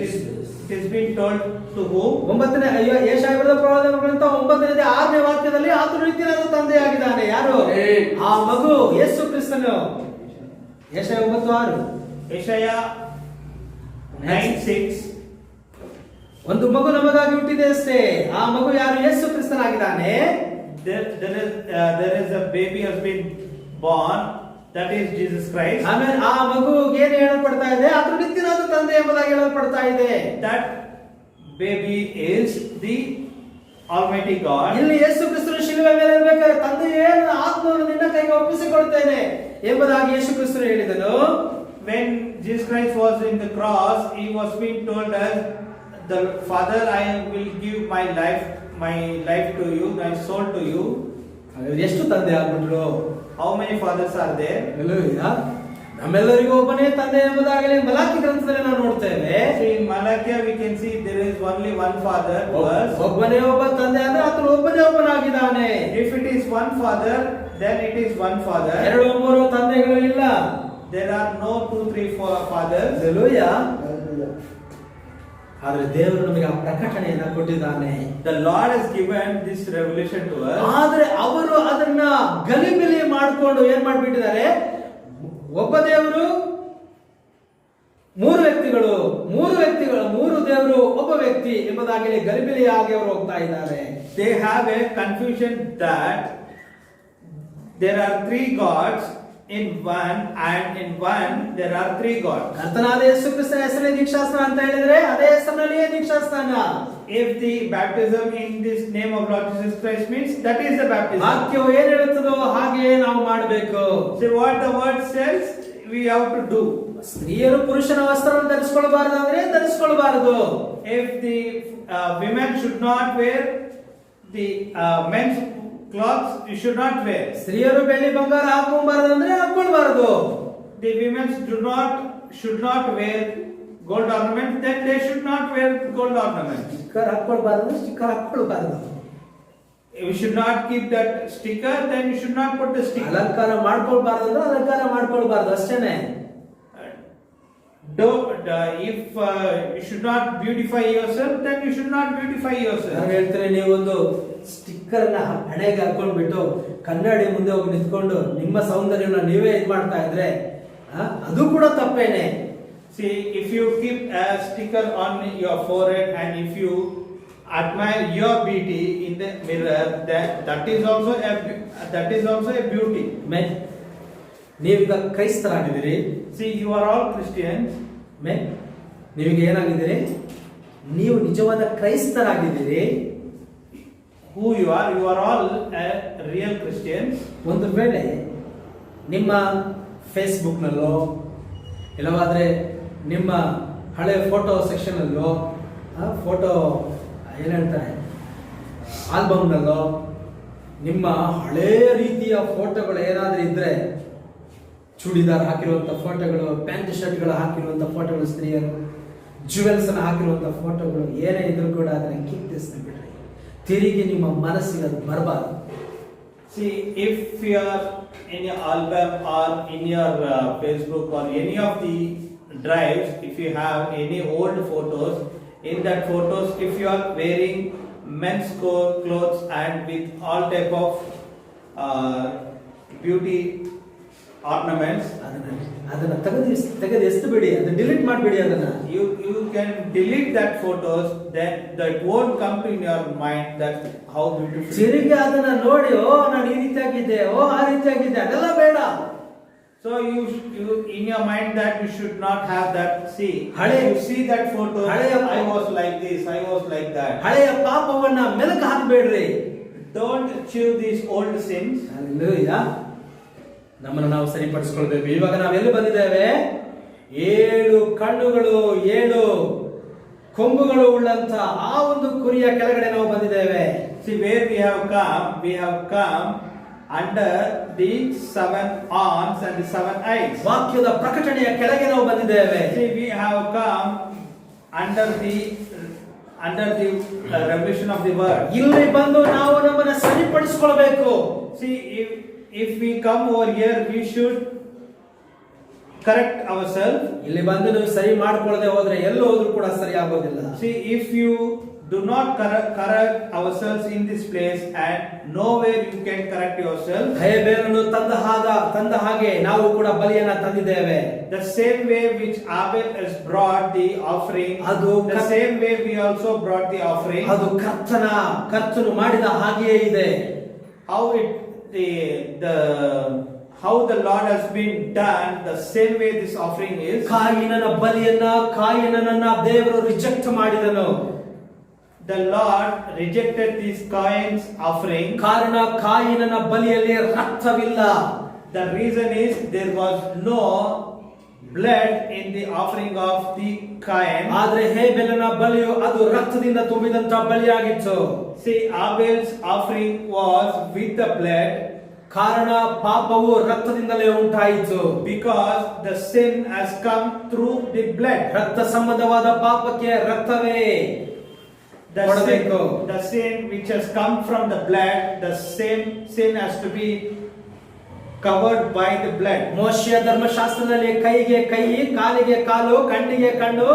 is being told to whom? 9ನೇ ಯೆಶಾಯ ಬರೆದ ಪ್ರವಾದನ ಗ್ರಂಥ 9ನೇ 6ನೇ ವಾಕ್ಯದಲ್ಲಿ ಆತನು ನಿತ್ಯನಾದ ತಂದೆಯಾಗಿದ್ದಾನೆ. ಯಾರು? ಆ ಮಗು ಯೇಸು ಕ್ರಿಸ್ತನು. ಯೆಶಾಯ 9:6. ಯೆಶಾಯ 9:6. ಒಂದು ಮಗು ನಮಗಾಗಿ ಹುಟ್ಟಿದೆ ಅಷ್ಟೇ. ಆ ಮಗು ಯಾರು? ಯೇಸು ಕ್ರಿಸ್ತನಾಗಿದ್ದಾನೆ. There is a baby has been born, that is Jesus Christ. ಆಮೇಲೆ ಆ ಮಗು ಏನು ಹೇಳಲ್ಪಡ್ತಾ ಇದೆ? ಆತನು ನಿತ್ಯನಾದ ತಂದೆ ಎಂಬುದಾಗಿ ಹೇಳಲ್ಪಡ್ತಾ ಇದೆ. That baby is the Almighty God. ಇಲ್ಲಿ ಯೇಸು ಕ್ರಿಸ್ತನು ಶಿಲುಬೆ ಮೇಲೆ ಇರಬೇಕಾದ್ರೆ ತಂದೆಯೇ ನನ್ನ ಆತ್ಮವನ್ನು ನಿನ್ನ ಕೈಗೆ ಒಪ್ಪಿಸಿಕೊಡುತ್ತೇನೆ ಎಂಬುದಾಗಿ ಯೇಸು ಕ್ರಿಸ್ತನು ಹೇಳಿದನು. When Jesus Christ was in the cross, he was being told as the Father, I will give my life to you, my soul to you. ಎಷ್ಟು ತಂದೆ ಆಗ್ಬಿಟ್ರು? How many fathers are there? ನಮ್ಮೆಲ್ಲರಿಗೂ ಒಬ್ಬನೇ ತಂದೆ ಎಂಬುದಾಗಲೇ ಮಲಾಕಿ ಗ್ರಂಥದಲ್ಲಿ ನಾವು ನೋಡ್ತೇವೆ. In Malachi we can see there is only one Father to us. ಒಬ್ಬನೇ ಒಬ್ಬ ತಂದೆ ಅಂದ್ರೆ ಆತನು ಒಬ್ಬನೇ ಒಬ್ಬನಾಗಿದ್ದಾನೆ. If it is one Father, then it is one Father. ಎರಡು ಮೂರು ತಂದೆಗಳು ಇಲ್ಲ. There are no 2, 3, 4 fathers. Hallelujah. ಆದ್ರೆ ದೇವರು ನಮಗೆ ಆ ಪ್ರಕಟಣೆಯನ್ನು ಕೊಟ್ಟಿದ್ದಾನೆ. The Lord has given this revelation to us. ಆದ್ರೆ ಅವರು ಅದನ್ನ ಗಲಿಬಿಲಿ ಮಾಡಿಕೊಂಡು ಏನ್ ಮಾಡ್ಬಿಟ್ಟಿದ್ದಾರೆ? ಒಬ್ಬ ದೇವರು, ಮೂರು ವ್ಯಕ್ತಿಗಳು, ಮೂರು ದೇವರು ಒಬ್ಬ ವ್ಯಕ್ತಿ ಎಂಬುದಾಗಿ ಗಲಿಬಿಲಿಯಾಗಿ ಅವರು ಹೋಗ್ತಾ ಇದ್ದಾರೆ. They have a confusion that there are 3 gods in one, and in one there are 3 gods. ಕರ್ತನಾದ ಯೇಸು ಕ್ರಿಸ್ತನ ಹೆಸರಲ್ಲಿ ದೀಕ್ಷಾಸ್ನಾನ ಅಂತ ಹೇಳಿದ್ರೆ ಅದೇ ಹೆಸರಿನಲ್ಲಿಯೇ ದೀಕ್ಷಾಸ್ನಾನ. If the baptism in this name of Lord Jesus Christ means, that is the baptism. ವಾಕ್ಯವು ಏನ್ ಹೇಳುತ್ತದೋ ಹಾಗೆ ನಾವು ಮಾಡಬೇಕು. So what the word says, we have to do. ಸ್ತ್ರೀಯರು ಪುರುಷನ ವಸ್ತ್ರವನ್ನು ಧರಿಸಿಕೊಳ್ಳಬಾರದು ಅಂದ್ರೆ ಧರಿಸಿಕೊಳ್ಳಬಾರದು. If the women should not wear the men's clothes, you should not wear. ಸ್ತ್ರೀಯರು ಬೆಳ್ಳಿ ಬಂಗಾರ ಹಾಕಬಾರದು ಅಂದ್ರೆ ಹಾಕೊಳ್ಬಾರದು. The women should not wear gold ornament, then they should not wear gold ornament. Sticker ಹಾಕೊಳ್ಬಾರದು, ಸ್ಟಿಕ್ಕರ್ ಹಾಕೊಳ್ಬಾರದು. You should not keep that sticker, then you should not put the sticker. ಅಲಂಕಾರ ಮಾಡ್ಕೊಳ್ಬಾರದು ಅಂದ್ರೆ ಅಲಂಕಾರ ಮಾಡ್ಕೊಳ್ಬಾರದು ಅಷ್ಟೇನೆ. If you should not beautify yourself, then you should not beautify yourself. ನಾನು ಹೇಳ್ತೇನೆ, ನೀವು ಒಂದು ಸ್ಟಿಕ್ಕರ್ ಅನ್ನ ಹಣೆಗೆ ಹಾಕೊಂಡ್ಬಿಟ್ಟು ಕನ್ನಡಿ ಮುಂದೆ ಹೋಗಿ ನಿಂತ್ಕೊಂಡು ನಿಮ್ಮ ಸೌಂದರ್ಯವನ್ನು ನೀವೇ ಇದು ಮಾಡ್ತಾ ಇದ್ರೆ ಅದು ಕೂಡ ತಪ್ಪೇನೆ. See, if you keep a sticker on your forehead and if you admire your beauty in the mirror, that is also a beauty. ನೀವೀಗ ಕ್ರೈಸ್ತರಾಗಿದ್ದೀರಿ. See, you are all Christians. ನೀವೀಗ ಏನಾಗಿದ್ದೀರಿ? ನೀವು ನಿಜವಾದ ಕ್ರೈಸ್ತರಾಗಿದ್ದೀರಿ. Who you are all a real Christians. ಒಂದು ವೇಳೆ ನಿಮ್ಮ ಫೇಸ್ಬುಕ್ನಲ್ಲೋ ಇಲ್ಲವಾದ್ರೆ ನಿಮ್ಮ ಹಳೆ photo ಸೆಕ್ಷನಲ್ಲೋ photo ಏನು ಹೇಳ್ತಾರೆ ಆಲ್ಬಮ್ನಲ್ಲೋ ನಿಮ್ಮ ಹಳೇ ರೀತಿಯ ಫೋಟೋಗಳು ಏನಾದರೂ ಇದ್ರೆ ಚೂಡಿದಾರ್ ಹಾಕಿರುವಂತ ಫೋಟೋಗಳು, ಪ್ಯಾಂಟ್ ಶರ್ಟ್ಗಳು ಹಾಕಿರುವಂತ ಫೋಟೋಗಳು, ಸ್ತ್ರೀಯರು ಜುವೆಲ್ಸ್ ಅನ್ನ ಹಾಕಿರುವಂತ ಫೋಟೋಗಳು ಏನೇ ಇದ್ರೂ ಕೂಡ ಅದನ್ನ ಕಿತ್ತಿಸ್ನ ಬಿಡ್ರಿ. ತಿರುಗಿ ನಿಮ್ಮ ಮನಸ್ಸಿಗೆ ಅದು ಬರಬಾರ್ದು. See, if you are in your album or in your Facebook or any of the drives, if you have any old photos, in that photos, if you are wearing men's clothes and with all type of beauty ornaments, ಅದನ್ನ ತೆಗೆದು ಎಷ್ಟು ಬಿಡಿ, ಅದನ್ನ delete ಮಾಡಿಬಿಡಿ. ಅದನ್ನ you can delete that photos, then that won't come to in your mind that how beautiful. ತಿರುಗಿ ಅದನ್ನ ನೋಡಿ, ಓ ನಾನು ಈ ರೀತಿಯಾಗಿದ್ದೆ, ಓ ಆ ರೀತಿಯಾಗಿದ್ದೆ, ಅದೆಲ್ಲ ಬೇಡ. So you in your mind that you should not have that. See, you see that photo, I was like this, I was like that. ಹಳೆಯ ಪಾಪವನ್ನ ಮೆಲುಕು ಹಾಕಬೇಡ್ರಿ. Don't chew these old sins. Hallelujah. ನಮ್ಮನ್ನು ನಾವು ಸರಿಪಡಿಸಿಕೊಳ್ಬೇಕು. ಇವಾಗ ನಾವೆಲ್ಲಿ ಬಂದಿದ್ದೇವೆ? 7 ಕಣ್ಣುಗಳು 7 ಕೊಂಬುಗಳು ಉಳ್ಳಂತ ಆ ಒಂದು ಕುರಿಯ ಕೆಳಗಡೆ ನಾವು ಬಂದಿದ್ದೇವೆ. See where we have come under the 7 horns and the 7 eyes. ವಾಕ್ಯದ ಪ್ರಕಟಣೆಯ ಕೆಳಗೆ ನಾವು ಬಂದಿದ್ದೇವೆ. See we have come under the revelation of the word. ಇಲ್ಲಿ ಬಂದು ನಾವು ನಮ್ಮನ್ನು ಸರಿಪಡಿಸಿಕೊಳ್ಳಬೇಕು. See if we come over here, we should correct ourselves. ಇಲ್ಲಿ ಬಂದು ನೀವು ಸರಿ ಮಾಡಿಕೊಳ್ಳದೆ ಹೋದ್ರೆ ಎಲ್ಲೂ ಹೋದ್ರೂ ಕೂಡ ಸರಿ ಆಗೋದಿಲ್ಲ. See, if you do not correct ourselves in this place, and nowhere you can correct yourself. ಹೇಬೇಲನು ತಂದ ಹಾಗೆ ನಾವು ಕೂಡ ಬಲಿಯನ್ನ ತಂದಿದ್ದೇವೆ. The same way which Abel has brought the offering, the same way we also brought the offering. ಅದು ಕರ್ತನು ಮಾಡಿದ ಹಾಗೆಯೇ ಇದೆ. How the Lord has been done, the same way this offering is. ಕಾಯಿನನ ಬಲಿಯನ್ನ ದೇವರು ರಿಜೆಕ್ಟ್ ಮಾಡಿದನು. The Lord rejected this Cain's offering. ಕಾರಣ ಕಾಯಿನನ ಬಲಿಯಲ್ಲಿ ರಕ್ತವಿಲ್ಲ. The reason is there was no blood in the offering of the Cain. ಆದ್ರೆ ಹೇಬೇಲನ ಬಲಿಯು ಅದು ರಕ್ತದಿಂದ ತುಂಬಿದಂತ ಬಲಿಯಾಗಿತ್ತು. See, Abel's offering was with the blood. ಕಾರಣ ಪಾಪವು ರಕ್ತದಿಂದಲೇ ಉಂಟಾಯಿತು. Because the sin has come through the blood. ರಕ್ತ ಸಂಬಂಧವಾದ ಪಾಪಕ್ಕೆ ರಕ್ತವೇ The sin which has come from the blood, the same sin has to be covered by the blood. ಮೋಶೆಯ ಧರ್ಮಶಾಸ್ತ್ರದಲ್ಲಿ ಕೈಗೆ ಕೈ, ಕಾಲಿಗೆ ಕಾಲು, ಕಣ್ಣಿಗೆ ಕಣ್ಣು,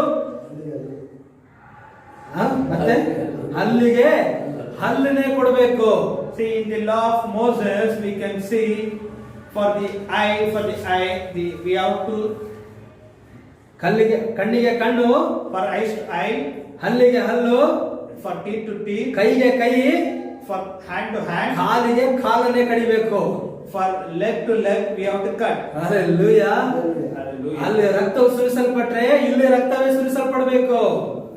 ಮತ್ತೆ ಹಲ್ಲಿಗೆ ಹಲ್ಲನ್ನೇ ಕೊಡಬೇಕು. See, in the law of Moses, we can see for the eye, we have to ಕಣ್ಣಿಗೆ ಕಣ್ಣು, for eyes to eye, ಹಲ್ಲಿಗೆ ಹಲ್ಲು, for teeth to teeth, ಕೈಗೆ ಕೈ, for hand to hand, ಕಾಲಿಗೆ ಕಾಲನ್ನೇ ಕಡಿಬೇಕು. for leg to leg we have to cut. Hallelujah. Hallelujah. ಅಲ್ಲಿ ರಕ್ತವು ಸುರಿಸಲ್ಪಟ್ರೆ ಇಲ್ಲಿ ರಕ್ತವೇ ಸುರಿಸಲ್ಪಡಬೇಕು.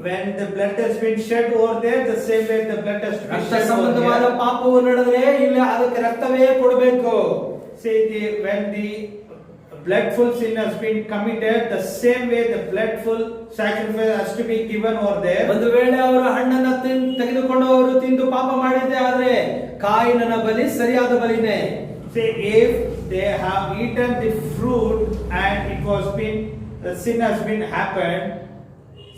When the blood has been shed over there, the same way the blood has to be ರಕ್ತ shed over ಸಂಬಂಧವಾದ there. ಪಾಪವು ನಡೆದ್ರೆ ಇಲ್ಲಿ ಅದಕ್ಕೆ ರಕ್ತವೇ ಕೊಡಬೇಕು. See, when the bloodful sin has been committed, the same way the bloodful sacrifice has to be given over there. ಒಂದು ವೇಳೆ ಅವರು ಹಣ್ಣನ್ನ ತೆಗೆದುಕೊಂಡು ಅವರು ತಿಂದು ಪಾಪ ಮಾಡಿದ್ದೆ ಆದ್ರೆ ಕಾಯಿನನ ಬಲಿ ಸರಿಯಾದ ಬಲಿನೇ. Say, if they have eaten the fruit and the sin has been happened,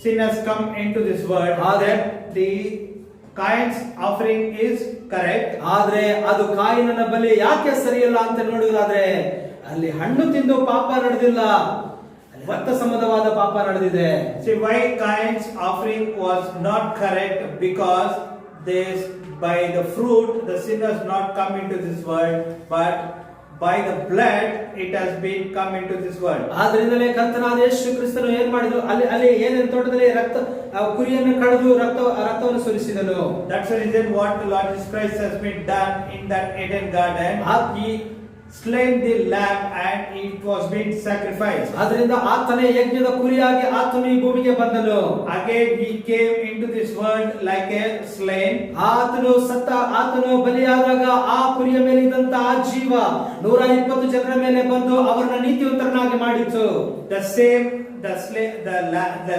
sin has come into this world, then the Cain's offering is correct. ಆದ್ರೆ ಅದು ಕಾಯಿನನ ಬಲಿ ಯಾಕೆ ಸರಿಯಲ್ಲ ಅಂತ ನೋಡುವುದಾದ್ರೆ ಅಲ್ಲಿ ಹಣ್ಣು ತಿಂದು ಪಾಪ ನಡೆದಿಲ್ಲ, ರಕ್ತ ಸಂಬಂಧವಾದ ಪಾಪ ನಡೆದಿದೆ. See, why Cain's offering was not correct? Because by the fruit the sin has not come into this world, but by the blood it has been come into this world. ಆದ್ರಿಂದಲೇ ಕರ್ತನಾದ ಯೇಸು ಕ್ರಿಸ್ತನು ಏನ್ ಮಾಡಿದ್ರು, ಅಲ್ಲಿ ಏನೇನು ತೋಟದಲ್ಲಿ ಕುರಿಯನ್ನು ಕಡಿದು ರಕ್ತವನ್ನು ಸುರಿಸಿದನು. That's the reason what the Lord Jesus Christ has been done in that Eden garden. He slain the lamb and it was being sacrificed. ಆದ್ರಿಂದ ಆತನೇ ಯಜ್ಞದ ಕುರಿಯಾಗಿ ಆತನು ಈ ಭೂಮಿಗೆ ಬಂದನು. Again he came into this world like a slain. ಆತನು ಬಲಿಯಾದಾಗ ಆ ಕುರಿಯ ಮೇಲೆ ಇದ್ದಂತ ಆ ಜೀವ 120 ಜನರ ಮೇಲೆ ಬಂದು ಅವರನ್ನ ನೀತಿವಂತರನ್ನಾಗಿ ಮಾಡಿತು.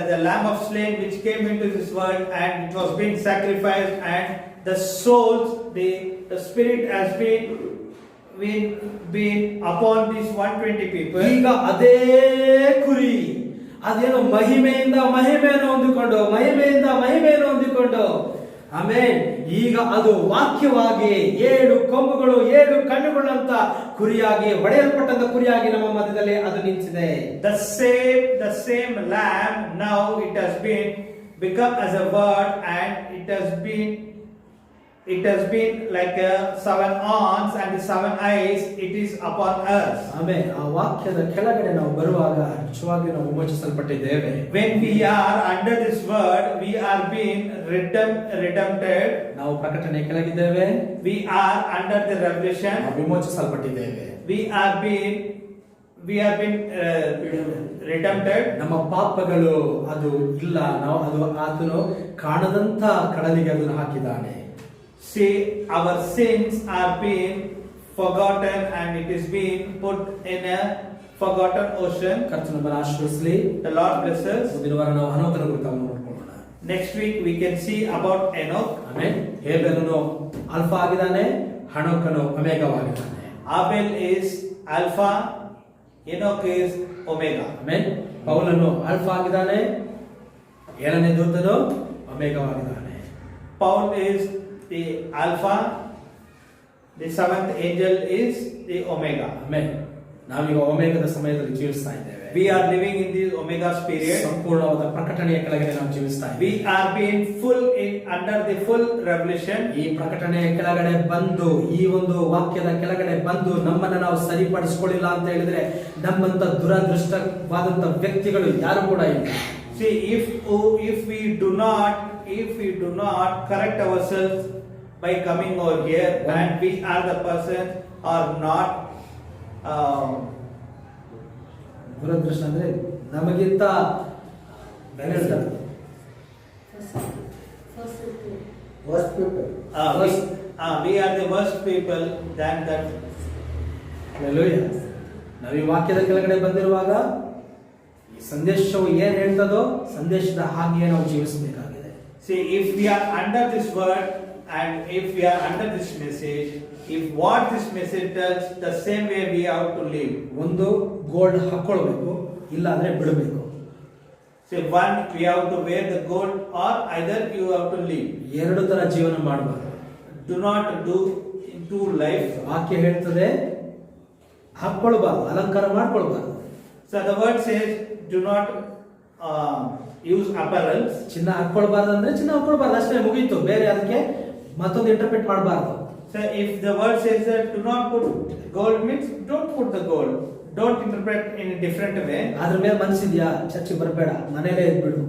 The lamb of slain which came into this world and it was being sacrificed, and the souls, the spirit has been been upon these 120 people. ಈಗ ಅದೇ ಕುರಿ ಅದೇನು ಮಹಿಮೆಯಿಂದ ಮಹಿಮೆಯನ್ನು ಹೊಂದಿಕೊಂಡು ಆಮೇನ್, ಈಗ ಅದು ವಾಕ್ಯವಾಗಿ 7 ಕೊಂಬುಗಳು 7 ಕಣ್ಣುಗಳಂತ ಕುರಿಯಾಗಿ ಹೊಡೆಯಲ್ಪಟ್ಟಂತ ಕುರಿಯಾಗಿ ನಮ್ಮ ಮಧ್ಯದಲ್ಲಿ ಅದು ನಿಂತಿದೆ. The same lamb, now it has been become as a word, and it has been like 7 horns and 7 eyes. It is upon us. Amen. ಆ ವಾಕ್ಯದ ಕೆಳಗಡೆ ನಾವು ಬರುವಾಗ ನಿಜವಾಗಿ ನಾವು ವಿಮೋಚಿಸಲ್ಪಟ್ಟಿದ್ದೇವೆ. When we are under this word, we are being redeemed. ನಾವು ಪ್ರಕಟಣೆ ಕೆಳಗಿದ್ದೇವೆ. We are under the revelation. ನಾವು ವಿಮೋಚಿಸಲ್ಪಟ್ಟಿದ್ದೇವೆ. We are being redeemed. ನಮ್ಮ ಪಾಪಗಳು ಅದು ಇಲ್ಲ, ನಾವು ಅದು ಆತನು ಕಾಣದಂತ ಕಡಲಿಗೆ ಅದನ್ನು ಹಾಕಿದ್ದಾನೆ. See, our sins are being forgotten, and it is being put in a forgotten ocean. ಕರ್ತನು ನಮ್ಮನ್ನು ಆಶೀರ್ವದಿಸಲಿ. The Lord bless us. ಮುಂದಿನ ವಾರ ನಾವು ಹನೋಕನ ಕುರಿತು ನೋಡ್ಕೊಳ್ಳೋಣ. Next week we can see about Enoch. Amen. ಹೇಬೆಲನು ಆಲ್ಫಾ ಆಗಿದ್ದಾನೆ, ಹನೋಕನು ಒಮೆಗಾವಾಗಿದ್ದಾನೆ. Abel is Alpha, Enoch is Omega. Amen. ಪೌಲನು ಆಲ್ಫಾ ಆಗಿದ್ದಾನೆ, 7ನೇ ದೂತನು ಒಮೆಗಾವಾಗಿದ್ದಾನೆ. Paul is the Alpha, the 7th angel is the Omega. Amen. ನಾವೀಗ ಒಮೆಗಾದ ಸಮಯದಲ್ಲಿ ಜೀವಿಸ್ತಾ ಇದ್ದೇವೆ. We are living in this Omega's period. ಸಂಪೂರ್ಣವಾದ ಪ್ರಕಟಣೆಯ ಕೆಳಗಡೆ ನಾವು ಜೀವಿಸ್ತಾ ಇದ್ದೇವೆ. We are being under the full revelation. ಈ ಪ್ರಕಟಣೆಯ ಕೆಳಗಡೆ ಬಂದು, ಈ ಒಂದು ವಾಕ್ಯದ ಕೆಳಗಡೆ ಬಂದು ನಮ್ಮನ್ನ ನಾವು ಸರಿಪಡಿಸಿಕೊಳ್ಳಿಲ್ಲ ಅಂತ ಹೇಳಿದ್ರೆ ನಮ್ಮಂತ ದುರದೃಷ್ಟವಾದಂತ ವ್ಯಕ್ತಿಗಳು ಯಾರು ಕೂಡ ಇಲ್ಲ. See, if we do not correct ourselves by coming over here, and we are the person are not ದುರದೃಷ್ಟ ಅಂದ್ರೆ ನಮಗಿಂತ we are the worst people than that. Hallelujah. ನಾವು ಈ ವಾಕ್ಯದ ಕೆಳಗಡೆ ಬಂದಿರುವಾಗ ಈ ಸಂದೇಶವು ಏನ್ ಹೇಳ್ತದೋ ಸಂದೇಶದ ಹಾಗೆಯೇ ನಾವು ಜೀವಿಸಬೇಕಾಗಿದೆ. See, if we are under this word and if we are under this message, if what this message tells, the same way we have to live. ಒಂದು ಗೋಲ್ಡ್ ಹಾಕೊಳ್ಬೇಕು, ಇಲ್ಲ ಅಂದ್ರೆ ಬಿಡಬೇಕು. Say, one, we have to wear the gold, or either you have to live. ಎರಡು ತರ ಜೀವನ ಮಾಡಬಾರದು. Do not do into life. ವಾಕ್ಯ ಹೇಳ್ತದೆ ಹಾಕೊಳ್ಬಾರ್ದು, ಅಲಂಕಾರ ಮಾಡ್ಕೊಳ್ಬಾರ್ದು. So the word says, do not use apparels. ಚಿನ್ನ ಹಾಕೊಳ್ಬಾರ್ದು ಅಂದ್ರೆ ಚಿನ್ನ ಹಾಕೊಳ್ಬಾರ್ದು ಅಷ್ಟೇ, ಮುಗೀತು. ಬೇರೆ ಅದಕ್ಕೆ ಮತ್ತೊಂದು ಇಂಟರ್ಪ್ರಿಟ್ ಮಾಡಬಾರ್ದು. So if the word says that do not put gold, means don't put the gold. Don't interpret in a different way. ಅದ್ರ ಮೇಲೆ ಮನಸ್ಸಿದ್ಯಾ, ಚರ್ಚಿಗೆ ಬರಬೇಡ, ಮನೇಲೇ ಇದ್ಬಿಡು.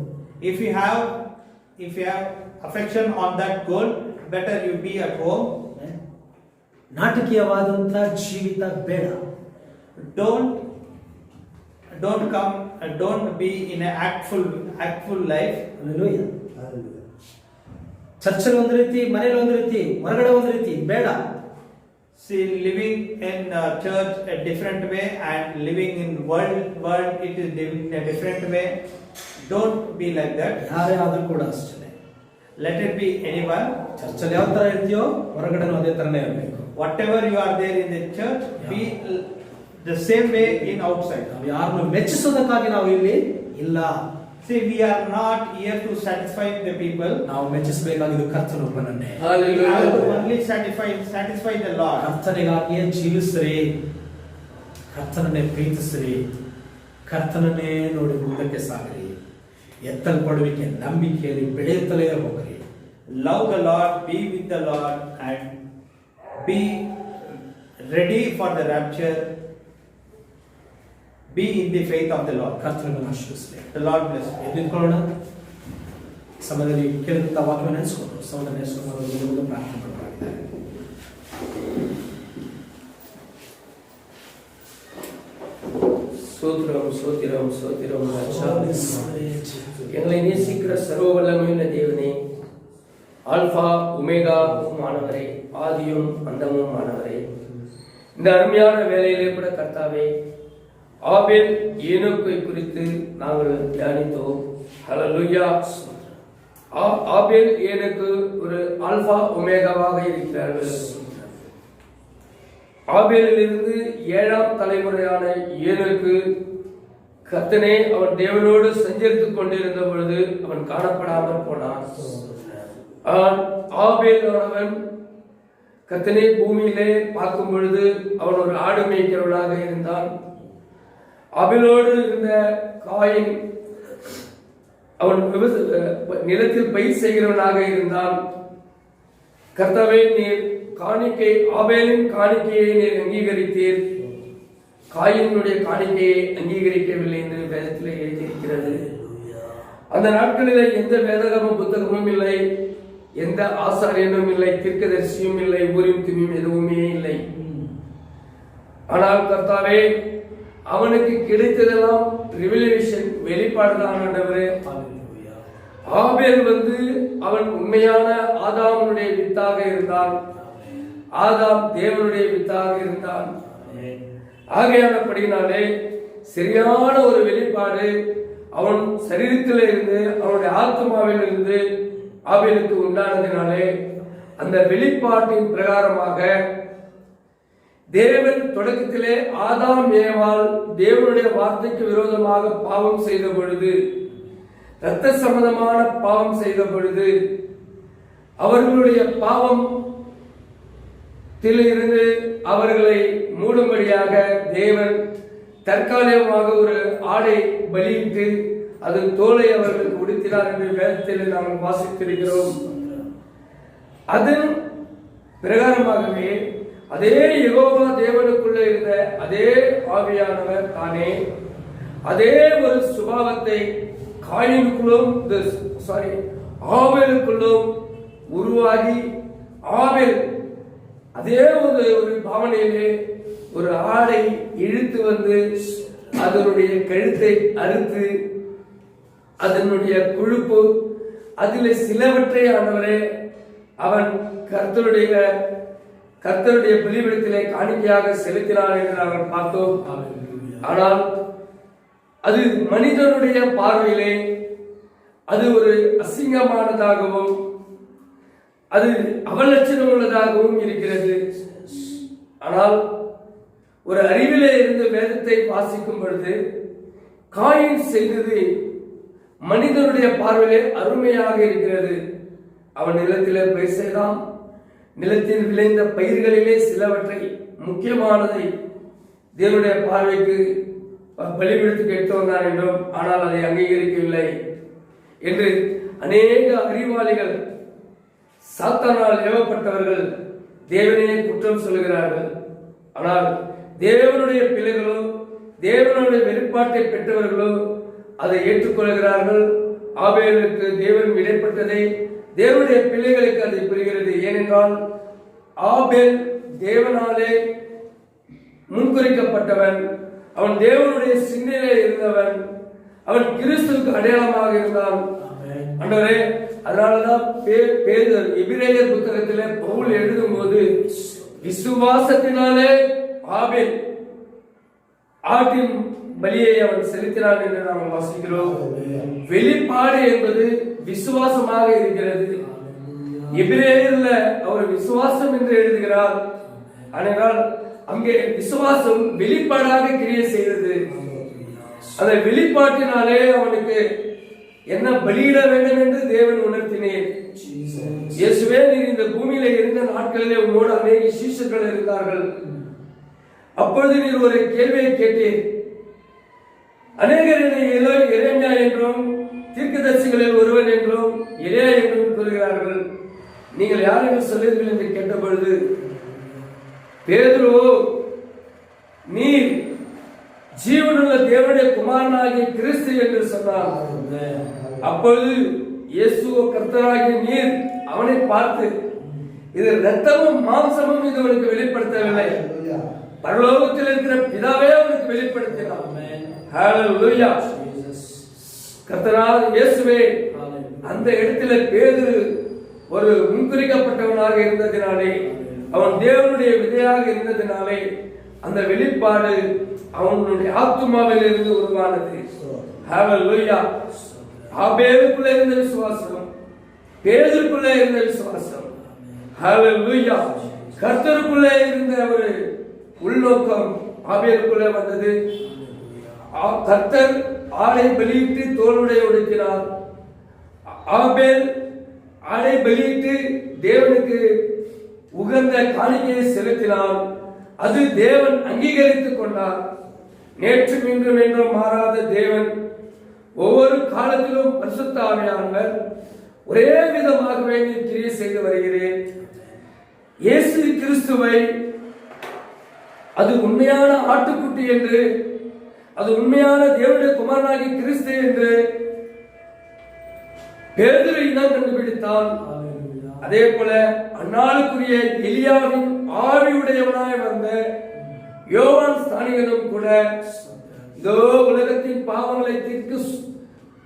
If you have affection on that gold, better you be at home. ನಾಟಕೀಯವಾದಂತ ಜೀವಿತ ಬೇಡ. Don't be in an actful life. Hallelujah. ಚರ್ಚಲ್ಲಿ ಒಂದು ರೀತಿ, ಮನೇಲಿ ಒಂದು ರೀತಿ, ಹೊರಗಡೆ ಒಂದು ರೀತಿ ಬೇಡ. See, living in church a different way and living in world it is living in a different way. Don't be like that. ಯಾರೇ ಆದ್ರೂ ಕೂಡ ಅಷ್ಟೇ. Let it be anyone. ಚರ್ಚಲ್ಲಿ ಯಾವ ತರ ಇರ್ತೀಯೋ ಹೊರಗಡೆನೂ ಅದೇ ತರನೇ ಇರಬೇಕು. Whatever you are there in the church, be the same way in outside. ನಾವು ಯಾರನ್ನು ಮೆಚ್ಚಿಸೋದಕ್ಕಾಗಿ ನಾವು ಇಲ್ಲಿ ಇಲ್ಲ. See, we are not here to satisfy the people. ನಾವು ಮೆಚ್ಚಿಸಬೇಕಾಗಿದ್ದು ಕರ್ತನೊಬ್ಬನನ್ನೇ. We have to only satisfy the Lord. ಕರ್ತನಿಗಾಗಿಯೇ ಜೀವಿಸ್ರಿ, ಕರ್ತನನ್ನೇ ಪ್ರೀತಿಸ್ರಿ, ಕರ್ತನನ್ನೇ ನೋಡಿ ಮುಂದಕ್ಕೆ ಸಾಗ್ರಿ. ಎತ್ತಲ್ಪಡುವಿಕೆ ನಂಬಿಕೆಯಲ್ಲಿ ಬೆಳೆಯುತ್ತಲೇ ಹೋಗ್ರಿ. Love the Lord, be with the Lord, and be ready for the rapture. Be in the faith of the Lord. ಕರ್ತನನ್ನು ಆಶೀರ್ವದಿಸಲಿ. The Lord bless you. ನಿಂತ್ಕೊಳ್ಳೋಣ. ಸಮಯದಲ್ಲಿ ಕೇಳಿದಂಥ ವಾಕ್ಯವನ್ನು ನೆನೆಸ್ಕೊಂಡು ಸಮಯದಲ್ಲಿ ನೆನೆಸ್ಕೊಂಡು ಪ್ರಾರ್ಥನೆ ಮಾಡಬೇಕಾಗಿದೆ. சோத்திரம் எங்களை நேசிக்கிற சர்வ வல்லமையுள்ள தேவனே, ஆல்பா உமேகாவுமானவரே, ஆதியும் அந்தமும் ஆனவரே, இந்த அருமையான வேலையிலே கூட கர்த்தாவே, ஆபேல் ஏனோக்கை குறித்து நாங்கள் தியானித்தோம். ஹல்லேலூயா. ஆபேல் ஏனோக்கு ஒரு ஆல்பா ஒமேகாவாக இருக்கிறார்கள். ஆபேலிலிருந்து 7ஆம் தலைமுறையான ஏனோக்கு கர்த்தனே அவன் தேவனோடு சஞ்சரித்துக் கொண்டிருந்த பொழுது அவன் காணப்படாமல் போனான். ஆபேல் ஆனவன் கர்த்தனே பூமியிலே பார்க்கும் பொழுது அவன் ஒரு ஆடு மேய்க்கிறவனாக இருந்தான். ஆபேலோடு இருந்த காயின் அவன் நிலத்தில் பயிர் செய்கிறவனாக இருந்தான். கர்த்தாவே, நீர் காணிக்கை ஆபேலின் காணிக்கையை நீர் அங்கீகரித்தீர், காயினுடைய காணிக்கையை அங்கீகரிக்கவில்லை என்று வேதத்தில் எழுதியிருக்கிறது. அந்த நாட்களில் எந்த வேதகமும் புத்தகமும் இல்லை, எந்த ஆசாரியனும் இல்லை, தீர்க்கதரிசியும் இல்லை, ஊரின் துமியும் எதுவுமே இல்லை. ஆனால் கர்த்தாவே, அவனுக்கு கிடைத்ததெல்லாம் ரிவலேஷன், வெளிப்பாடுதான். ஆண்டவரே, ஆபேல் அவன் உண்மையான ஆதாமுடைய வித்தாக இருந்தான். ஆதாம் தேவனுடைய வித்தாக இருந்தான். ஆகையானபடியினாலே சரியான ஒரு வெளிப்பாடு அவன் சரீரத்தில் இருந்து, அவனுடைய ஆத்மாவில் இருந்து ஆபேலுக்கு உண்டானதினாலே அந்த வெளிப்பாட்டின் பிரகாரமாக தேவன் தொடக்கத்திலே ஆதாம் ஏவாள் தேவனுடைய வார்த்தைக்கு விரோதமாக பாவம் செய்த பொழுது, இரத்த சம்பந்தமான பாவம் செய்த பொழுது, அவர்களுடைய பாவத்திலிருந்து அவர்களை மூடும்படியாக தேவன் தற்காலிகமாக ஒரு ஆடை பலியிட்டு அதன் தோலை அவர்களுக்கு உடுத்தினார் என்று வேதத்தில் நாம் வாசித்திருக்கிறோம். அதன் பிரகாரமாகவே அதே யெகோவா தேவனுக்குள்ள இருந்த அதே ஆவியானவர் தானே அதே ஒரு சுபாவத்தை ஆபேலுக்குள்ளும் உருவாகி, ஆபேல் அதே ஒரு பாவனையிலே ஒரு ஆடை இழுத்து அதனுடைய கழுத்தை அறுத்து அதனுடைய கொழுப்பு அதில் சிலவற்றை ஆண்டவரே அவன் கர்த்தருடைய பலிபீடத்திலே காணிக்கையாக செலுத்தினான் என்று நாங்கள் பார்த்தோம். ஆனால் அது மனிதனுடைய பார்வையிலே அது ஒரு அசிங்கமானதாகவும் அது அவலட்சணம் உள்ளதாகவும் இருக்கிறது. ஆனால் ஒரு அறிவிலே இருந்து வேதத்தை வாசிக்கும் பொழுது காயின் செய்தது மனிதனுடைய பார்வையிலே அருமையாக இருக்கிறது. அவன் நிலத்திலே பயிர் செய்தான். நிலத்தில் விளைந்த பயிர்களிலே சிலவற்றை முக்கியமானதை தேவனுடைய பார்வைக்கு பலிபீடத்துக்கு எடுத்து வந்தான் என்றும், ஆனால் அதை அங்கீகரிக்கவில்லை என்று அநேக அறிவாளிகள், சாத்தானால் ஏவப்பட்டவர்கள் தேவனையே குற்றம் சொல்கிறார்கள். ஆனால் தேவனுடைய பிள்ளைகளோ, தேவனுடைய வெளிப்பாட்டை பெற்றவர்களோ அதை ஏற்றுக்கொள்கிறார்கள். ஆபேலுக்கு தேவன் இடைப்பட்டதை தேவனுடைய பிள்ளைகளுக்கு அதை புரிகிறது. ஏனென்றால் ஆபேல் தேவனாலே முன்குறிக்கப்பட்டவன், அவன் தேவனுடைய சிந்தையிலே இருந்தவன், அவன் கிறிஸ்துவுக்கு அடையாளமாக இருந்தான். ஆண்டவரே, அதனாலதான் எபிரேயர் புத்தகத்திலே பவுல் எழுதும் போது விசுவாசத்தினாலே ஆபேல் ஆட்டின் பலியை அவன் செலுத்தினான் என்று நாம் வாசிக்கிறோம். வெளிப்பாடு என்பது விசுவாசமாக இருக்கிறது. எபிரேயர்ல அவர் விசுவாசம் என்று எழுதுகிறார். ஆனால் அங்கே விசுவாசம் வெளிப்பாடாக கிரியை செய்தது. அந்த வெளிப்பாட்டினாலே அவனுக்கு என்ன பலியிட வேண்டும் என்று தேவன் உணர்த்தினேன். இயேசுவே, நீர் இந்த பூமியில இருந்த நாட்களிலே உன்னோடு அநேக சீஷர்கள் இருந்தார்கள். அப்பொழுது நீர் ஒரு கேள்வியை கேட்டீர். அநேகர் எரேமியா என்றும் தீர்க்கதரிசிகளில் ஒருவன் என்றும் எலியா என்றும் சொல்கிறார்கள். நீங்கள் யார் என்று சொல்லுங்கள் என்று கேட்ட பொழுது பேதுரு, நீர் ஜீவனுள்ள தேவனுடைய குமாரனாகிய கிறிஸ்து என்று சொன்னார். அப்பொழுது இயேசு கர்த்தராகிய நீர் அவனை பார்த்து, இது இரத்தமும் மாம்சமும் இது அவனுக்கு வெளிப்படுத்தவில்லை, பரலோகத்தில் இருக்கிற பிதாவே அவனுக்கு வெளிப்படுத்தினார். ஹல்லேலூயா. கர்த்தராகிய இயேசுவே அந்த இடத்துல பேதுரு ஒரு முன்குறிக்கப்பட்டவனாக இருந்ததினாலே, அவன் தேவனுடைய விதையாக இருந்ததினாலே அந்த வெளிப்பாடு அவனுடைய ஆத்துமாவில் இருந்து உருவானது. ஹல்லேலூயா. ஆபேலுக்குள்ளே இருந்த விசுவாசம், பேதுருக்குள்ளே இருந்த விசுவாசம், ஹல்லேலூயா, கர்த்தருக்குள்ளே இருந்த ஒரு உள்நோக்கம் ஆபேலுக்குள்ளே வந்தது. கர்த்தர் ஆடை பலியிட்டு தோளுடைய உடுத்தினார். ஆபேல் ஆடை பலியிட்டு தேவனுக்கு உகந்த காணிக்கையை செலுத்தினான். அது தேவன் அங்கீகரித்துக் கொண்டார். நேற்றும் இன்றும் என்றும் மாறாத தேவன் ஒவ்வொரு காலத்திலும் பரிசுத்த ஆவியானவர் ஒரே விதமாகவே கிரியை செய்து வருகிறேன். இயேசு கிறிஸ்துவை அது உண்மையான ஆட்டுக்குட்டி என்று, அது உண்மையான தேவனுடைய குமாரனாகி கிறிஸ்து என்று பேதுரு இனம் கண்டுபிடித்தான். அதே போல அந்நாளுக்குரிய எலியாவின் ஆவியுடையவனாய் வந்த யோவான் ஸ்நானிகனும் கூட இதோ உலகத்தின் பாவங்களை தீர்த்து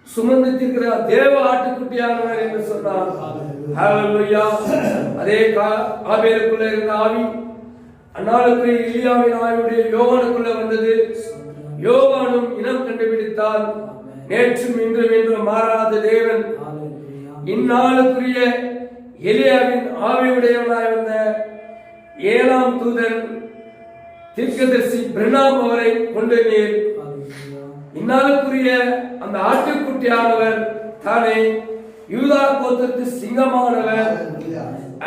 சுமந்து தீர்க்கிற தேவ ஆட்டுக்குட்டியானவர் என்று சொன்னார். ஹல்லேலூயா. அதே ஆபேலுக்குள்ள இருந்த ஆவி அந்நாளுக்குரிய எலியாவின் ஆவியுடைய யோவானுக்குள்ள வந்தது. யோவானும் இனம் கண்டுபிடித்தார். நேற்றும் இன்றும் என்றும் மாறாத தேவன் இந்நாளுக்குரிய எலியாவின் ஆவியுடையவனாய் வந்த 7ஆம் தூதன் தீர்க்கதரிசி பிரணாம் அவரை கொண்டு நீர் இந்நாளுக்குரிய அந்த ஆட்டுக்குட்டியானவர் தானே யூதா கோத்திரத்து சிங்கமானவர்.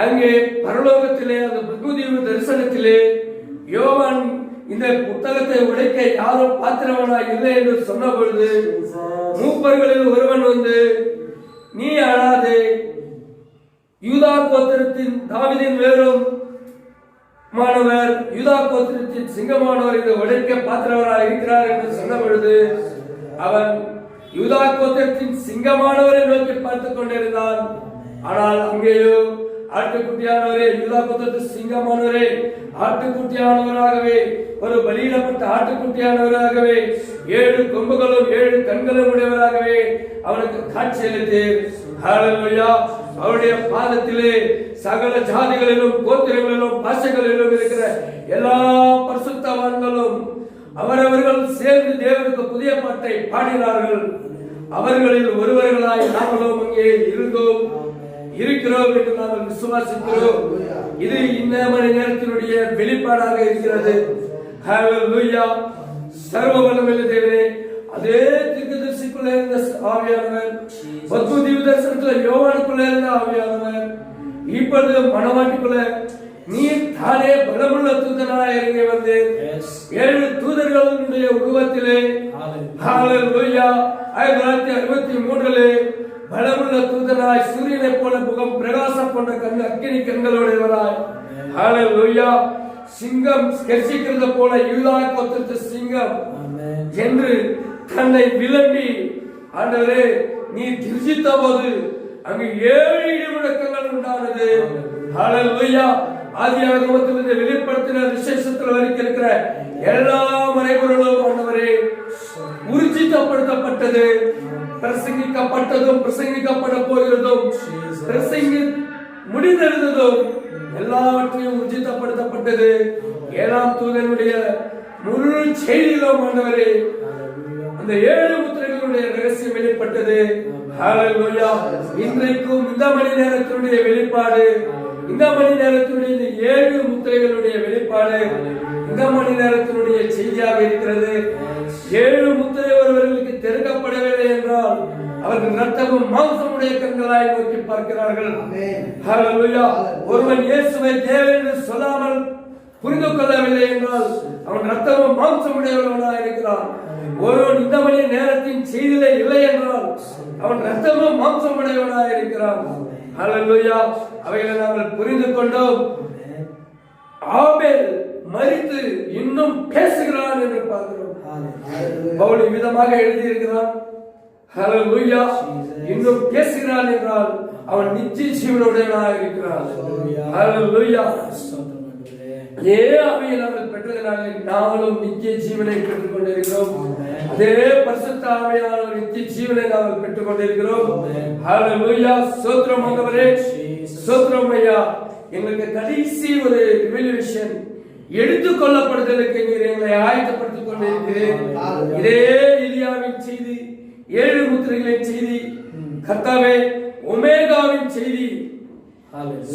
அங்கே பரலோகத்திலே அந்த பத்மதீவு தரிசனத்திலே யோவான் இந்த புத்தகத்தை உடைக்க யாரும் பாத்திரவனாய் இல்லை என்று சொன்ன பொழுது மூப்பர்களில் ஒருவன் வந்து, நீ அழாதே, யூதா கோத்திரத்தின் தாவீதின் வேரும் மாணவர் யூதா கோத்திரத்தின் சிங்கமானவர் இதை உடைக்க பாத்திரவராக இருக்கிறார் என்று சொன்ன பொழுது அவன் யூதா கோத்திரத்தின் சிங்கமானவரை நோக்கி பார்த்துக் கொண்டிருந்தான். ஆனால் அங்கேயோ ஆட்டுக்குட்டியானவரே, யூதா கோத்திரத்தின் சிங்கமானவரே, ஆட்டுக்குட்டியானவராகவே, ஒரு பலியிடப்பட்ட ஆட்டுக்குட்டியானவராகவே, 7 கொம்புகளும் 7 கண்களும் உடையவராகவே அவனுக்கு காட்சி அளித்தீர். ஹல்லேலூயா. அவருடைய பாதத்திலே சகல ஜாதிகளிலும் கோத்திரங்களிலும் பாஷைகளிலும் இருக்கிற எல்லா பரிசுத்தவான்களும் அவரவர்கள் சேர்ந்து தேவனுக்கு புதிய பாட்டை பாடினார்கள். அவர்களில் ஒருவர்களாய் நாங்களும் அங்கே இருந்தோம், இருக்கிறோம் என்று நாங்கள் விசுவாசிக்கிறோம். இது இந்த மணி நேரத்தினுடைய வெளிப்பாடாக இருக்கிறது. ஹல்லேலூயா. சர்வ வல்லமையுள்ள தேவனே, அதே தீர்க்கதரிசிக்குள்ள இருந்த ஆவியானவர், பத்மதீவு தரிசனத்தில் யோவானுக்குள்ள இருந்த ஆவியானவர், இப்பொழுது மணவாட்டிக்குள்ள நீர் தானே பலமுள்ள தூதனாய் இறங்கி வந்து 7 தூதர்களுடைய உருவத்திலே, ஹல்லேலூயா, 1963 பலமுள்ள தூதனாய் சூரியனை போல முகம் பிரகாசம் கொண்ட கண் அக்கினி கண்களுடையவராய், ஹல்லேலூயா, சிங்கம் கர்ஜிக்கிறது போல யூதா கோத்திரத்து சிங்கம் என்று தன்னை விளம்பி, ஆண்டவரே நீ திருச்சித்த போது அங்கு 7 இடிமுழக்கங்கள் உண்டானது. ஹல்லேலூயா. ஆதியாகமத்திலிருந்து வெளிப்படுத்தின விசேஷத்தில் வரைக்கும் இருக்கிற எல்லா மறைபொருளும் ஆண்டவரே உறுதிப்படுத்தப்பட்டது. பிரசங்கிக்கப்பட்டதும் பிரசங்கிக்கப்பட போகிறதும் பிரசங்கி முடிந்திருந்ததும் எல்லாவற்றையும் உறுதிப்படுத்தப்பட்டது. 7ஆம் தூதனுடைய முழு செய்தியிலும் ஆண்டவரே அந்த 7 முத்திரைகளுடைய ரகசியம் வெளிப்பட்டது. ஹல்லேலூயா. இன்றைக்கும் இந்த மணி நேரத்தினுடைய வெளிப்பாடு, இந்த மணி நேரத்தினுடைய 7 முத்திரைகளுடைய வெளிப்பாடு இந்த மணி நேரத்தினுடைய செய்தியாக இருக்கிறது. 7 முத்திரை ஒருவர்களுக்கு திறக்கப்படவில்லை என்றால் அவர்கள் ரத்தமும் மாம்சமுடைய கண்களாய் நோக்கி பார்க்கிறார்கள். ஹல்லேலூயா. ஒருவன் இயேசுவை தேவன் என்று சொல்லாமல் புரிந்து கொள்ளவில்லை என்றால் அவன் ரத்தமும் மாம்சமுடையவனாக இருக்கிறான். ஒருவன் இந்த மணி நேரத்தின் செய்தியிலே இல்லை என்றால் அவன் ரத்தமும் மாம்சமுடையவனாக இருக்கிறான். ஹல்லேலூயா. அவைகளை நாங்கள் புரிந்து கொண்டோம். ஆபேல் மரித்து இன்னும் பேசுகிறான் என்று பார்க்கிறோம். பவுல் விதமாக எழுதியிருக்கிறான். ஹல்லேலூயா. இன்னும் பேசுகிறான் என்றால் அவன் நித்திய ஜீவனுடையவனாக இருக்கிறான். ஹல்லேலூயா. அதே ஆவியை நாங்கள் பெற்றதனாலே நாங்களும் நித்திய ஜீவனை பெற்றுக் கொண்டிருக்கிறோம். அதே பரிசுத்த ஆவியானவர் நித்திய ஜீவனை நாங்கள் பெற்றுக் கொண்டிருக்கிறோம். ஹல்லேலூயா. ஸ்தோத்திரம் ஆண்டவரே, ஸ்தோத்திரம் ஐயா. எங்களுக்கு கடைசி ஒரு ரிவெலேஷன் எடுத்துக் கொள்ளப்படுதலுக்கு நீர் எங்களை ஆயத்தப்படுத்திக் கொண்டிருக்கிறேன். இதே எலியாவின் செய்தி, 7 முத்திரைகளின் செய்தி, கர்த்தாவே ஒமேகாவின் செய்தி,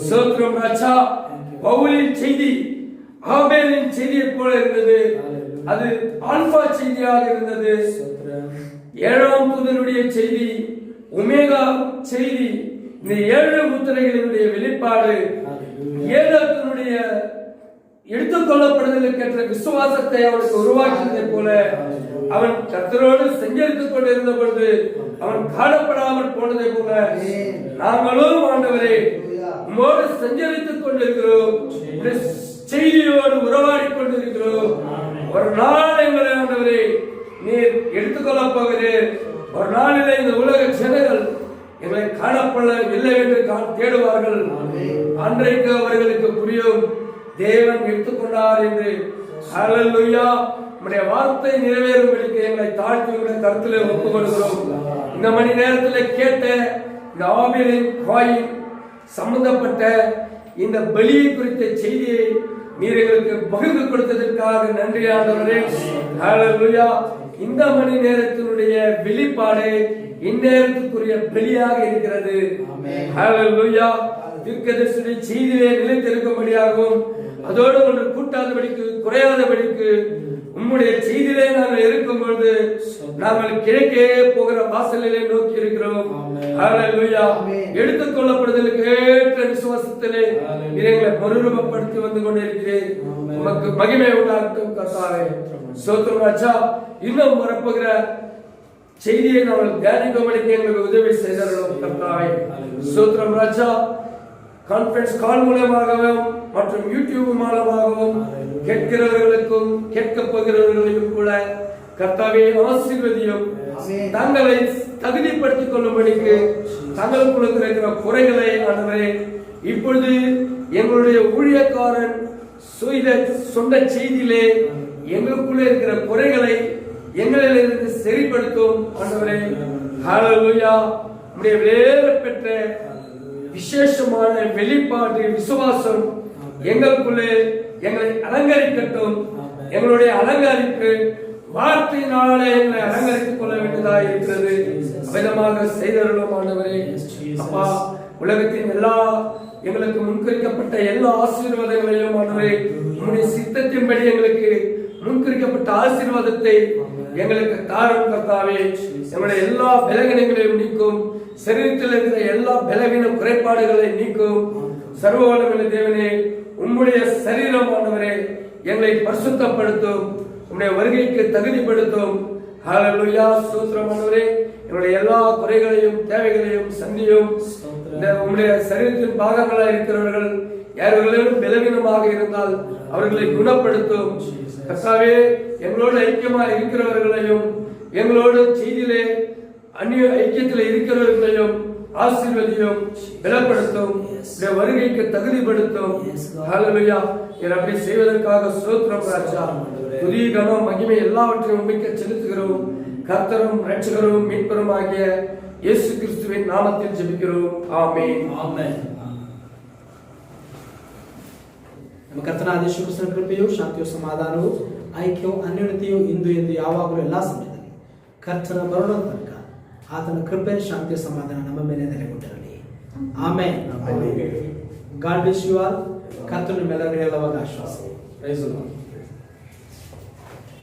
ஸ்தோத்திரம் ராஜா, பவுலின் செய்தி, ஆபேலின் செய்தியை போல இருந்தது. அது ஆல்பா செய்தியாக இருந்தது. 7ஆம் தூதனுடைய செய்தி, ஒமேகா செய்தி, இந்த 7 முத்திரைகளினுடைய வெளிப்பாடு, 7 எடுத்துக்கொள்ளப்படுதலுக்கேற்ற விசுவாசத்தை அவனுக்கு உருவாக்கியதை போல அவன் கர்த்தரோடு சஞ்சரித்துக் கொண்டிருந்த பொழுது அவன் காணப்படாமல் போனதை போல நாங்களும் ஆண்டவரே உம்மோடு சஞ்சரித்துக் கொண்டிருக்கிறோம், செய்தியோடு உறவாடி கொண்டிருக்கிறோம். ஒரு நாள் எங்களை ஆண்டவரே நீர் எடுத்துக்கொள்ளப் போகிறேன். ஒரு நாளிலே இந்த உலக ஜனங்கள் எங்களை காணப்படவில்லை என்று தேடுவார்கள். அன்றைக்கு அவர்களுக்கு புரியும் தேவன் எடுத்துக்கொண்டார் என்று. ஹல்லேலூயா. நம்முடைய வார்த்தை நிறைவேறும்படிக்கு எங்களை தாழ்த்தி கருத்திலே ஒப்புக் கொடுக்கிறோம். இந்த மணி நேரத்தில் கேட்ட இந்த ஆபேலின் காயின் சம்பந்தப்பட்ட இந்த பலியை குறித்த செய்தியை நீர் எங்களுக்கு பகிர்ந்து கொடுத்ததற்காக நன்றி ஆண்டவரே. ஹல்லேலூயா. இந்த மணி நேரத்தினுடைய வெளிப்பாடு இந்நேரத்துக்குரிய பலியாக இருக்கிறது. ஹல்லேலூயா. தீர்க்கதரிசியுடைய செய்தியிலே நிலைத்திருக்கும்படியாகவும் அதோடு ஒன்று கூட்டாதபடிக்கு குறையாதபடிக்கு உம்முடைய செய்தியிலே நாங்கள் இருக்கும் பொழுது நாங்கள் கிழக்கே போகிற வாசலிலே நோக்கி இருக்கிறோம். ஹல்லேலூயா. எடுத்துக் கொள்ளப்படுதலுக்கு ஏற்ற விசுவாசத்திலே எங்களை மறுரூபப்படுத்தி வந்து கொண்டிருக்கிறேன். உமக்கு மகிமை உண்டாகட்டும் கர்த்தாவே. ஸ்தோத்திரம் ராஜா. இன்னும் வரப்போகிற செய்தியை நாங்கள் தியானிக்கும்படிக்கு எங்களுக்கு உதவி செய்தார்கள் கர்த்தாவே. ஸ்தோத்திரம் ராஜா. கான்ஃபரன்ஸ் கால் மூலமாகவும் மற்றும் யூடியூப் மூலமாகவும் கேட்கிறவர்களுக்கும் கேட்க போகிறவர்களையும் கூட கர்த்தாவே ஆசீர்வதியும். தங்களை தகுதிப்படுத்திக் கொள்ளும்படிக்கு தங்களுக்குள்ள இருக்கிற குறைகளை ஆண்டவரே இப்பொழுது எங்களுடைய ஊழியக்காரன் சொன்ன செய்தியிலே எங்களுக்குள்ள இருக்கிற குறைகளை எங்களிலிருந்து சரிப்படுத்தும் ஆண்டவரே. ஹல்லேலூயா. நம்முடைய வேறு பெற்ற விசேஷமான வெளிப்பாடு விசுவாசம் எங்களுக்குள்ளே எங்களை அலங்கரிக்கட்டும். எங்களுடைய அலங்கரிப்பு வார்த்தையினாலே எங்களை அலங்கரித்துக் கொள்ள வேண்டியதாக இருக்கிறது. விதமாக செய்தருளும் ஆண்டவரே. அப்பா, உலகத்தின் எல்லா எங்களுக்கு முன்குறிக்கப்பட்ட எல்லா ஆசீர்வாதங்களையும் ஆண்டவரே உம்முடைய சித்தத்தின்படி எங்களுக்கு முன்குறிக்கப்பட்ட ஆசீர்வாதத்தை எங்களுக்கு தாரும் கர்த்தாவே. எங்களுடைய எல்லா பலவீனங்களையும் நீக்கும். சரீரத்தில் இருக்கிற எல்லா பலவீன குறைபாடுகளை நீக்கும். சர்வ வல்லமையுள்ள தேவனே, உம்முடைய சரீரம் ஆண்டவரே எங்களை பரிசுத்தப்படுத்தும். உம்முடைய வருகைக்கு தகுதிப்படுத்தும். ஹல்லேலூயா. ஸ்தோத்திரம் ஆண்டவரே. எங்களுடைய எல்லா குறைகளையும் தேவைகளையும் சந்தியும். இந்த உம்முடைய சரீரத்தின் பாகங்களாக இருக்கிறவர்கள் யாரெல்லாம் பலவீனமாக இருந்தால் அவர்களை குணப்படுத்தும். கர்த்தாவே, எங்களோடு ஐக்கியமாக இருக்கிறவர்களையும் எங்களோடு செய்தியிலே அந்நிய ஐக்கியத்தில் இருக்கிறவர்களையும் ஆசீர்வதியும், பலப்படுத்தும், வருகைக்கு தகுதிப்படுத்தும். ஹல்லேலூயா. அப்படி செய்வதற்காக ஸ்தோத்திரம் ராஜா. துதி கனம் மகிமை எல்லாவற்றையும் உம்மைக்கு செலுத்துகிறோம். கர்த்தரும் இரட்சகரும் மீட்பரும் ஆகிய இயேசு கிறிஸ்துவின் நாமத்தில் ஜெபிக்கிறோம். ஆமென். ಆಮೆನ್. ನಮ್ಮ ಕರ್ತನಾದ ಯೇಸು ಕ್ರಿಸ್ತನ ಕೃಪೆಯು, ಶಾಂತಿಯು, ಸಮಾಧಾನವು, ಐಕ್ಯವು, ಅನ್ಯೋನ್ಯತೆಯು ಇಂದು ಎಂದು ಯಾವಾಗಲೂ ಎಲ್ಲ ಸಮಯದಲ್ಲಿ ಕರ್ತನ ಬರೋಣ ತನಕ ಆತನ ಕೃಪೆ, ಶಾಂತಿಯ, ಸಮಾಧಾನ ನಮ್ಮ ಮೇಲೆ ನೆಲೆಗೊಂಡಿರಲಿ. Amen. God bless you all. ಕರ್ತನ ನಿಮ್ಮೆಲ್ಲರಿಗೂ ಹೇಳುವಾಗ ಆಶ್ವಾಸ.